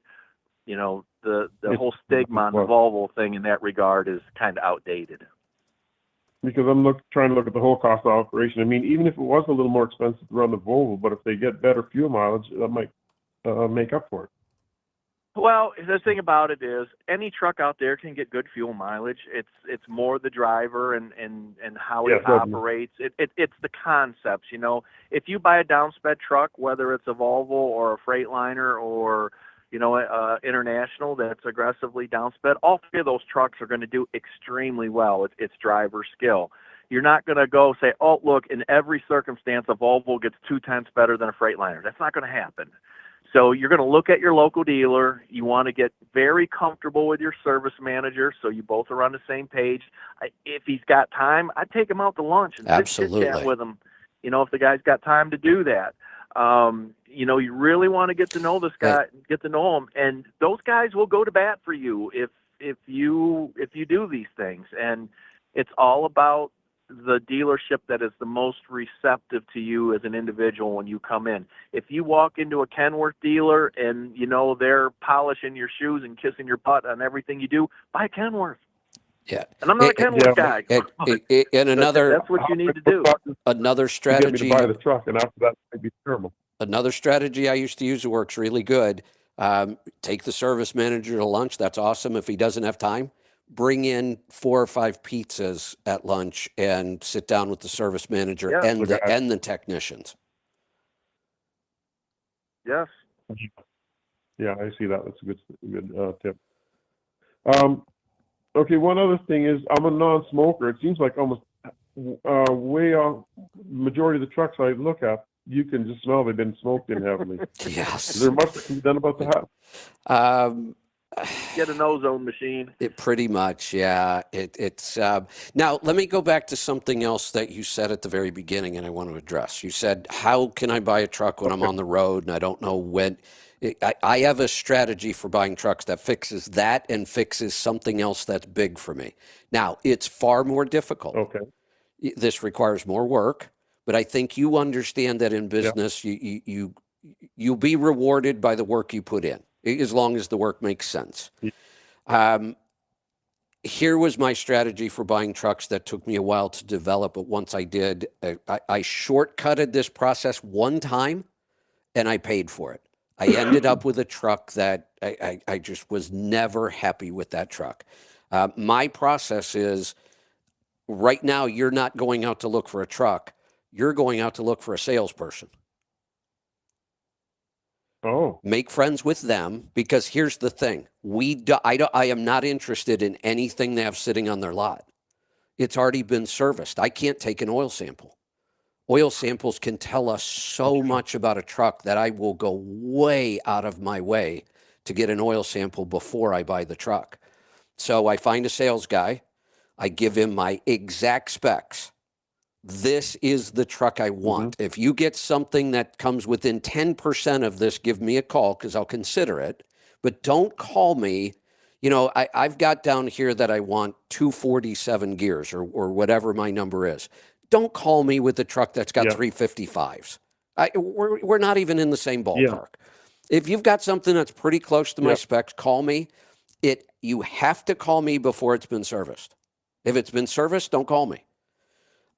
the whole stigma on the Volvo thing in that regard is kind of outdated. Because I'm trying to look at the whole cost of operation. I mean, even if it was a little more expensive to run the Volvo, but if they get better fuel mileage, that might make up for it. Well, the thing about it is, any truck out there can get good fuel mileage. It's more the driver and how it operates. It's the concepts. If you buy a downsped truck, whether it's a Volvo or a Freightliner or International that's aggressively downsped, all three of those trucks are going to do extremely well. It's driver skill. You're not going to go say, "Oh, look, in every circumstance, a Volvo gets 0.2 better than a Freightliner." That's not going to happen. So you're going to look at your local dealer. You want to get very comfortable with your service manager so you both are on the same page. If he's got time, I'd take him out to lunch and sit chat with him, if the guy's got time to do that. You really want to get to know this guy, get to know him, and those guys will go to bat for you if you do these things. And it's all about the dealership that is the most receptive to you as an individual when you come in. If you walk into a Kenworth dealer and they're polishing your shoes and kissing your butt on everything you do, buy a Kenworth. Yeah. And I'm not a Kenworth guy. And that's what you need to do. Another strategy. Get me to buy the truck, and after that, it might be terrible. Another strategy I used to use that works really good. Take the service manager to lunch. That's awesome. If he doesn't have time, bring in 4 or 5 pizzas at lunch and sit down with the service manager and the technicians. Yes. Yeah, I see that. That's a good tip. Okay, one other thing is I'm a non-smoker. It seems like almost way off majority of the trucks I look at, you can just smell they've been smoked in heavily. Yes. Is there much that can be done about that? Get an ozone machine. It pretty much, yeah. It's now let me go back to something else that you said at the very beginning, and I want to address. You said, "How can I buy a truck when I'm on the road and I don't know when?" I have a strategy for buying trucks that fixes that and fixes something else that's big for me. Now it's far more difficult. Okay. This requires more work, but I think you understand that in business, you'll be rewarded by the work you put in, as long as the work makes sense. Here was my strategy for buying trucks that took me a while to develop, but once I did, I shortcutted this process one time, and I paid for it. I ended up with a truck that I just was never happy with that truck. My process is, right now, you're not going out to look for a truck. You're going out to look for a salesperson. Oh. Make friends with them, because here's the thing. I am not interested in anything they have sitting on their lot. It's already been serviced. I can't take an oil sample. Oil samples can tell us so much about a truck that I will go way out of my way to get an oil sample before I buy the truck. So I find a sales guy. I give him my exact specs. this is the truck I want. If you get something that comes within 10% of this, give me a call because I'll consider it. But don't call me. You know, I've got down here that I want 247 gears or whatever my number is. Don't call me with a truck that's got 355s. We're not even in the same ballpark. If you've got something that's pretty close to my specs, call me. You have to call me before it's been serviced. If it's been serviced, don't call me.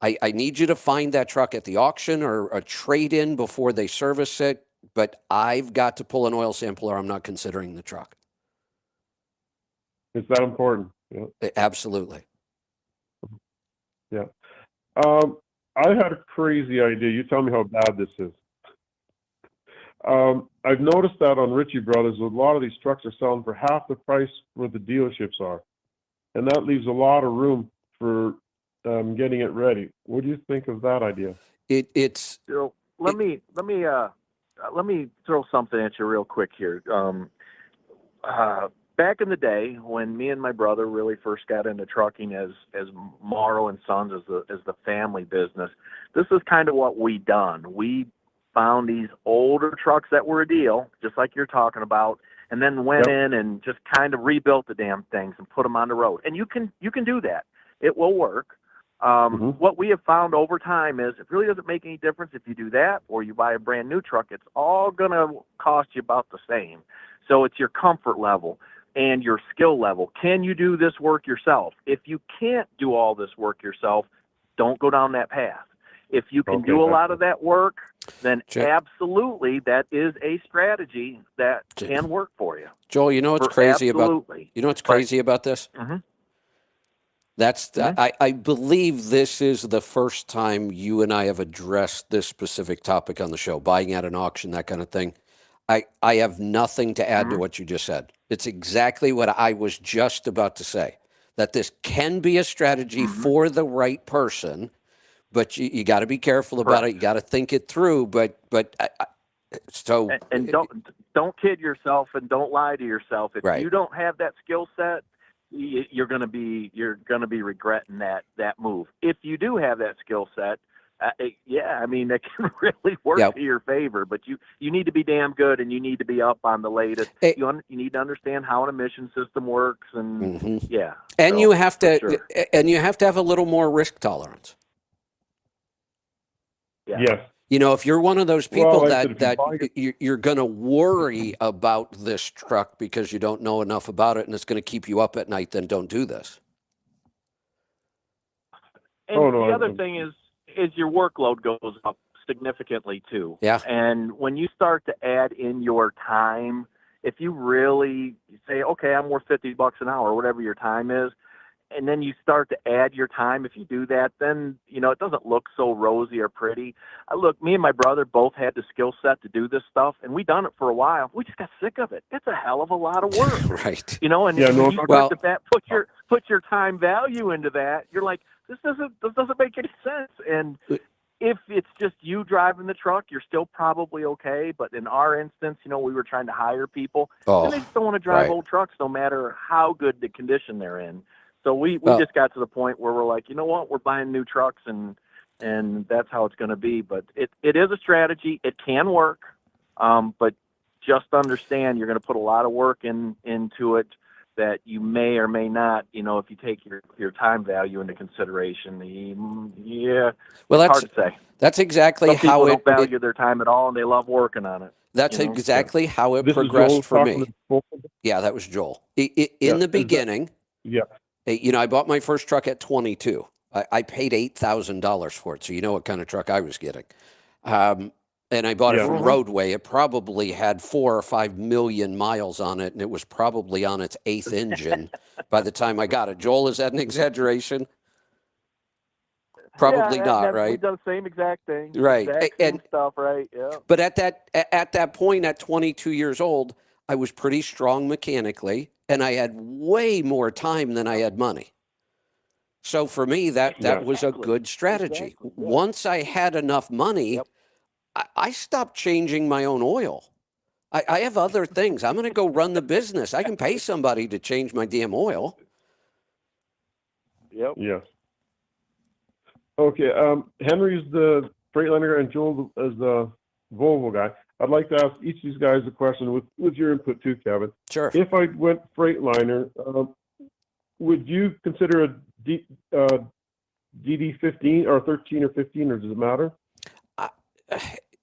I need you to find that truck at the auction or a trade-in before they service it, but I've got to pull an oil sample or I'm not considering the truck. Is that important? Yeah. Absolutely. Yeah. I had a crazy idea. You tell me how bad this is. I've noticed that on Ritchie Brothers, a lot of these trucks are selling for half the price where the dealerships are. And that leaves a lot of room for getting it ready. What do you think of that idea? Let me throw something at you real quick here. Back in the day when me and my brother really first got into trucking as Morrow and Sons as the family business, this is kind of what we done. We found these older trucks that were a deal, just like you're talking about, and then went in and just kind of rebuilt the damn things and put them on the road. And you can do that. It will work. What we have found over time is it really doesn't make any difference if you do that or you buy a brand new truck. It's all going to cost you about the same. So it's your comfort level and your skill level. Can you do this work yourself? If you can't do all this work yourself, don't go down that path. If you can do a lot of that work, then absolutely that is a strategy that can work for you. Joel, you know what's crazy about this? I believe this is the first time you and I have addressed this specific topic on the show, buying at an auction, that kind of thing. I have nothing to add to what you just said. It's exactly what I was just about to say, that this can be a strategy for the right person, but you got to be careful about it. You got to think it through. But don't kid yourself and don't lie to yourself. If you don't have that skill set, you're going to be regretting that move. If you do have that skill set, I mean, that can really work to your favor, but you need to be damn good and you need to be up on the latest. You need to understand how an emission system works and you have to have a little more risk tolerance. Yes. You know, if you're one of those people you're going to worry about this truck because you don't know enough about it and it's going to keep you up at night, then don't do this. And the other thing is your workload goes up significantly too. Yeah. And when you start to add in your time, if you really say, okay, I'm worth $50 an hour, whatever your time is, and then you start to add your time, if you do that, then, you know, it doesn't look so rosy or pretty. Look, me and my brother both had the skill set to do this stuff, and we done it for a while. We just got sick of it. It's a hell of a lot of work. Right. You know, and when you start to put your time value into that, you're like, this doesn't make any sense. And if it's just you driving the truck, you're still probably okay. But in our instance, you know, we were trying to hire people, and they just don't want to drive old trucks no matter how good the condition they're in. So we just got to the point where we're like, you know what, we're buying new trucks and that's how it's going to be. But it is a strategy. It can work. But just understand you're going to put a lot of work into it that you may or may not, you know, if you take your time value into consideration. Well, it's hard to say. That's exactly Some how people don't value their time at all, and they love working on it. That's exactly how it progressed for me. Yeah, that was Joel. In the beginning, you know, I bought my first truck at 22. I paid $8,000 for it, so you know what kind of truck I was getting. And I bought it from Roadway. It probably had 4 or 5 million miles on it, and it was probably on its 8th engine by the time I got it. Joel, is that an exaggeration? Probably not, right? We've done the same exact thing. Right. Same stuff, right? Yeah. But at that point, at 22 years old, I was pretty strong mechanically, and I had way more time than I had money. So for me, that was a good strategy. Once I had enough money, I stopped changing my own oil. I have other things. I'm going to go run the business. I can pay somebody to change my damn oil. Yep. Yes. Okay. Henry's the Freightliner and Joel is the Volvo guy. I'd like to ask each of these guys a question with your input too, Kevin. Sure. If I went Freightliner, would you consider a DD15 or 13 or 15, or does it matter?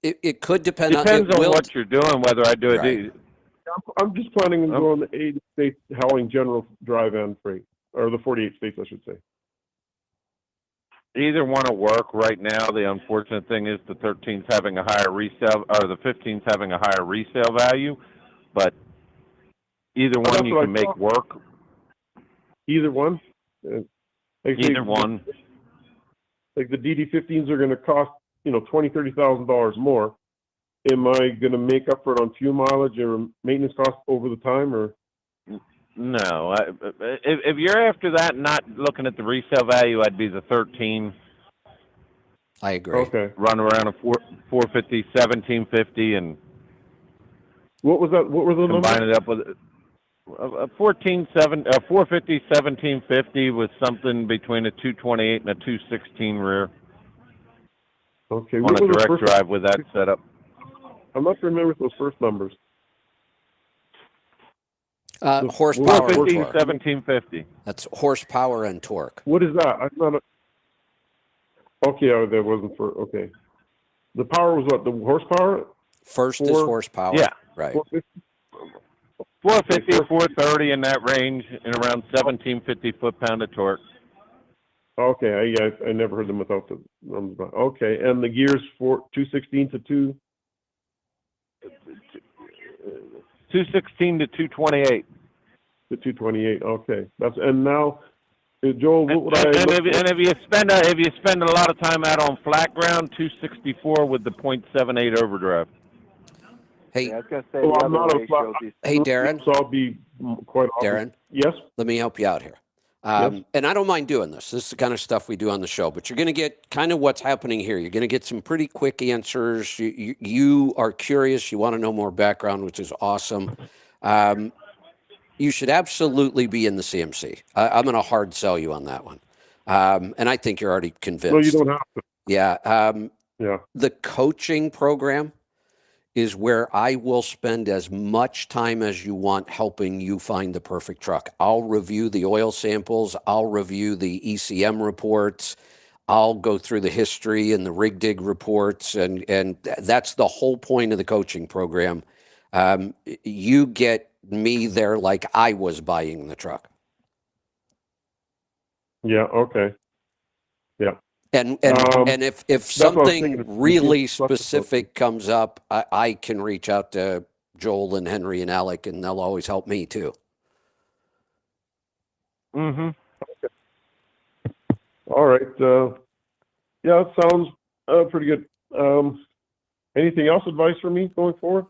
It could depend. Depends on what you're doing, whether I do a right. I'm just planning on going the 80 states hauling general drive and freight, or the 48 states, I should say. Either one will work right now. The unfortunate thing is the 13's having a higher resale, or the 15's having a higher resale value, but either one you can make work. Either one? Either one. Like the DD15s are going to cost, $20,000, $30,000 more. Am I going to make up for it on fuel mileage or maintenance costs over the time, or? No, if you're after that, and not looking at the resale value, I'd be the 13. I agree. Okay. Run around a 450, 1750, and what was that? What were the numbers? Combine it up with a 450, 1750 with something between a 228 and a 216 rear. Okay. On a direct drive with that setup. I'm not familiar with those first numbers. Horsepower. 450, 1750. That's horsepower and torque. What is that? I'm not. Okay, that wasn't for. Okay. The power was what? The horsepower? First is horsepower. Yeah. Right. 450 or 430 in that range, and around 1750 foot-pound of torque. Okay, I never heard them without the numbers. Okay, and the gears for 216 to 216 to 228. To 228. Okay, and now, Joel, what would if you spend a lot of time out on flat ground, 264 with the .78 overdrive. Hey, I was gonna say I'm not a flat. Hey, Darren. So I'll be quite often. Darren. Yes. Let me help you out here. Yes. And I don't mind doing this. This is the kind of stuff we do on the show, but you're going to get kind of what's happening here. You're going to get some pretty quick answers. You are curious. You want to know more background, which is awesome. You should absolutely be in the CMC. I'm going to hard sell you on that one. And I think you're already convinced. No, you don't have to. Yeah. Yeah. The coaching program is where I will spend as much time as you want helping you find the perfect truck. I'll review the oil samples. I'll review the ECM reports. I'll go through the history and the rig dig reports. And that's the whole point of the coaching program. You get me there like I was buying the truck. Yeah, okay. Yeah. And if something really specific comes up, I can reach out to Joel and Henry and Alec, and they'll always help me too. Mm-hmm. Okay. All right. Yeah, it sounds pretty good. Anything else advice for me going forward?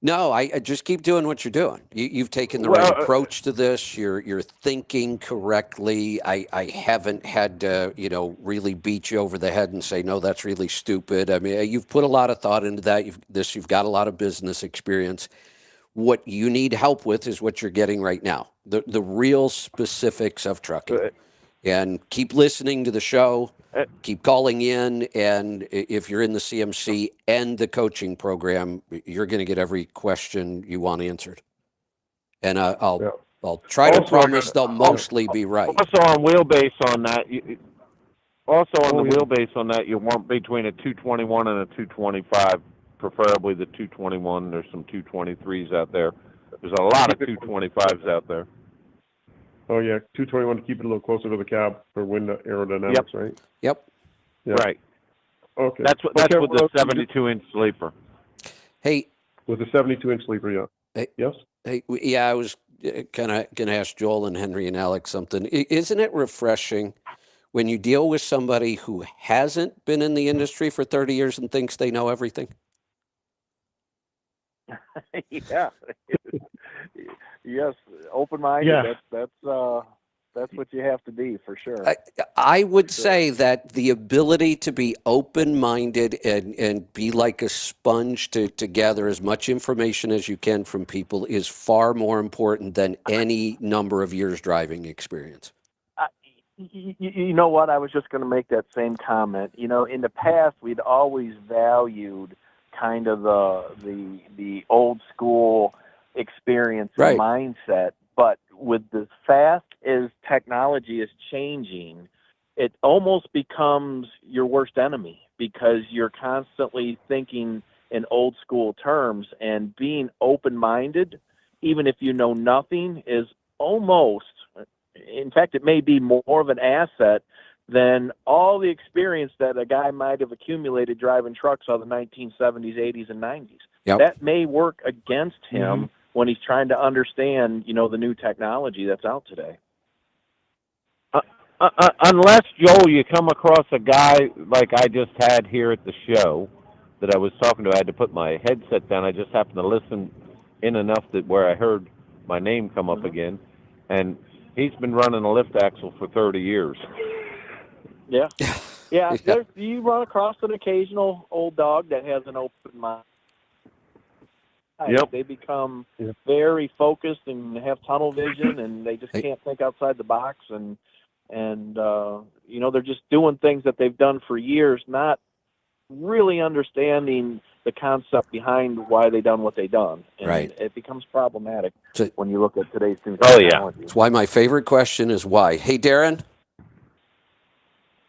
No, I just keep doing what you're doing. You've taken the right approach to this. You're thinking correctly. I haven't had to, really beat you over the head and say, no, that's really stupid. I mean, you've put a lot of thought into that. You've got a lot of business experience. What you need help with is what you're getting right now, the real specifics of trucking. And keep listening to the show. Keep calling in, and if you're in the CMC and the coaching program, you're going to get every question you want answered. And I'll try to promise they'll mostly be right. Also on wheelbase on that, wheelbase on that, you want between a 221 and a 225, preferably the 221. There's some 223s out there. There's a lot of 225s out there. Oh, yeah, 221 to keep it a little closer to the cab for wind aerodynamics, right? Yep. Yeah. Right. Okay. That's with the 72-inch sleeper. Hey. With the 72-inch sleeper, yeah. Hey, yes? Hey, yeah, I was kind of going to ask Joel and Henry and Alex something. Isn't it refreshing when you deal with somebody who hasn't been in the industry for 30 years and thinks they know everything? Yeah. Yes, open-minded. Yeah. That's what you have to be for sure. I would say that the ability to be open-minded and be like a sponge to gather as much information as you can from people is far more important than any number of years driving experience. You know what? I was just going to make that same comment. You know, in the past, we'd always valued kind of the old school experience and mindset, but with as fast as technology is changing, it almost becomes your worst enemy because you're constantly thinking in old school terms, and being open-minded, even if you know nothing, is almost, in fact, it may be more of an asset than all the experience that a guy might have accumulated driving trucks of the 1970s, 80s, and 90s. Yep. That may work against him when he's trying to understand, you know, the new technology that's out today. Unless, Joel, you come across a guy like I just had here at the show that I was talking to. I had to put my headset down. I just happened to listen in enough that where I heard my name come up again, and he's been running a lift axle for 30 years. Yeah. Yeah. You run across an occasional old dog that has an open mind. Yep. They become very focused and have tunnel vision, and they just can't think outside the box. And you know, they're just doing things that they've done for years, not really understanding the concept behind why they done what they done. And it becomes problematic when you look at today's new technology. That's why my favorite question is why. Hey, Darren.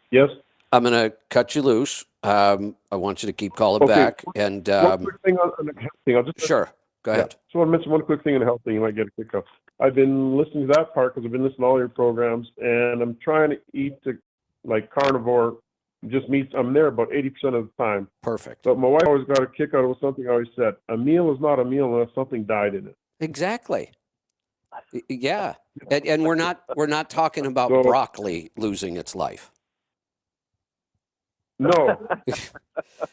Yes. I'm going to cut you loose. I want you to keep calling back. And one quick thing on the health thing. I'll just sure. Go ahead. Just want to mention one quick thing on the health thing. You might get a quick up. I've been listening to that part because I've been listening to all your programs, and I'm trying to eat like carnivore, just meat. I'm there about 80% of the time. Perfect. But my wife always got a kick out of something I always said. A meal is not a meal unless something died in it. Exactly. Yeah. And we're not talking about broccoli losing its life. No.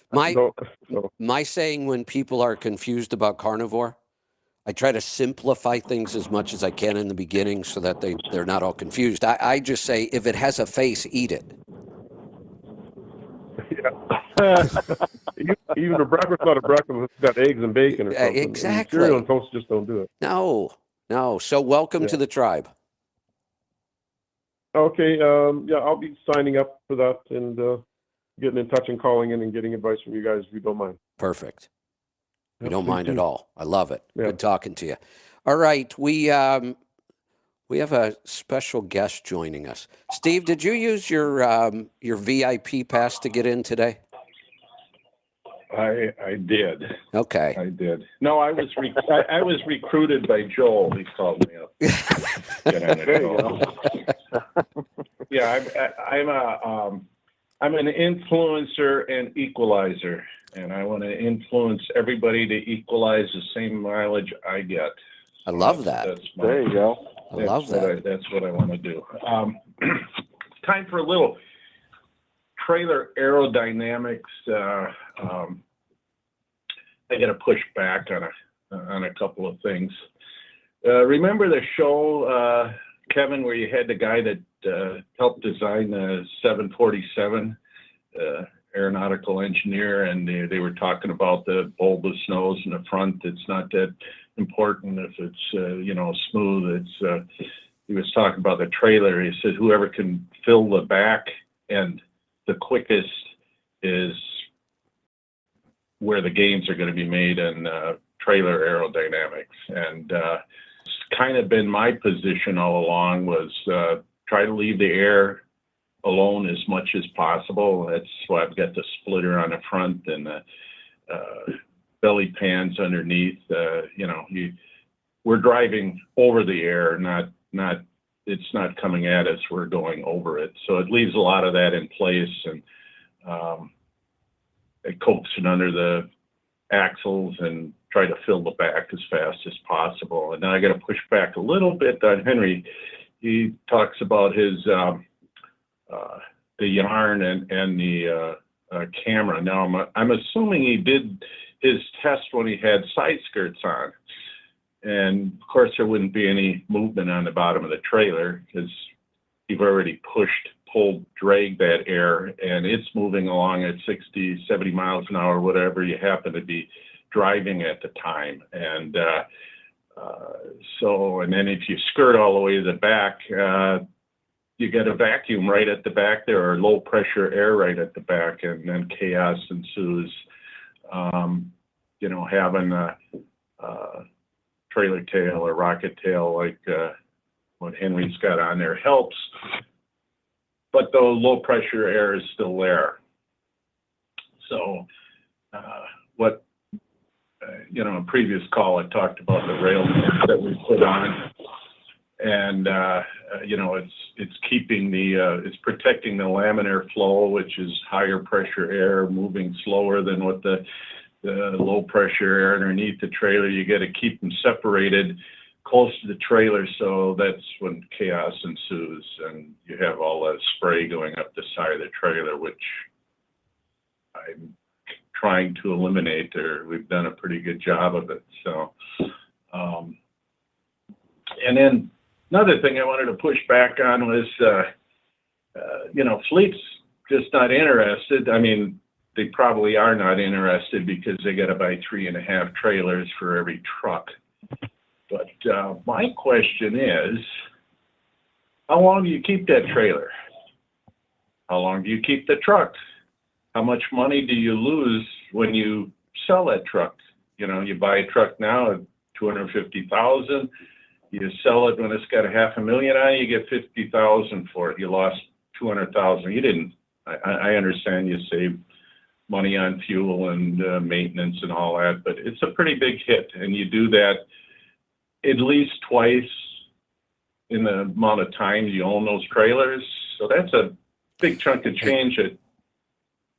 My saying when people are confused about carnivore, I try to simplify things as much as I can in the beginning so that they're not all confused. I just say, if it has a face, eat it. Even a breakfast, not a breakfast, it's got eggs and bacon or something. Exactly. Cereal and toast just don't do it. No. So welcome to the tribe. Okay. I'll be signing up for that and getting in touch and calling in and getting advice from you guys if you don't mind. Perfect. We don't mind at all. I love it. Yeah. Good talking to you. All right. We have a special guest joining us. Steve, did you use your VIP pass to get in today? I did. Okay. I did. No, I was recruited by Joel. He called me up. There you go. Yeah, I'm an influencer and equalizer, and I want to influence everybody to equalize the same mileage I get. I love that. There you go. I love that. That's what I want to do. Time for a little trailer aerodynamics. I got to push back on a couple of things. Remember the show, Kevin, where you had the guy that helped design the 747, aeronautical engineer, and they were talking about the bulbous nose in the front. It's not that important if it's smooth. He was talking about the trailer. He said whoever can fill the back end the quickest is where the gains are going to be made in trailer aerodynamics. And it's kind of been my position all along was try to leave the air alone as much as possible. That's why I've got the splitter on the front and the belly pans underneath. We're driving over the air, not it's not coming at us, we're going over it. So it leaves a lot of that in place, and it coax it under the axles and try to fill the back as fast as possible. And then I got to push back a little bit on Henry. He talks about his the yarn and the camera. Now I'm assuming he did his test when he had side skirts on. And of course, there wouldn't be any movement on the bottom of the trailer because you've already pushed, pulled, dragged that air, and it's moving along at 60, 70 miles an hour, whatever you happen to be driving at the time. And and then if you skirt all the way to the back, you get a vacuum right at the back there, or low pressure air right at the back, and then chaos ensues. Having a trailer tail or rocket tail like what Henry's got on there helps, but the low pressure air is still there. So in previous call, I talked about the rail that we put on, and it's keeping it's protecting the laminar flow, which is higher pressure air moving slower than what the low pressure air underneath the trailer. You got to keep them separated close to the trailer, so that's when chaos ensues, and you have all that spray going up the side of the trailer, which I'm trying to eliminate. We've done a pretty good job of it. So, and then another thing I wanted to push back on was, fleets just not interested. I mean, they probably are not interested because they got to buy 3.5 trailers for every truck. But my question is, how long do you keep that trailer? How long do you keep the truck? How much money do you lose when you sell that truck? You buy a truck now at $250,000. You sell it when it's got $500,000 on it, you get $50,000 for it. You lost $200,000. You didn't. I understand you save money on fuel and maintenance and all that, but it's a pretty big hit, and you do that at least twice in the amount of time you own those trailers. So that's a big chunk of change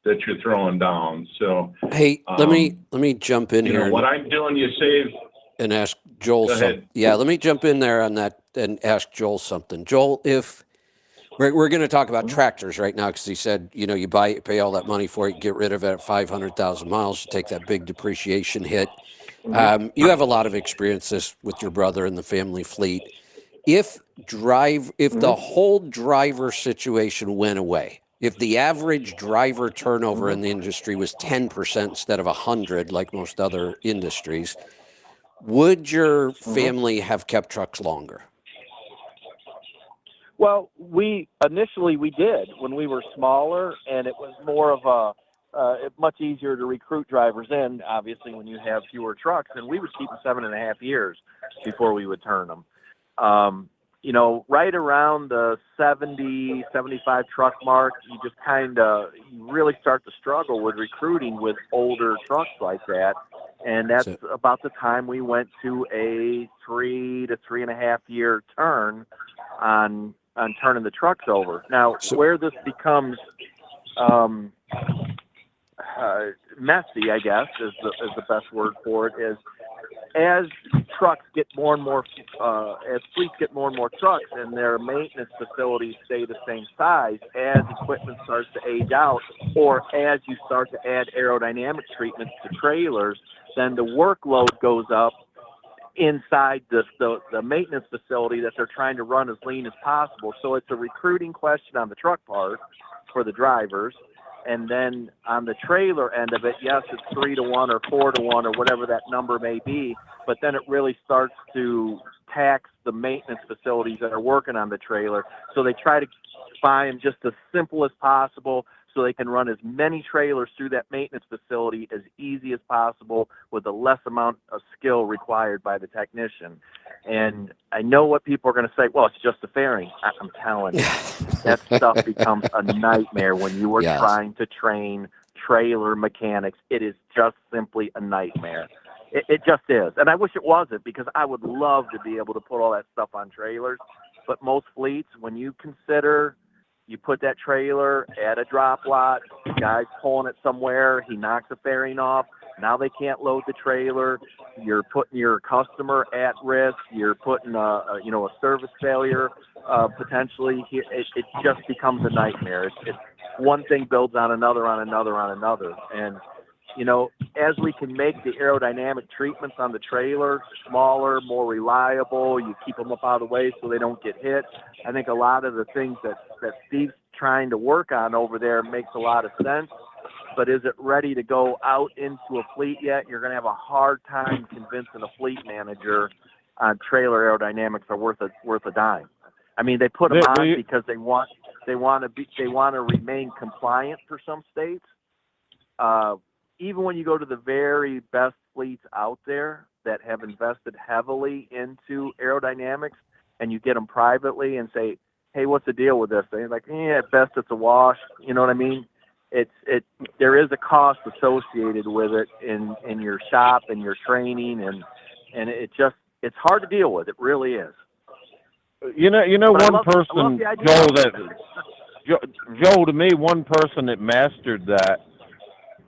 that you're throwing down. So hey, let me jump in here. What I'm doing, you save and ask Joel something. Yeah, let me jump in there on that and ask Joel something. Joel, if we're going to talk about tractors right now, because he said, you pay all that money for it, get rid of it at 500,000 miles, you take that big depreciation hit. You have a lot of experiences with your brother and the family fleet. If the whole driver situation went away, if the average driver turnover in the industry was 10% instead of 100, like most other industries, would your family have kept trucks longer? Well, we did when we were smaller, and it was more of much easier to recruit drivers in, obviously, when you have fewer trucks, and we would keep them 7.5 years before we would turn them. Right around the 70, 75 truck mark, you really start to struggle with recruiting with older trucks like that. And that's about the time we went to a 3 to 3.5 year turn on turning the trucks over. Now, where this becomes messy, I guess, is the best word for it, is as trucks get more and more, as fleets get more and more trucks and their maintenance facilities stay the same size, as equipment starts to age out, or as you start to add aerodynamic treatments to trailers, then the workload goes up inside the maintenance facility that they're trying to run as lean as possible. So it's a recruiting question on the truck part for the drivers. And then on the trailer end of it, yes, it's 3 to 1 or 4 to 1 or whatever that number may be, but then it really starts to tax the maintenance facilities that are working on the trailer. So they try to find them just as simple as possible so they can run as many trailers through that maintenance facility as easy as possible with the less amount of skill required by the technician. And I know what people are going to say, well, it's just a fairing. I'm telling you, that stuff becomes a nightmare when you are trying to train trailer mechanics. It is just simply a nightmare. It just is. And I wish it wasn't, because I would love to be able to put all that stuff on trailers. But most fleets, when you consider you put that trailer at a drop lot, the guy's pulling it somewhere, he knocks the fairing off, now they can't load the trailer, you're putting your customer at risk, you're putting a service failure potentially. It just becomes a nightmare. It's one thing builds on another, on another, on another. And as we can make the aerodynamic treatments on the trailer smaller, more reliable, you keep them up out of the way so they don't get hit. I think a lot of the things that Steve's trying to work on over there makes a lot of sense. But is it ready to go out into a fleet yet? You're going to have a hard time convincing a fleet manager on trailer aerodynamics are worth a dime. I mean, they put them on because they want to remain compliant for some states. Even when you go to the very best fleets out there that have invested heavily into aerodynamics, and you get them privately and say, "Hey, what's the deal with this?" They're like, "At best it's a wash." You know what I mean? There is a cost associated with it in your shop and your training, and it's hard to deal with. It really is. You know, Joe, to me, one person that mastered that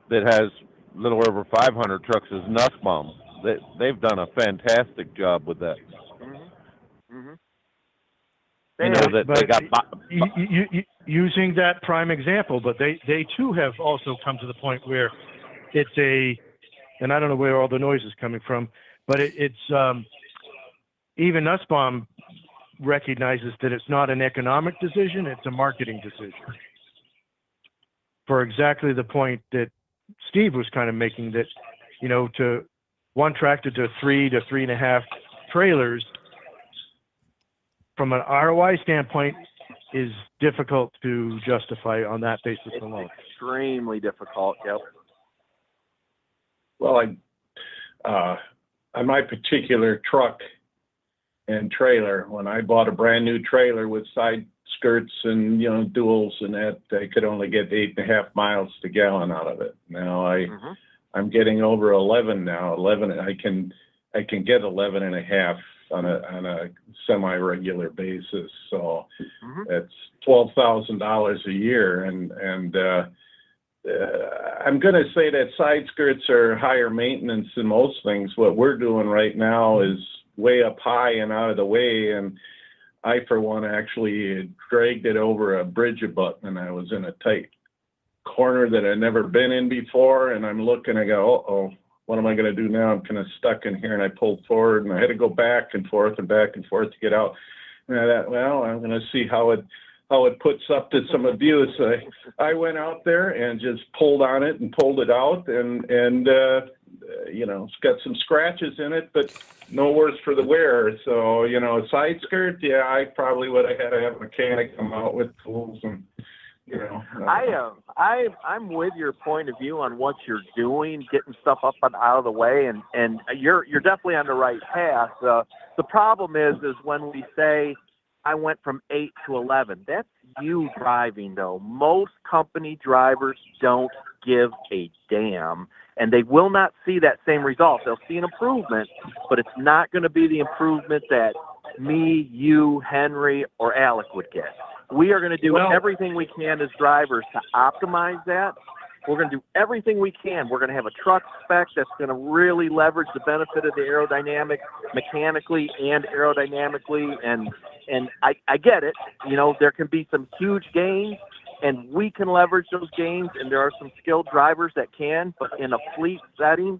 has a little over 500 trucks is Nussbaum. They've done a fantastic job with that. Mm-hmm. You know that they got using that prime example, but they too have also come to the point where it's and I don't know where all the noise is coming from, but it's even Nussbaum recognizes that it's not an economic decision, it's a marketing decision. For exactly the point that Steve was kind of making, that, you know, to one tractor to 3 to 3.5 trailers, from an ROI standpoint, is difficult to justify on that basis alone. Extremely difficult, yep. Well, on my particular truck and trailer, when I bought a brand new trailer with side skirts and, you know, duals and that, I could only get 8.5 miles to gallon out of it. Now I'm getting over 11 now. 11, I can get 11.5 on a semi-regular basis. So that's $12,000 a year, and I'm going to say that side skirts are higher maintenance than most things. What we're doing right now is way up high and out of the way, and I, for one, actually dragged it over a bridge abutment, and I was in a tight corner that I'd never been in before, and I'm looking, I go, uh-oh, what am I going to do now? I'm kind of stuck in here, and I pulled forward, and I had to go back and forth to get out. And I thought, well, I'm going to see how it puts up to some abuse. I went out there and just pulled on it and pulled it out, and you know, it's got some scratches in it, but no worse for the wear. So, you know, a side skirt, yeah, I probably would have had to have a mechanic come out with tools and, you know. I'm with your point of view on what you're doing, getting stuff up and out of the way, and you're definitely on the right path. The problem is when we say I went from 8 to 11. That's you driving, though. Most company drivers don't give a damn, and they will not see that same result. They'll see an improvement, but it's not going to be the improvement that me, you, Henry, or Alec would get. We are going to do everything we can as drivers to optimize that. We're going to do everything we can. We're going to have a truck spec that's going to really leverage the benefit of the aerodynamic mechanically and aerodynamically. And I get it. You know, there can be some huge gains, and we can leverage those gains, and there are some skilled drivers that can. But in a fleet setting,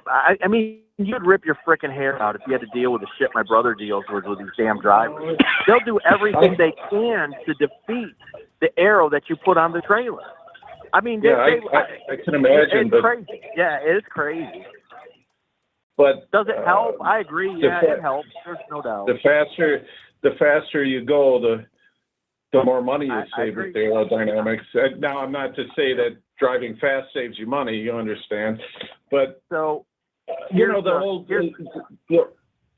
I mean, you'd rip your freaking hair out if you had to deal with the shit my brother deals with these damn drivers. They'll do everything they can to defeat the aero that you put on the trailer. I mean, I can imagine. It's crazy. Yeah, it's crazy. But does it help? I agree. Yeah, it helps. There's no doubt. The faster you go, the more money you save with the aerodynamics. Now, I'm not to say that driving fast saves you money. You understand, but so you know the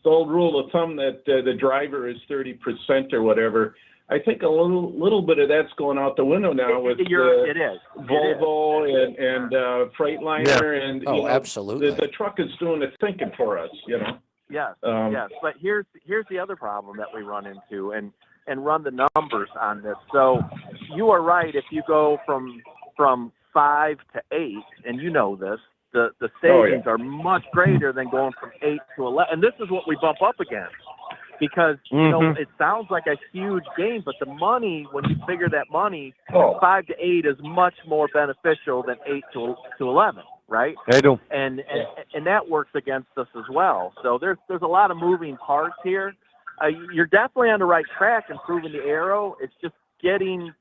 old rule of thumb that the driver is 30% or whatever. I think a little bit of that's going out the window now with it is. Volvo and Freightliner, and you know, absolutely, the truck is doing the thinking for us, you know. Yes, yes. But here's the other problem that we run into, and run the numbers on this. So you are right. If you go from 5 to 8, and you know this, the savings are much greater than going from 8 to 11. And this is what we bump up against. Because, you know, it sounds like a huge gain, but the money, when you figure that money, 5 to 8 is much more beneficial than 8 to 11, right? I do. And that works against us as well. So there's a lot of moving parts here. You're definitely on the right track improving the aero. It's just getting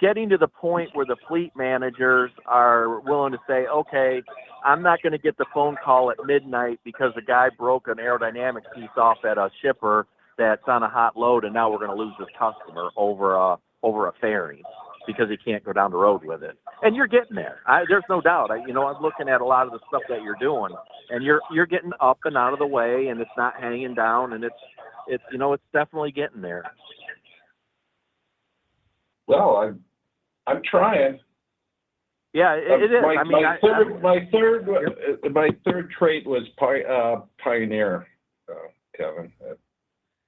to the point where the fleet managers are willing to say, okay, I'm not going to get the phone call at midnight because a guy broke an aerodynamic piece off at a shipper that's on a hot load, and now we're going to lose this customer over a fairing because he can't go down the road with it. And you're getting there. There's no doubt. I'm looking at a lot of the stuff that you're doing, and you're getting up and out of the way, and it's not hanging down, and it's definitely getting there. Well, I'm trying. Yeah, it is. My third trait was pioneer, Kevin.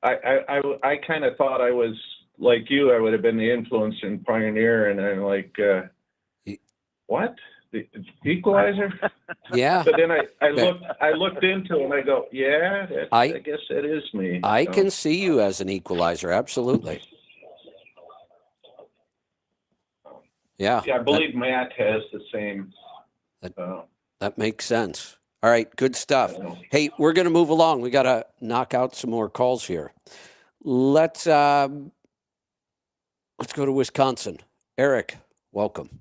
I kind of thought I was like you. I would have been the influence in pioneer, and I'm like, what? The equalizer? Yeah. But then I looked into it and I go, yeah, I guess that is me. I can see you as an equalizer. Absolutely. Yeah. Yeah, I believe Matt has the same. That makes sense. All right, good stuff. Hey, we're going to move along. We got to knock out some more calls here. Let's go to Wisconsin. Eric, welcome.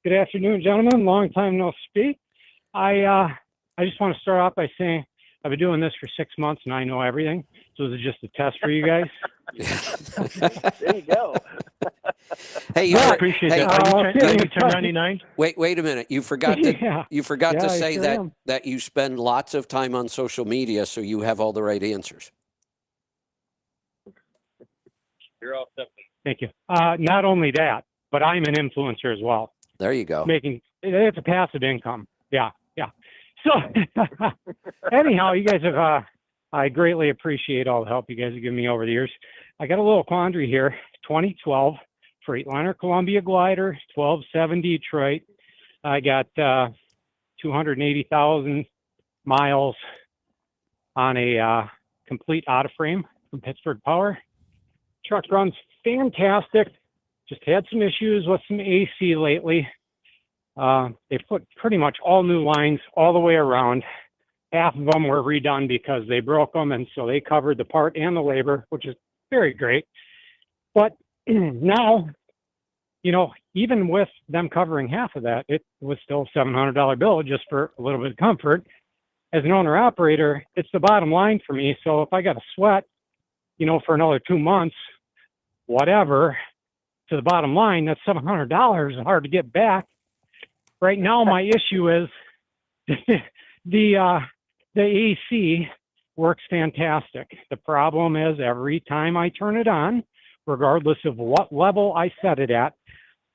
Good afternoon, gentlemen. Long time no speak. I just want to start off by saying I've been doing this for 6 months and I know everything. So this is just a test for you guys. There you go. Hey, I appreciate that. You turn 99? Wait a minute. You forgot to say that you spend lots of time on social media, so you have all the right answers. You're all set. Thank you. Not only that, but I'm an influencer as well. There you go. It's a passive income. Yeah. So anyhow, you guys have, I greatly appreciate all the help you guys have given me over the years. I got a little quandary here. 2012 Freightliner Columbia Glider, 12.7 Detroit. I got 280,000 miles on a complete auto frame from Pittsburgh Power. Truck runs fantastic. Just had some issues with some AC lately. They put pretty much all new lines all the way around. Half of them were redone because they broke them, and so they covered the part and the labor, which is very great. But now, even with them covering half of that, it was still a $700 bill just for a little bit of comfort. As an owner-operator, it's the bottom line for me. So if I got to sweat, for another 2 months, whatever, to the bottom line, that's $700 hard to get back. Right now, my issue is the AC works fantastic. The problem is every time I turn it on, regardless of what level I set it at,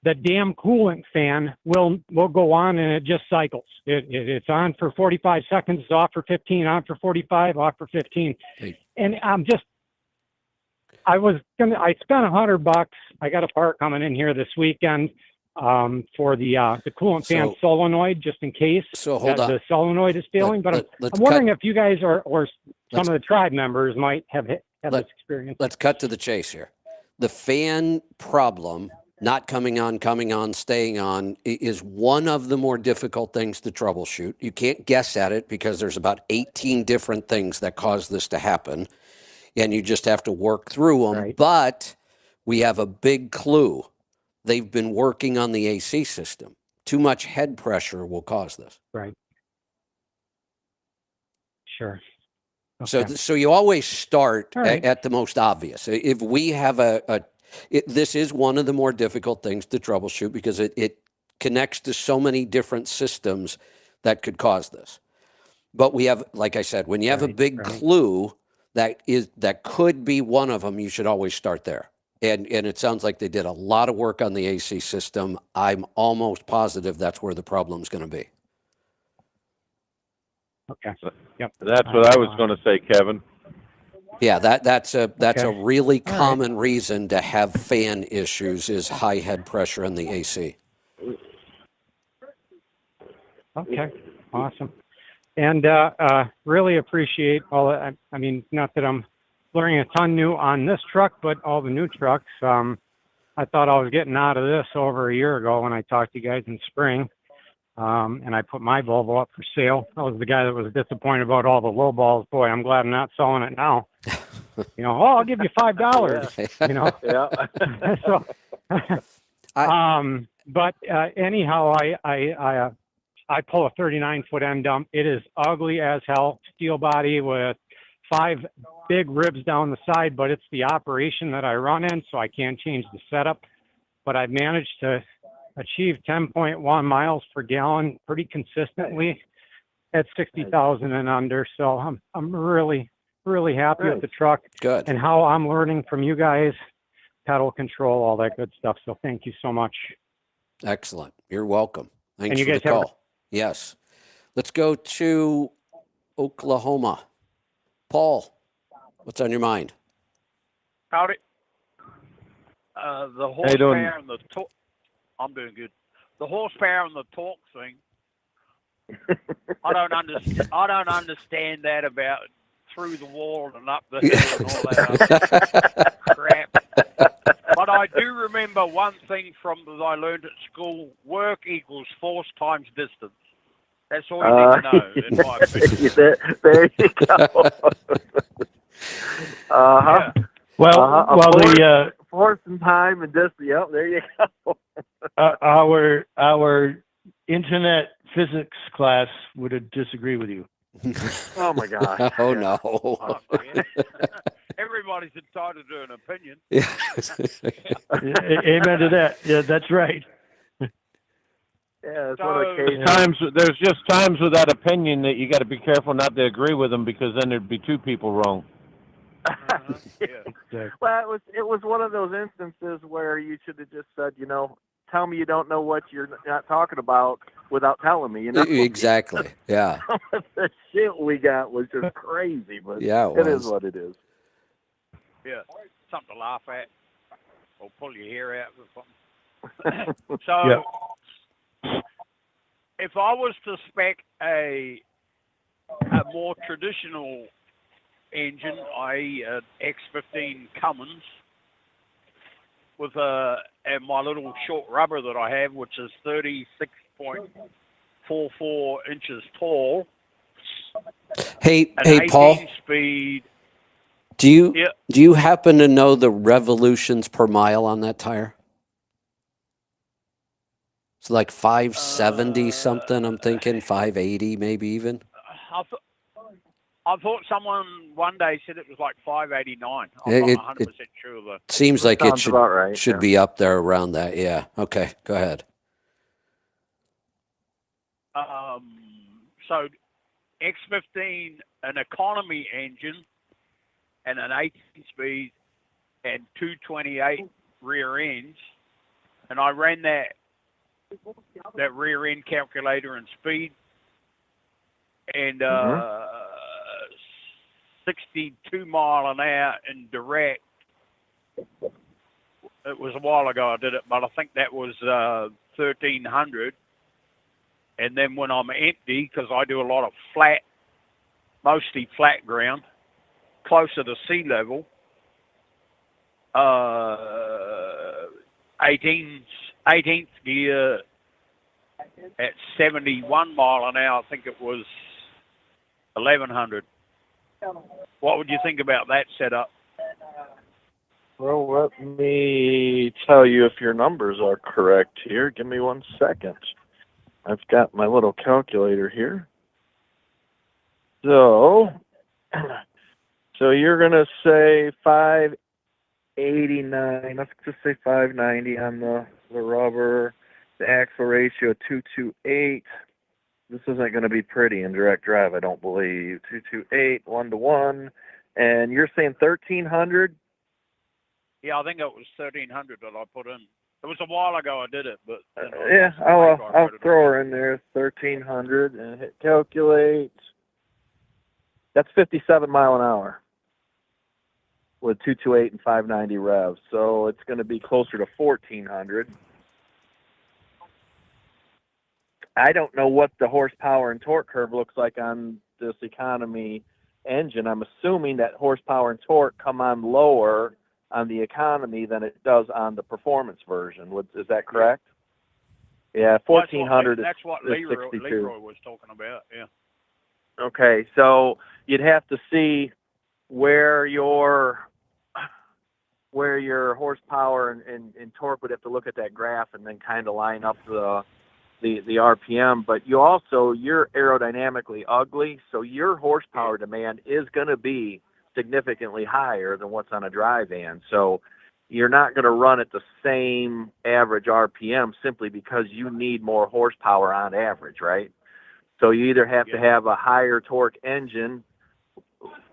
the damn coolant fan will go on and it just cycles. It's on for 45 seconds, it's off for 15, on for 45, off for 15. And I spent $100. I got a part coming in here this weekend for the coolant fan solenoid, just in case the solenoid is failing. But I'm wondering if you guys or some of the tribe members might have this experience. Let's cut to the chase here. The fan problem, not coming on, staying on, is one of the more difficult things to troubleshoot. You can't guess at it because there's about 18 different things that cause this to happen, and you just have to work through them. Right. But we have a big clue. They've been working on the AC system. Too much head pressure will cause this. Right. Sure. Okay. So you always start at the most obvious. If we have this is one of the more difficult things to troubleshoot because it connects to so many different systems that could cause this. But we have, like I said, when you have a big clue that could be one of them, you should always start there. And it sounds like they did a lot of work on the AC system. I'm almost positive that's where the problem's going to be. Okay. Yep. That's what I was going to say, Kevin. Yeah, that's a really common reason to have fan issues is high head pressure in the AC. Okay. Awesome. And really appreciate all that. I mean, not that I'm learning a ton new on this truck, but all the new trucks. I thought I was getting out of this over a year ago when I talked to you guys in spring. And I put my Volvo up for sale. I was the guy that was disappointed about all the low balls. Boy, I'm glad I'm not selling it now. I'll give you $5. Yeah. So, but anyhow, I pull a 39-foot end dump. It is ugly as hell. Steel body with 5 big ribs down the side, but it's the operation that I run in, so I can't change the setup. But I've managed to achieve 10.1 miles per gallon pretty consistently at 60,000 and under. So I'm really happy with the truck. Good. And how I'm learning from you guys, pedal control, all that good stuff. So thank you so much. Excellent. You're welcome. Thanks And you for the guys have call. Yes. Let's go to Oklahoma. Paul, what's on your mind? Howdy. The horsepower and the torque. I'm doing good. The horsepower and the torque thing. I don't understand that about through the wall and up the hill and all that other crap. But I do remember one thing from that I learned at school: work equals force times distance. That's all you need to know, in my opinion. There you go. Yeah. Well, force and time and distance. Yep, there you go. our internet physics class would disagree with you. Oh my gosh. Oh no. Everybody's entitled to an opinion. Yeah. Amen to that. Yeah, that's right. Yeah, it's So- one of the cases. There's just times with that opinion that you got to be careful not to agree with them, because then there'd be two people wrong. Yeah. Well, it was one of those instances where you should have just said, tell me you don't know what you're not talking about without telling me. Exactly. Yeah. The shit we got was just crazy, but Yeah, it it is was. what it is. Yeah, something to laugh at or pull your hair out or something. So, if I was to spec a more traditional engine, i.e. an X15 Cummins, with and my little short rubber that I have, which is 36.44 inches tall. Hey, an hey, 18 Paul. speed. Do you happen to know the revolutions per mile on that tire? It's like 570 something. I'm thinking 580, maybe even. I thought someone one day said it was like 589. I'm not 100% sure of that. Seems like it Sounds about right, should yeah. be up there around that. Yeah. Okay. Go ahead. So X15, an economy engine, and an 18-speed and 228 rear ends, and I ran that rear end calculator and speed, and 62 mile an hour in direct. It was a while ago I did it, but I think that was 1,300. And then when I'm empty, because I do a lot of flat, mostly flat ground, closer to sea level, 18th gear at 71 mile an hour, I think it was 1,100. What would you think about that setup? Well, let me tell you if your numbers are correct here. Give me 1 second. I've got my little calculator here. So you're going to say 589. Let's just say 590 on the rubber. The axle ratio 228. This isn't going to be pretty in direct drive, I don't believe. 228, 1-to-1. And you're saying 1,300? Yeah, I think it was 1,300 that I put in. It was a while ago I did it, but Yeah, I'll throw her in there. 1,300 and hit calculate. That's 57 mile an hour with 228 and 590 revs. So it's going to be closer to 1,400. I don't know what the horsepower and torque curve looks like on this economy engine. I'm assuming that horsepower and torque come on lower on the economy than it does on the performance version. Is that correct? Yeah, 1,400 is 62. That's what Leroy was talking about, yeah. Okay, so you'd have to see where your horsepower and torque would have to look at that graph and then kind of line up the the RPM, but you're aerodynamically ugly, so your horsepower demand is going to be significantly higher than what's on a dry van. So you're not going to run at the same average RPM simply because you need more horsepower on average, right? So you either have to have a higher torque engine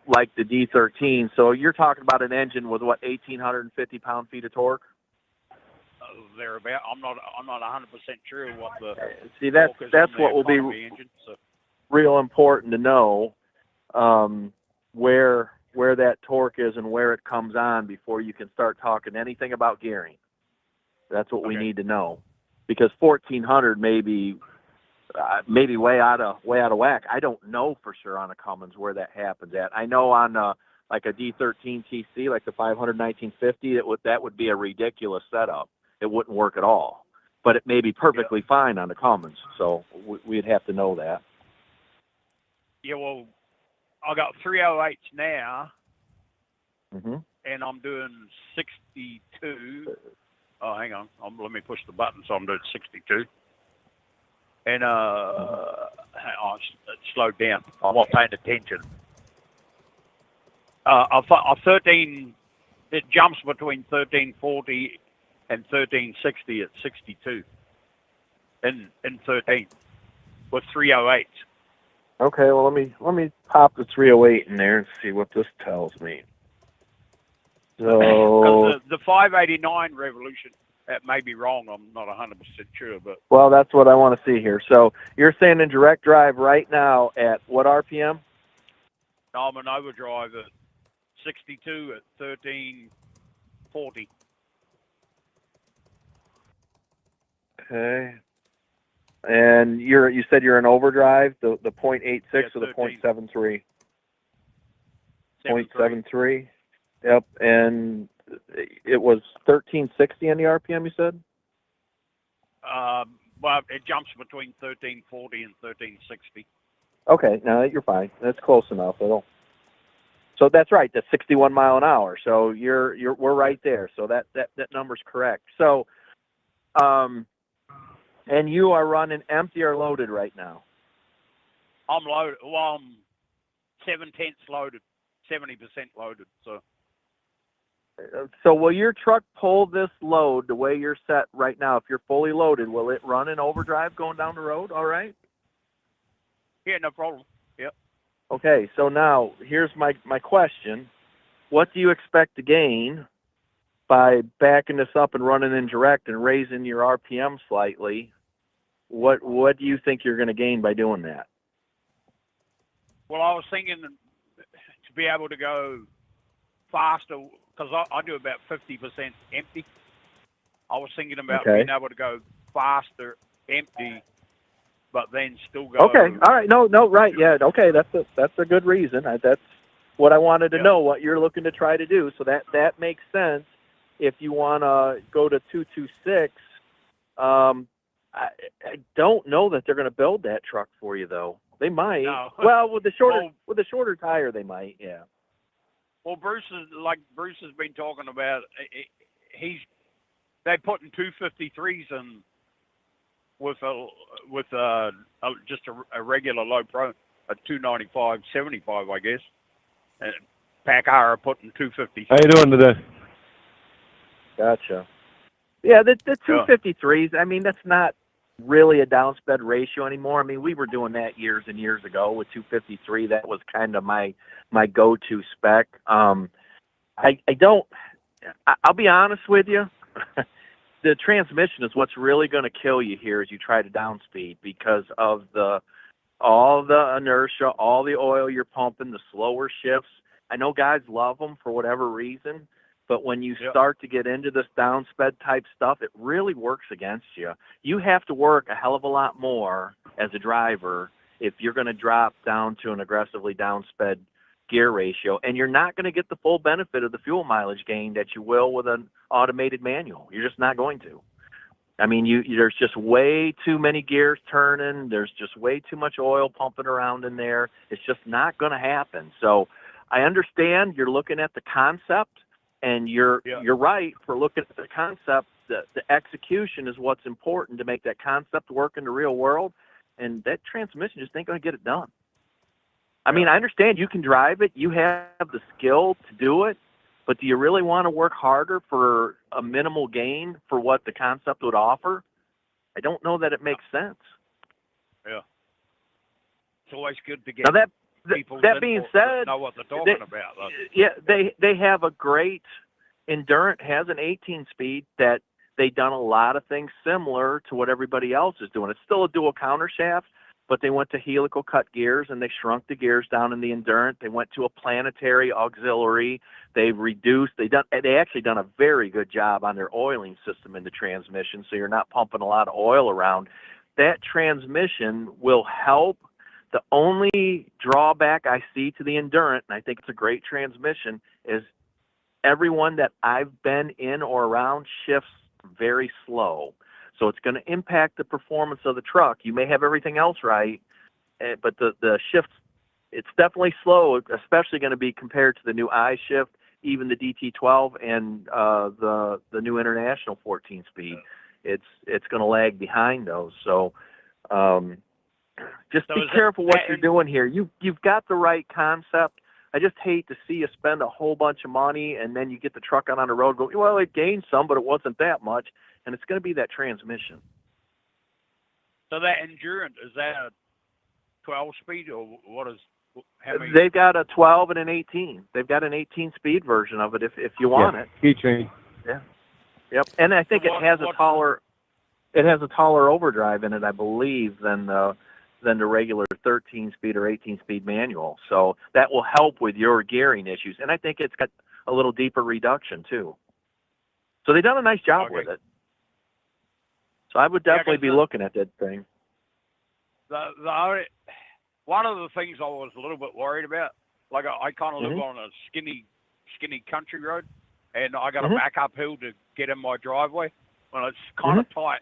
like the D13. So you're talking about an engine with what, 1,850 pound-feet of torque? Thereabout. I'm not 100% sure what the see. That's what will be engine, so. real important to know, where that torque is and where it comes on before you can start talking anything about gearing. That's what we need to know, because 1,400 may be way out of whack. I don't know for sure on a Cummins where that happens at. I know on like a D13 TC, like the 500 1950, that would be a ridiculous setup. It wouldn't work at all, but it may be perfectly fine on the Cummins. So we'd have to know that. Yeah, well, I got 308s now, Mm-hmm. and I'm doing 62. Oh, hang on. Let me push the button, so I'm doing 62. And it slowed down. I wasn't paying attention. I 13. It jumps between 1340 and 1360 at 62. In 13 with 308s. Okay, well let me pop the 308 in there and see what this tells me. So the 589 Revolution, that may be wrong. I'm not 100% sure, but well, that's what I want to see here. So you're saying in direct drive right now at what RPM? I'm in overdrive at 62 at 1340. Okay. And you said you're in overdrive, the 0.86 or the 0.73? 0.73. Yep. And it was 1360 on the RPM, you said? Well, it jumps between 1340 and 1360. Okay, no, you're fine. That's close enough. So that's right. That's 61 mile an hour. So we're right there. So that number's correct. So, and you are running empty or loaded right now? I'm loaded. Well, I'm 7/10 loaded, 70% loaded. So will your truck pull this load the way you're set right now? If you're fully loaded, will it run in overdrive going down the road? All right. Yeah, no problem. Yep. Okay, so now here's my question. What do you expect to gain by backing this up and running in direct and raising your RPM slightly? What do you think you're going to gain by doing that? Well, I was thinking to be able to go faster, because I do about 50% empty. I was thinking about being able to go faster empty, but then still go. Okay, all right, no, right, yeah, okay, that's a good reason. That's what I wanted to know, what you're looking to try to do. So that makes sense. If you want to go to 226, I don't know that they're going to build that truck for you, though. They might. No. Well, with the shorter tire, they might. Yeah. Well, Bruce has been talking about. They putting 253s in with just a regular low pro, a 295, 75, I guess. And PACCAR are putting 253s. How you doing today? Gotcha. Yeah, the 253s. I mean, that's not really a downsped ratio anymore. I mean, we were doing that years and years ago with 253. That was kind of my go-to spec. I'll be honest with you. The transmission is what's really going to kill you here as you try to downspeed, because of all the inertia, all the oil you're pumping, the slower shifts. I know guys love them for whatever reason, but when you start to get into this downsped type stuff, it really works against you. You have to work a hell of a lot more as a driver if you're going to drop down to an aggressively downsped gear ratio, and you're not going to get the full benefit of the fuel mileage gain that you will with an automated manual. You're just not going to. I mean, there's just way too many gears turning. There's just way too much oil pumping around in there. It's just not going to happen. So I understand you're looking at the concept, and you're right for looking at the concept. the execution is what's important to make that concept work in the real world, and that transmission just ain't going to get it done. I mean, I understand you can drive it, you have the skill to do it, but do you really want to work harder for a minimal gain for what the concept would offer? I don't know that it makes sense. Yeah. It's always good to get Now people that being said, know what they're talking about. Yeah, they have a great Endurant has an 18-speed that they done a lot of things similar to what everybody else is doing. It's still a dual counter shaft, but they went to helical cut gears and they shrunk the gears down in the Endurant. They went to a planetary auxiliary. They've reduced. They actually done a very good job on their oiling system in the transmission, so you're not pumping a lot of oil around. That transmission will help. The only drawback I see to the Endurant, and I think it's a great transmission, is everyone that I've been in or around shifts very slow. So it's going to impact the performance of the truck. You may have everything else right, but the shifts, it's definitely slow, especially going to be compared to the new I-Shift, even the DT12 and the new International 14-speed. It's going to lag behind those. So just be careful what you're doing here. You've got the right concept. I just hate to see you spend a whole bunch of money and then you get the truck out on the road, go, well, it gained some, but it wasn't that much. And it's going to be that transmission. So that Endurant, is that a 12-speed or what is? How many? They've got a 12 and an 18. They've got an 18-speed version of it if you want it. Keychain. Yeah. Yep. And I think it has a taller overdrive in it, I believe, than the regular 13-speed or 18-speed manual. So that will help with your gearing issues. And I think it's got a little deeper reduction too. So they've done a nice job with it. So I would definitely be looking at that thing. One of the things I was a little bit worried about, like I kind of live on a skinny country road, and I got to back uphill to get in my driveway. Well, it's kind of tight.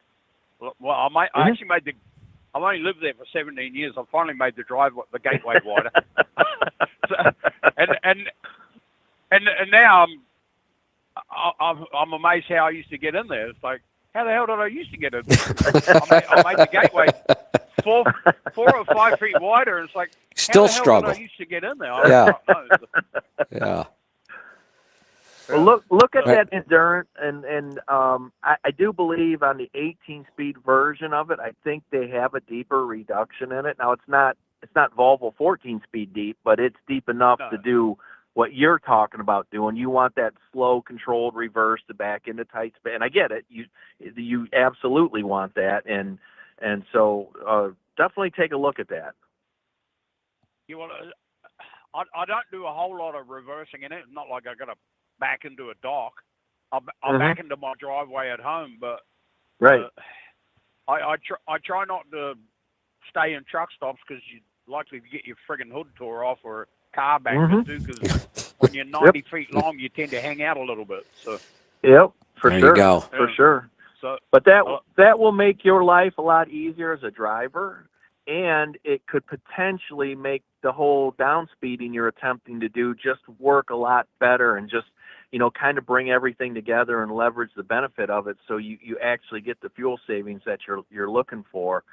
Well, I actually I've only lived there for 17 years. I finally made the gateway wider. and now I'm amazed how I used to get in there. It's like, how the hell did I used to get in? I made the gateway 4 or 5 feet wider. And it's like, still how the hell struggle. did I used to get in there? Yeah. Yeah. Well, look at that Endurant, and I do believe on the 18-speed version of it, I think they have a deeper reduction in it. Now it's not Volvo 14-speed deep, but it's deep enough to do what you're talking about doing. You want that slow, controlled reverse to back into tight space, and I get it. You absolutely want that, and so definitely take a look at that. You want I don't do a whole lot of reversing in it. It's not like I got to back into a dock. I'll back into my driveway at home, but I try not to stay in truck stops because you're likely to get your friggin' hood tore off or a car back into, because when you're 90 feet long, you tend to hang out a little bit. So. Yep, for there sure. You go. For sure. So, but that will make your life a lot easier as a driver, and it could potentially make the whole downspeeding you're attempting to do just work a lot better, and just kind of bring everything together and leverage the benefit of it, so you actually get the fuel savings that you're looking for.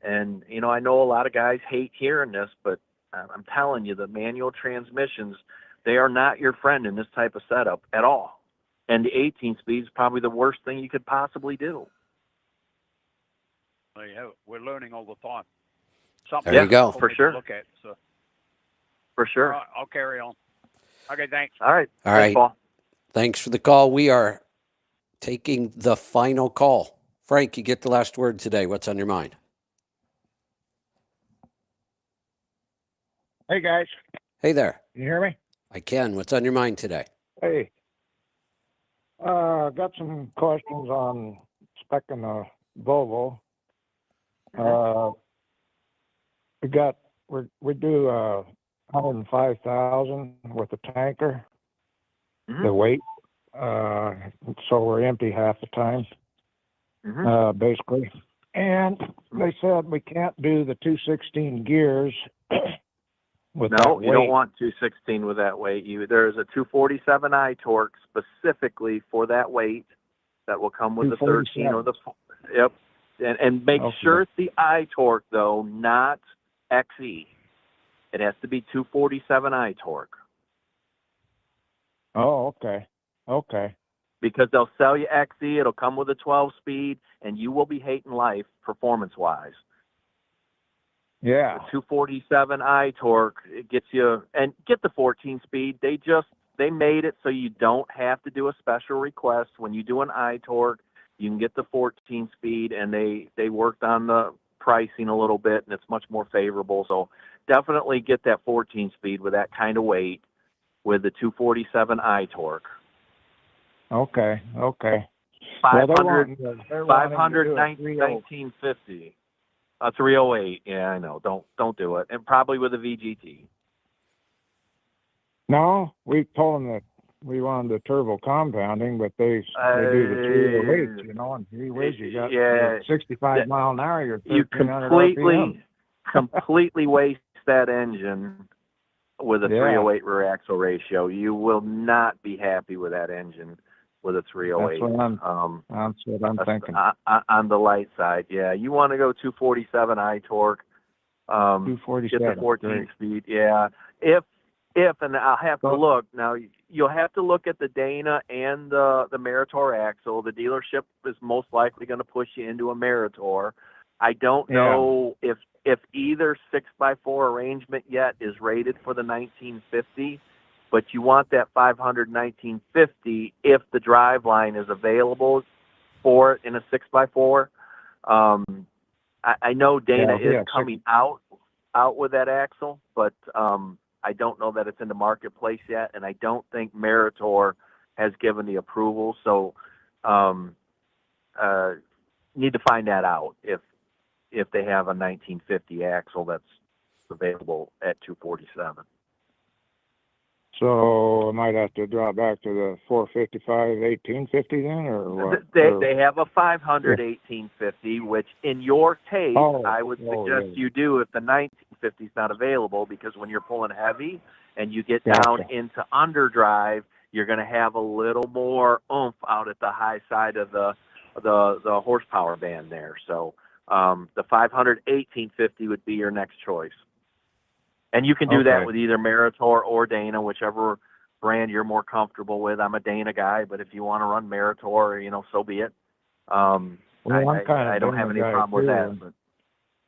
And I know a lot of guys hate hearing this, but I'm telling you, the manual transmissions, they are not your friend in this type of setup at all. And the 18-speed is probably the worst thing you could possibly do. There you have it. We're learning all the time. There you go. For sure. Look at, so. For sure. All right, I'll carry on. Okay, thanks. All right. All right. Paul. Thanks for the call. We are taking the final call. Frank, you get the last word today. What's on your mind? Hey, guys. Hey there. Can you hear me? I can. What's on your mind today? Hey. Got some questions on spec'ing a Volvo. We do 105,000 with a tanker, the weight. So we're empty half the time, basically. And they said we can't do the 216 gears with that weight. No, you don't want 216 with that weight. There's a 247i torque specifically for that weight, that will come with the 13 or the, yep. And make sure it's the iTorque, though, not XE. It has to be 247 iTorque. Oh, okay. Okay. Because they'll sell you XE, it'll come with a 12-speed, and you will be hating life performance-wise. Yeah. The 247 iTorque, it gets you, and get the 14-speed. They made it so you don't have to do a special request. When you do an iTorque, you can get the 14-speed, and they worked on the pricing a little bit, and it's much more favorable. So definitely get that 14-speed with that kind of weight with the 247 iTorque. Okay. Okay. 500, well, 1950. 308. Yeah, I know. Don't do it. And probably with a VGT. No, we told them that we wanted the turbo compounding, but they do the 308, you know, and gee whiz, you got 65 mile an hour, you're 1,300 RPM. completely waste that engine with a 308 rear axle ratio. You will not be happy with that engine with a 308. That's what I'm thinking. On the light side, yeah. You want to go 247 iTorque. 247. Get the 14 speed, yeah. If and I'll have to look now. You'll have to look at the Dana and the Meritor axle. The dealership is most likely going to push you into a Meritor. I don't know if either 6x4 arrangement yet is rated for the 1950, but you want that 500 1950 if the driveline is available for it in a 6x4. I know Dana is coming out with that axle, but I don't know that it's in the marketplace yet, and I don't think Meritor has given the approval. So need to find that out if they have a 1950 axle that's available at 247. So I might have to drop back to the 455 1850 then, or what? They have a 500 1850, which in your case, I would suggest you do if the 1950 is not available, because when you're pulling heavy and you get down into underdrive, you're going to have a little more oomph out at the high side of the horsepower band there. So the 500 1850 would be your next choice. And you can do that with either Meritor or Dana, whichever brand you're more comfortable with. I'm a Dana guy, but if you want to run Meritor, so be it. I don't have any problem with that. But,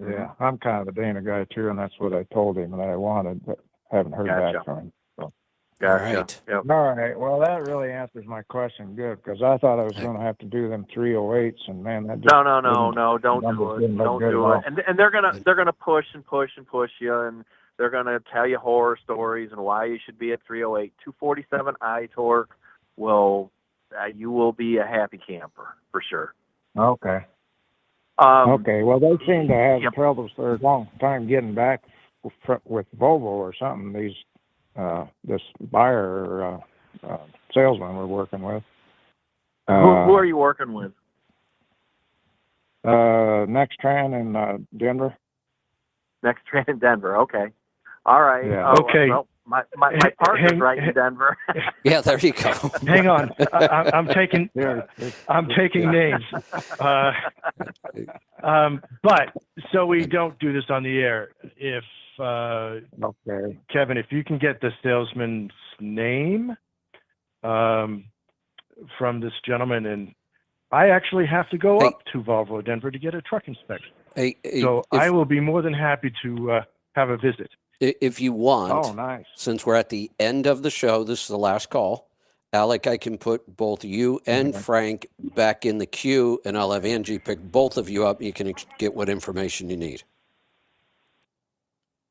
yeah, I'm kind of a Dana guy too, and that's what I told him that I wanted, but haven't heard back from him. So. Gotcha. All right. Yep. All right. Well, that really answers my question good, because I thought I was going to have to do them 308s, and man, that just no, don't do it. Don't do it. And they're gonna push and push and push you, and they're going to tell you horror stories and why you should be at 308. 247 iTorque you will be a happy camper for sure. Okay. Okay. Well, they seem to have troubles for a long time getting back with Volvo or something. This buyer or salesman we're working with. Who are you working with? Nextran in Denver. Nextran in Denver. Okay. All right. Yeah. Okay. Well, my partner's right in Denver. Yeah, there you go. Hang on. I'm taking names. But so we don't do this on the air. If Kevin, if you can get the salesman's name from this gentleman, and I actually have to go up to Volvo Denver to get a truck inspection. I will be more than happy to have a visit. If you want, since we're at the end of the show, this is the last call. Alec, I can put both you and Frank back in the queue, and I'll have Angie pick both of you up. You can get what information you need.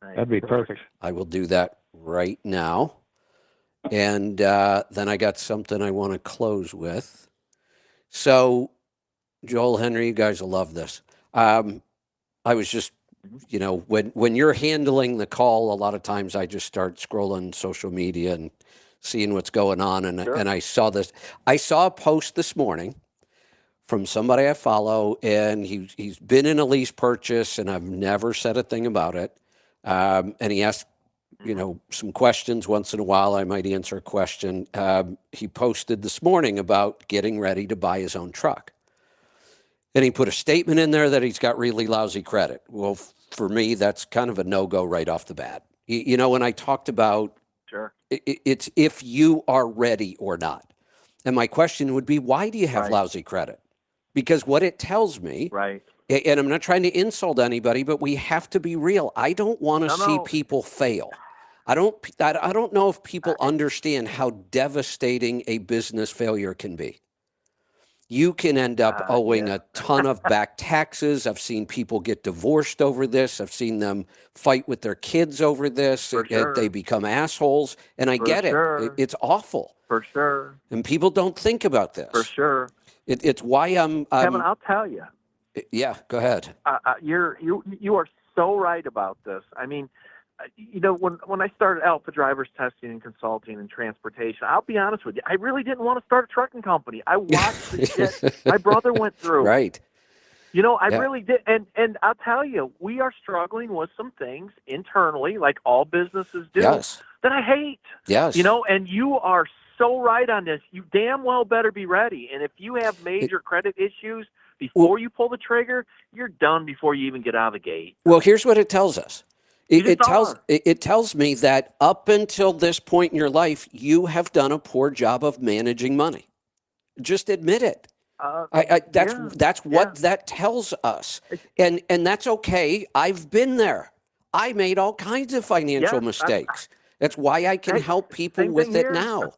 That'd be perfect. I will do that right now. And then I got something I want to close with. So, Joel, Henry, you guys will love this. I was just, when you're handling the call, a lot of times I just start scrolling social media and seeing what's going on. And I saw this. I saw a post this morning from somebody I follow, and he's been in a lease purchase, and I've never said a thing about it. And he asked some questions once in a while. I might answer a question. He posted this morning about getting ready to buy his own truck. And he put a statement in there that he's got really lousy credit. Well, for me, that's kind of a no-go right off the bat. When I talked about it's if you are ready or not. And my question would be, why do you have lousy credit? Because what it tells me, and I'm not trying to insult anybody, but we have to be real. I don't want to see people fail. I don't know if people understand how devastating a business failure can be. You can end up owing a ton of back taxes. I've seen people get divorced over this. I've seen them fight with their kids over this. They become assholes. And I get it. It's awful. For sure. And people don't think about this. For sure. It's why I'm Kevin, I'll tell you. Yeah, go ahead. You are so right about this. I mean, when I started out for drivers testing and consulting and transportation, I'll be honest with you, I really didn't want to start a trucking company. I watched the shit my brother went through. Right. I really did. And I'll tell you, we are struggling with some things internally, like all businesses do, that I hate. Yes. And you are so right on this. You damn well better be ready. And if you have major credit issues before you pull the trigger, you're done before you even get out of the gate. Well, here's what it tells us. It tells me that up until this point in your life, you have done a poor job of managing money. Just admit it. That's what that tells us, and that's okay. I've been there. I made all kinds of financial mistakes. That's why I can help people with it now.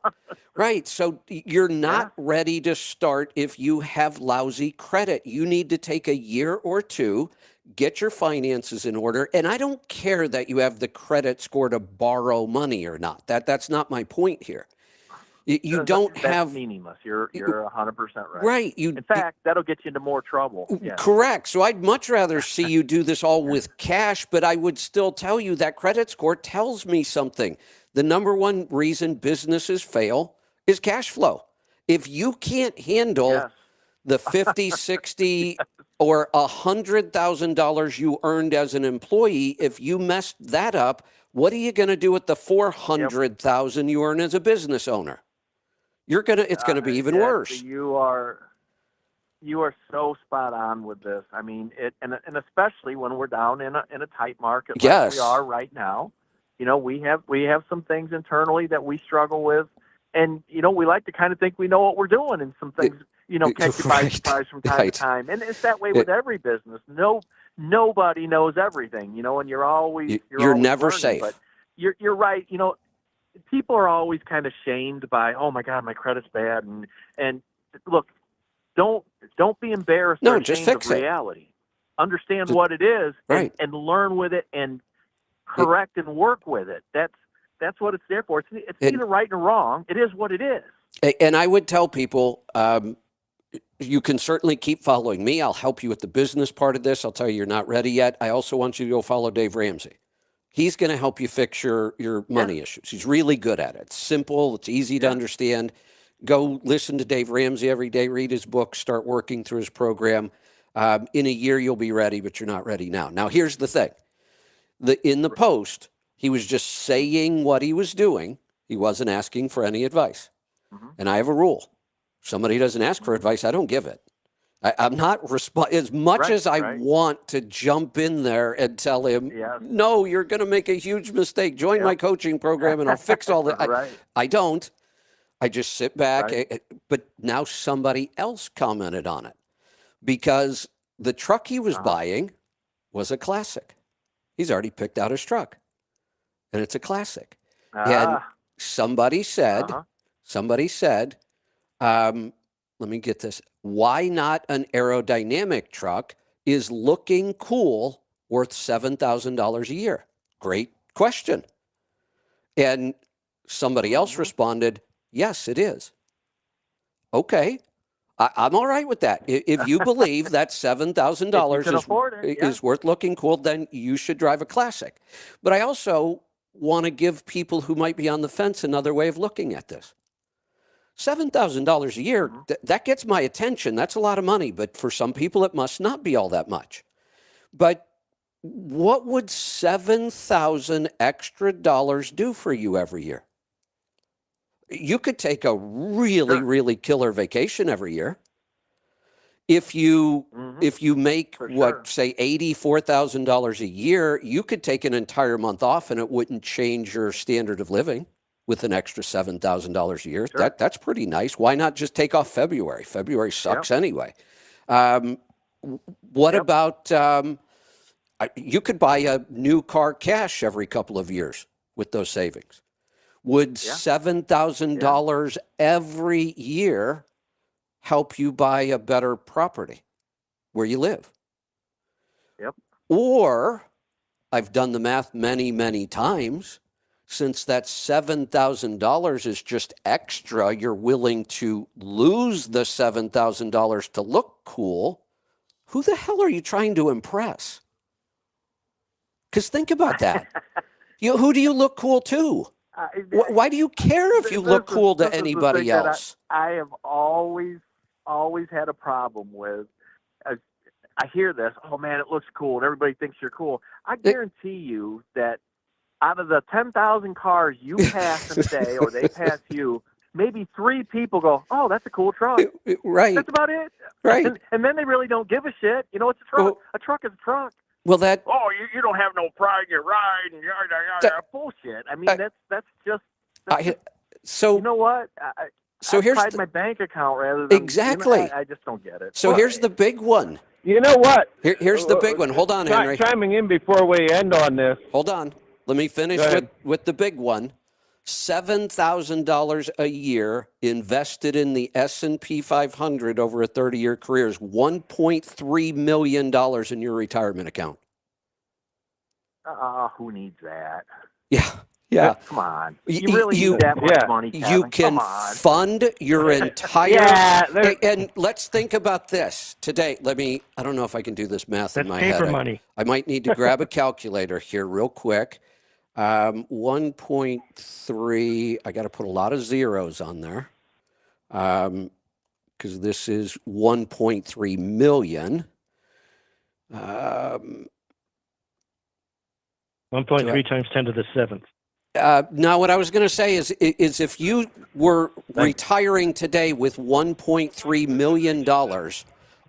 Right. So you're not ready to start if you have lousy credit. You need to take a year or two. Get your finances in order. And I don't care that you have the credit score to borrow money or not. That's not my point here. You don't have... That's meaningless. You're 100% right. Right. In fact, that'll get you into more trouble. Yeah. Correct. So I'd much rather see you do this all with cash, but I would still tell you that credit score tells me something. The number one reason businesses fail is cash flow. If you can't handle the 50, 60, or $100,000 you earned as an employee, if you messed that up, what are you going to do with the $400,000 you earn as a business owner? It's gonna be even worse. You are so spot on with this. I mean, and especially when we're down in a tight market like we are right now. We have some things internally that we struggle with, and we like to kind of think we know what we're doing, and some things catch you by surprise from time to time. And it's that way with every business. Nobody knows everything, and you're always never learning, safe. But you're right. People are always kind of shamed by, oh my God, my credit's bad, and look, don't be embarrassed or just ashamed fix of it. reality. Understand what it is, and learn with it, and correct and work with it. That's what it's there for. It's neither right nor wrong. It is what it is. And I would tell people, you can certainly keep following me. I'll help you with the business part of this. I'll tell you you're not ready yet. I also want you to go follow Dave Ramsey. He's going to help you fix your money issues. He's really good at it. It's simple. It's easy to understand. Go listen to Dave Ramsey every day. Read his book. Start working through his program. In a year, you'll be ready, but you're not ready now. Now, here's the thing. In the post, he was just saying what he was doing. He wasn't asking for any advice. And I have a rule. Somebody doesn't ask for advice, I don't give it. I'm not as much as I want to jump in there and tell him, no, you're going to make a huge mistake. Join my coaching program and I'll fix all that. I don't. I just sit back. But now somebody else commented on it because the truck he was buying was a classic. He's already picked out his truck and it's a classic. And somebody said, let me get this. Why not an aerodynamic truck is looking cool worth $7,000 a year? Great question. And somebody else responded, yes, it is. Okay. I'm all right with that. If you believe that $7,000 is worth looking cool, then you should drive a classic. But I also want to give people who might be on the fence another way of looking at this. $7,000 a year, that gets my attention. That's a lot of money, but for some people, it must not be all that much. But what would $7,000 extra do for you every year? You could take a really, really killer vacation every year. If you make say $84,000 a year, you could take an entire month off and it wouldn't change your standard of living with an extra $7,000 a year. That's pretty nice. Why not just take off February? February sucks anyway. What about you could buy a new car cash every couple of years with those savings? Would $7,000 every year help you buy a better property where you live? Yep. Or I've done the math many, many times. Since that $7,000 is just extra, you're willing to lose the $7,000 to look cool. Who the hell are you trying to impress? Because think about that. Who do you look cool to? Why do you care if you look cool to anybody else? I have always had a problem with. I hear this. Oh man, it looks cool, and everybody thinks you're cool. I guarantee you that out of the 10,000 cars you pass in a day, or they pass you, maybe 3 people go, "Oh, that's a cool truck." Right. That's about it. Right. And then they really don't give a shit. You know, it's a truck. Well, a truck is a truck. Well, that. Oh, you don't have no pride in your ride, and yada yada. Bullshit. I mean, that's just. So you know what? So here's my bank account rather than exactly. I just don't get it. So here's the big one. You know what? Here's the big one. Hold on, Henry. Chiming in before we end on this. Hold on. Let me finish with the big one. $7,000 a year invested in the S&P 500 over a 30-year career is $1.3 million in your retirement account. Who needs that? Yeah. Come on. You really need that much money, Kevin. You can fund your entire... And let's think about this. Today, I don't know if I can do this math in my head. Paper money. I might need to grab a calculator here real quick. 1.3, I got to put a lot of zeros on there because this is 1.3 million. 1.3 times 10 to the 7th. Now, what I was going to say is if you were retiring today with $1.3 million,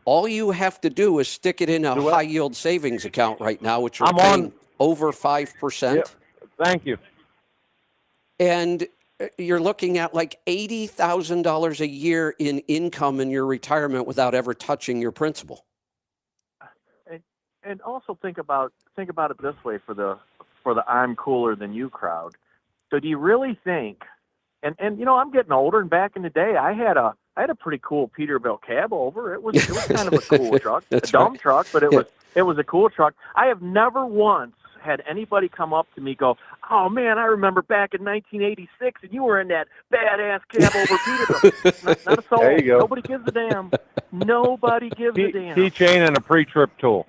all you have to do is stick it in a high-yield savings account right now, which are paying over 5%. Yep. Thank you. And you're looking at like $80,000 a year in income in your retirement without ever touching your principal. And also think about it this way for the I'm cooler than you crowd. So do you really think? And you know, I'm getting older, and back in the day, I had a pretty cool Peterbilt cab over. It was kind of a cool truck, a dumb truck, but it was a cool truck. I have never once had anybody come up to me go, "Oh man, I remember back in 1986, and you were in that badass cab over Peterbilt." Not a soul. There you go. Nobody gives a damn. Nobody gives a damn. Keychain and a pre-trip tool.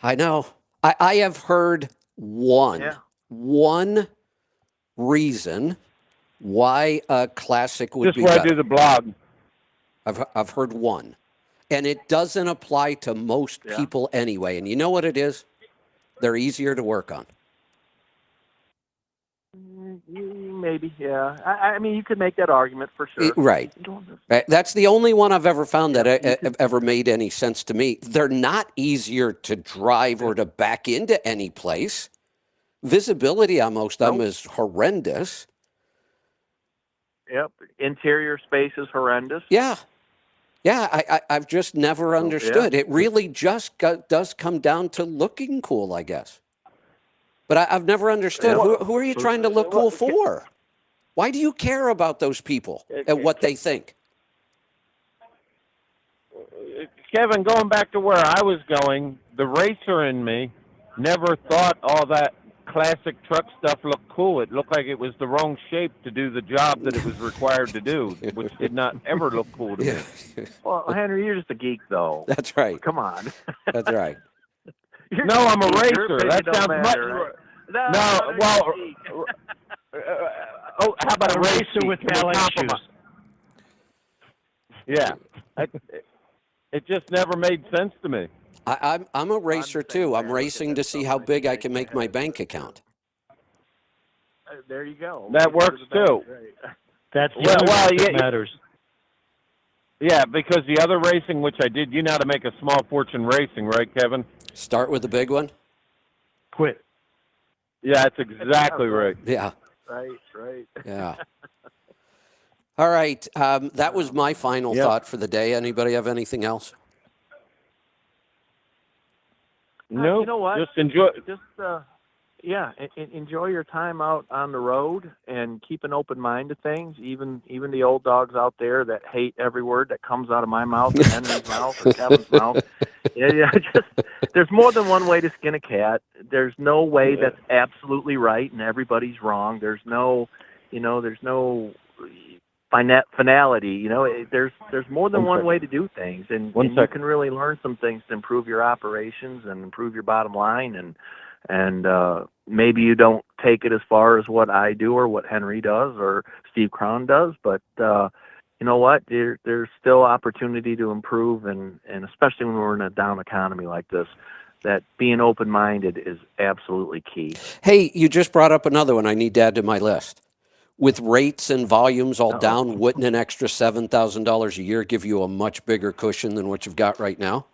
I know. I have heard one reason why a classic would be just where better. I do the blog. I've heard one. And it doesn't apply to most people anyway. And you know what it is? They're easier to work on. Maybe, yeah. I mean, you could make that argument for sure. Right. That's the only one I've ever found that ever made any sense to me. They're not easier to drive or to back into any place. Visibility on most of them is horrendous. Yep. Interior space is horrendous. Yeah. Yeah, I've just never understood. It really just does come down to looking cool, I guess. But I've never understood. Who are you trying to look cool for? Why do you care about those people and what they think? Kevin, going back to where I was going, the racer in me never thought all that classic truck stuff looked cool. It looked like it was the wrong shape to do the job that it was required to do, which did not ever look cool to me. Well, Henry, you're just a geek, though. That's right. Come on. That's right. No, I'm a racer. That sounds much. Right? No, well, how about a racer with ballet shoes? Yeah. It just never made sense to me. I'm a racer too. I'm racing to see how big I can make my bank account. There you go. That works too. That's the other that matters. Yeah, because the other racing, which I did, you know how to make a small fortune racing, right, Kevin? Start with the big one. Quit. Yeah, that's exactly right. Yeah. Right. Yeah. All right. That was my final thought for the day. Anybody have anything else? No. You know what? Just enjoy. Enjoy your time out on the road and keep an open mind to things. Even the old dogs out there that hate every word that comes out of my mouth, or Henry's mouth, or Kevin's mouth. Just there's more than one way to skin a cat. There's no way that's absolutely right and everybody's wrong. There's no finality. There's more than one way to do things, and you can really learn some things to improve your operations and improve your bottom line. And maybe you don't take it as far as what I do or what Henry does or Steve Crown does, but you know what? There's still opportunity to improve, and especially when we're in a down economy like this, that being open-minded is absolutely key. Hey, you just brought up another one I need to add to my list. With rates and volumes all down, wouldn't an extra $7,000 a year give you a much bigger cushion than what you've got right now?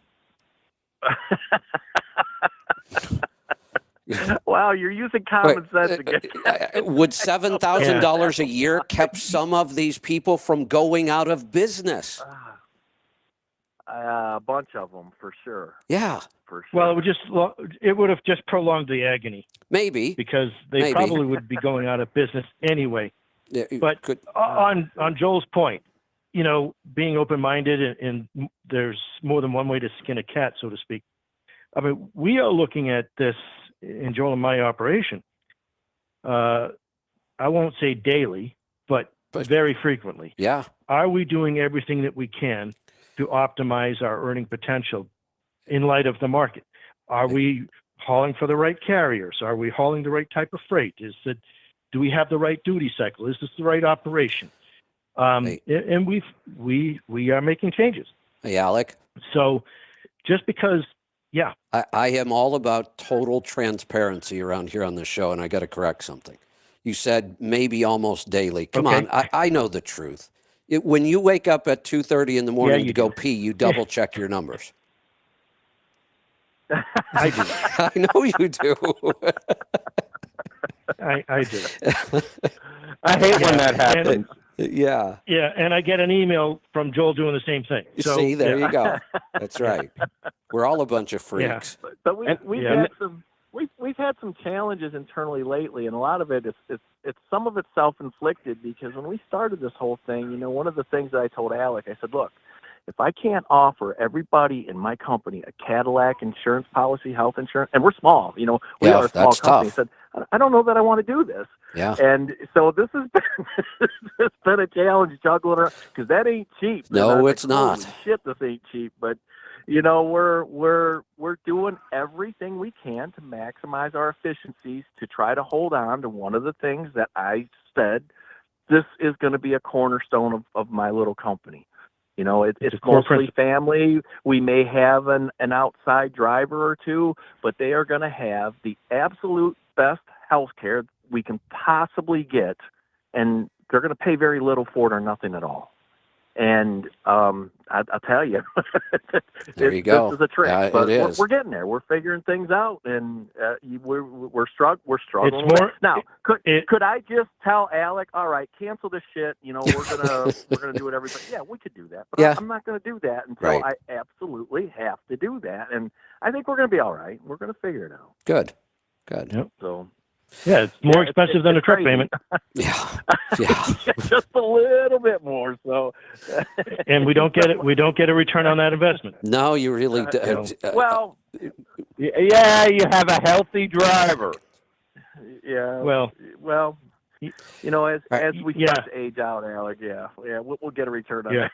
Wow, you're using common sense again. Would $7,000 a year kept some of these people from going out of business? A bunch of them, for sure. Yeah. For sure. Well, it would have just prolonged the agony. Maybe. Because they probably would be going out of business anyway. Yeah, but on Joel's point, being open-minded and there's more than one way to skin a cat, so to speak. I mean, we are looking at this in Joel and my operation. I won't say daily, but very frequently. Yeah. Are we doing everything that we can to optimize our earning potential in light of the market? Are we hauling for the right carriers? Are we hauling the right type of freight? Do we have the right duty cycle? Is this the right operation? And we are making changes. Hey, Alec. So just because, I am all about total transparency around here on this show, and I got to correct something. You said maybe almost daily. Come on, I know the truth. When you wake up at 2:30 in the morning to go pee, you double check your numbers. I do. I know you do. I do. I hate when that happens. Yeah. Yeah, and I get an email from Joel doing the same thing. So, see, there you go. That's right. We're all a bunch of freaks. Yeah. But we've had some challenges internally lately, and a lot of it's some of it's self-inflicted, because when we started this whole thing, one of the things that I told Alec, I said, look, if I can't offer everybody in my company a Cadillac insurance policy, health insurance, and we're small, we are a small company. I said, I don't know that I want to do this. Yeah. And so this has been a challenge juggling around, because that ain't cheap. No, it's not. Holy shit, this ain't cheap. But we're doing everything we can to maximize our efficiencies to try to hold on to one of the things that I said, this is going to be a cornerstone of my little company. It's mostly family. We may have an outside driver or two, but they are going to have the absolute best health care we can possibly get, and they're going to pay very little for it or nothing at all. And I'll tell you, there you go. This is a trick, yeah, but it is. We're getting there. We're figuring things out, and we're struggling. It's more, now, could I just tell Alec, all right, cancel this shit? We're gonna do it every. Yeah, we could do that, but I'm not gonna do that until I absolutely have to do that. And I think we're gonna be all right. We're gonna figure it out. Good. Yep. So. Yeah, it's more expensive than a truck payment. Yeah. Just a little bit more. So, and we don't get it. We don't get a return on that investment. No, you really do. Well, yeah, you have a healthy driver. Yeah. Well, as we start to age out, Alec, we'll get a return on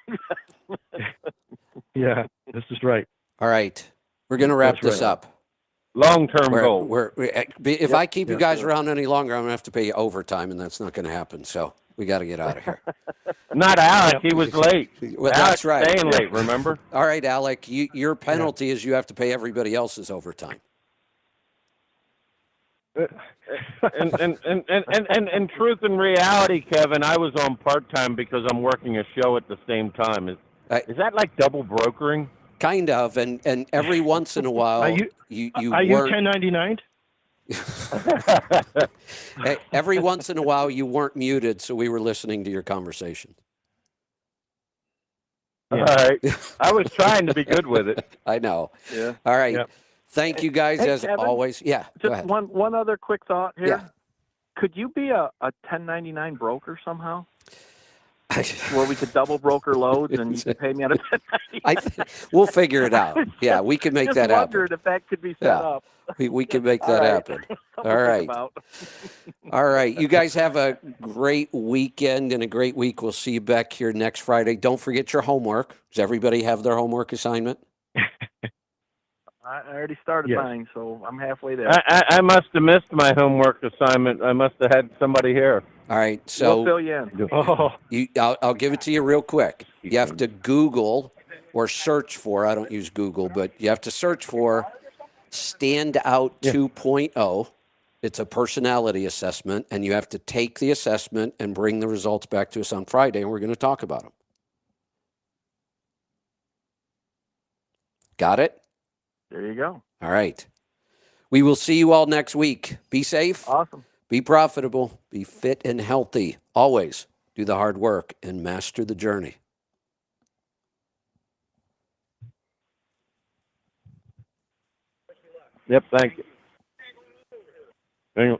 that. Yeah, this is right. All right, we're gonna wrap this up. Long-term goal. If I keep you guys around any longer, I'm going to have to pay you overtime, and that's not going to happen. So We got to get out of here. Not Alec. He was late. Well, Alec's that's right. staying late, remember? All right, Alec, your penalty is you have to pay everybody else's overtime. And truth and reality, Kevin, I was on part-time because I'm working a show at the same time. Is that like double brokering? Kind of, and every once in a while, Are you 1099? Every once in a while, you weren't muted, so we were listening to your conversation. All right. I was trying to be good with it. I know. Yeah. All right. Yep. Thank you guys, Hey, as Kevin, always. Yeah, go Just ahead. one other quick thought here. Yeah. Could you be a 1099 broker somehow? Where we could double broker loads and you could pay me on a 1099. We'll figure it out. Yeah, we can make Just that happen. wondered if that could be set Yeah. up. We can make All that right. happen. Something All to right. think about. All right. You guys have a great weekend and a great week. We'll see you back here next Friday. Don't forget your homework. Does everybody have their homework assignment? I already started mine, so I'm halfway there. I must have missed my homework assignment. I must have had somebody here. All right. So We'll fill you in. I'll give it to you real quick. You have to Google or search for, I don't use Google, but you have to search for Standout 2.0. It's a personality assessment, and you have to take the assessment and bring the results back to us on Friday, and we're going to talk about them. Got it? There you go. All right. We will see you all next week. Be safe. Awesome. Be profitable. Be fit and healthy. Always do the hard work and master the journey. Yep, thank you. Thank you.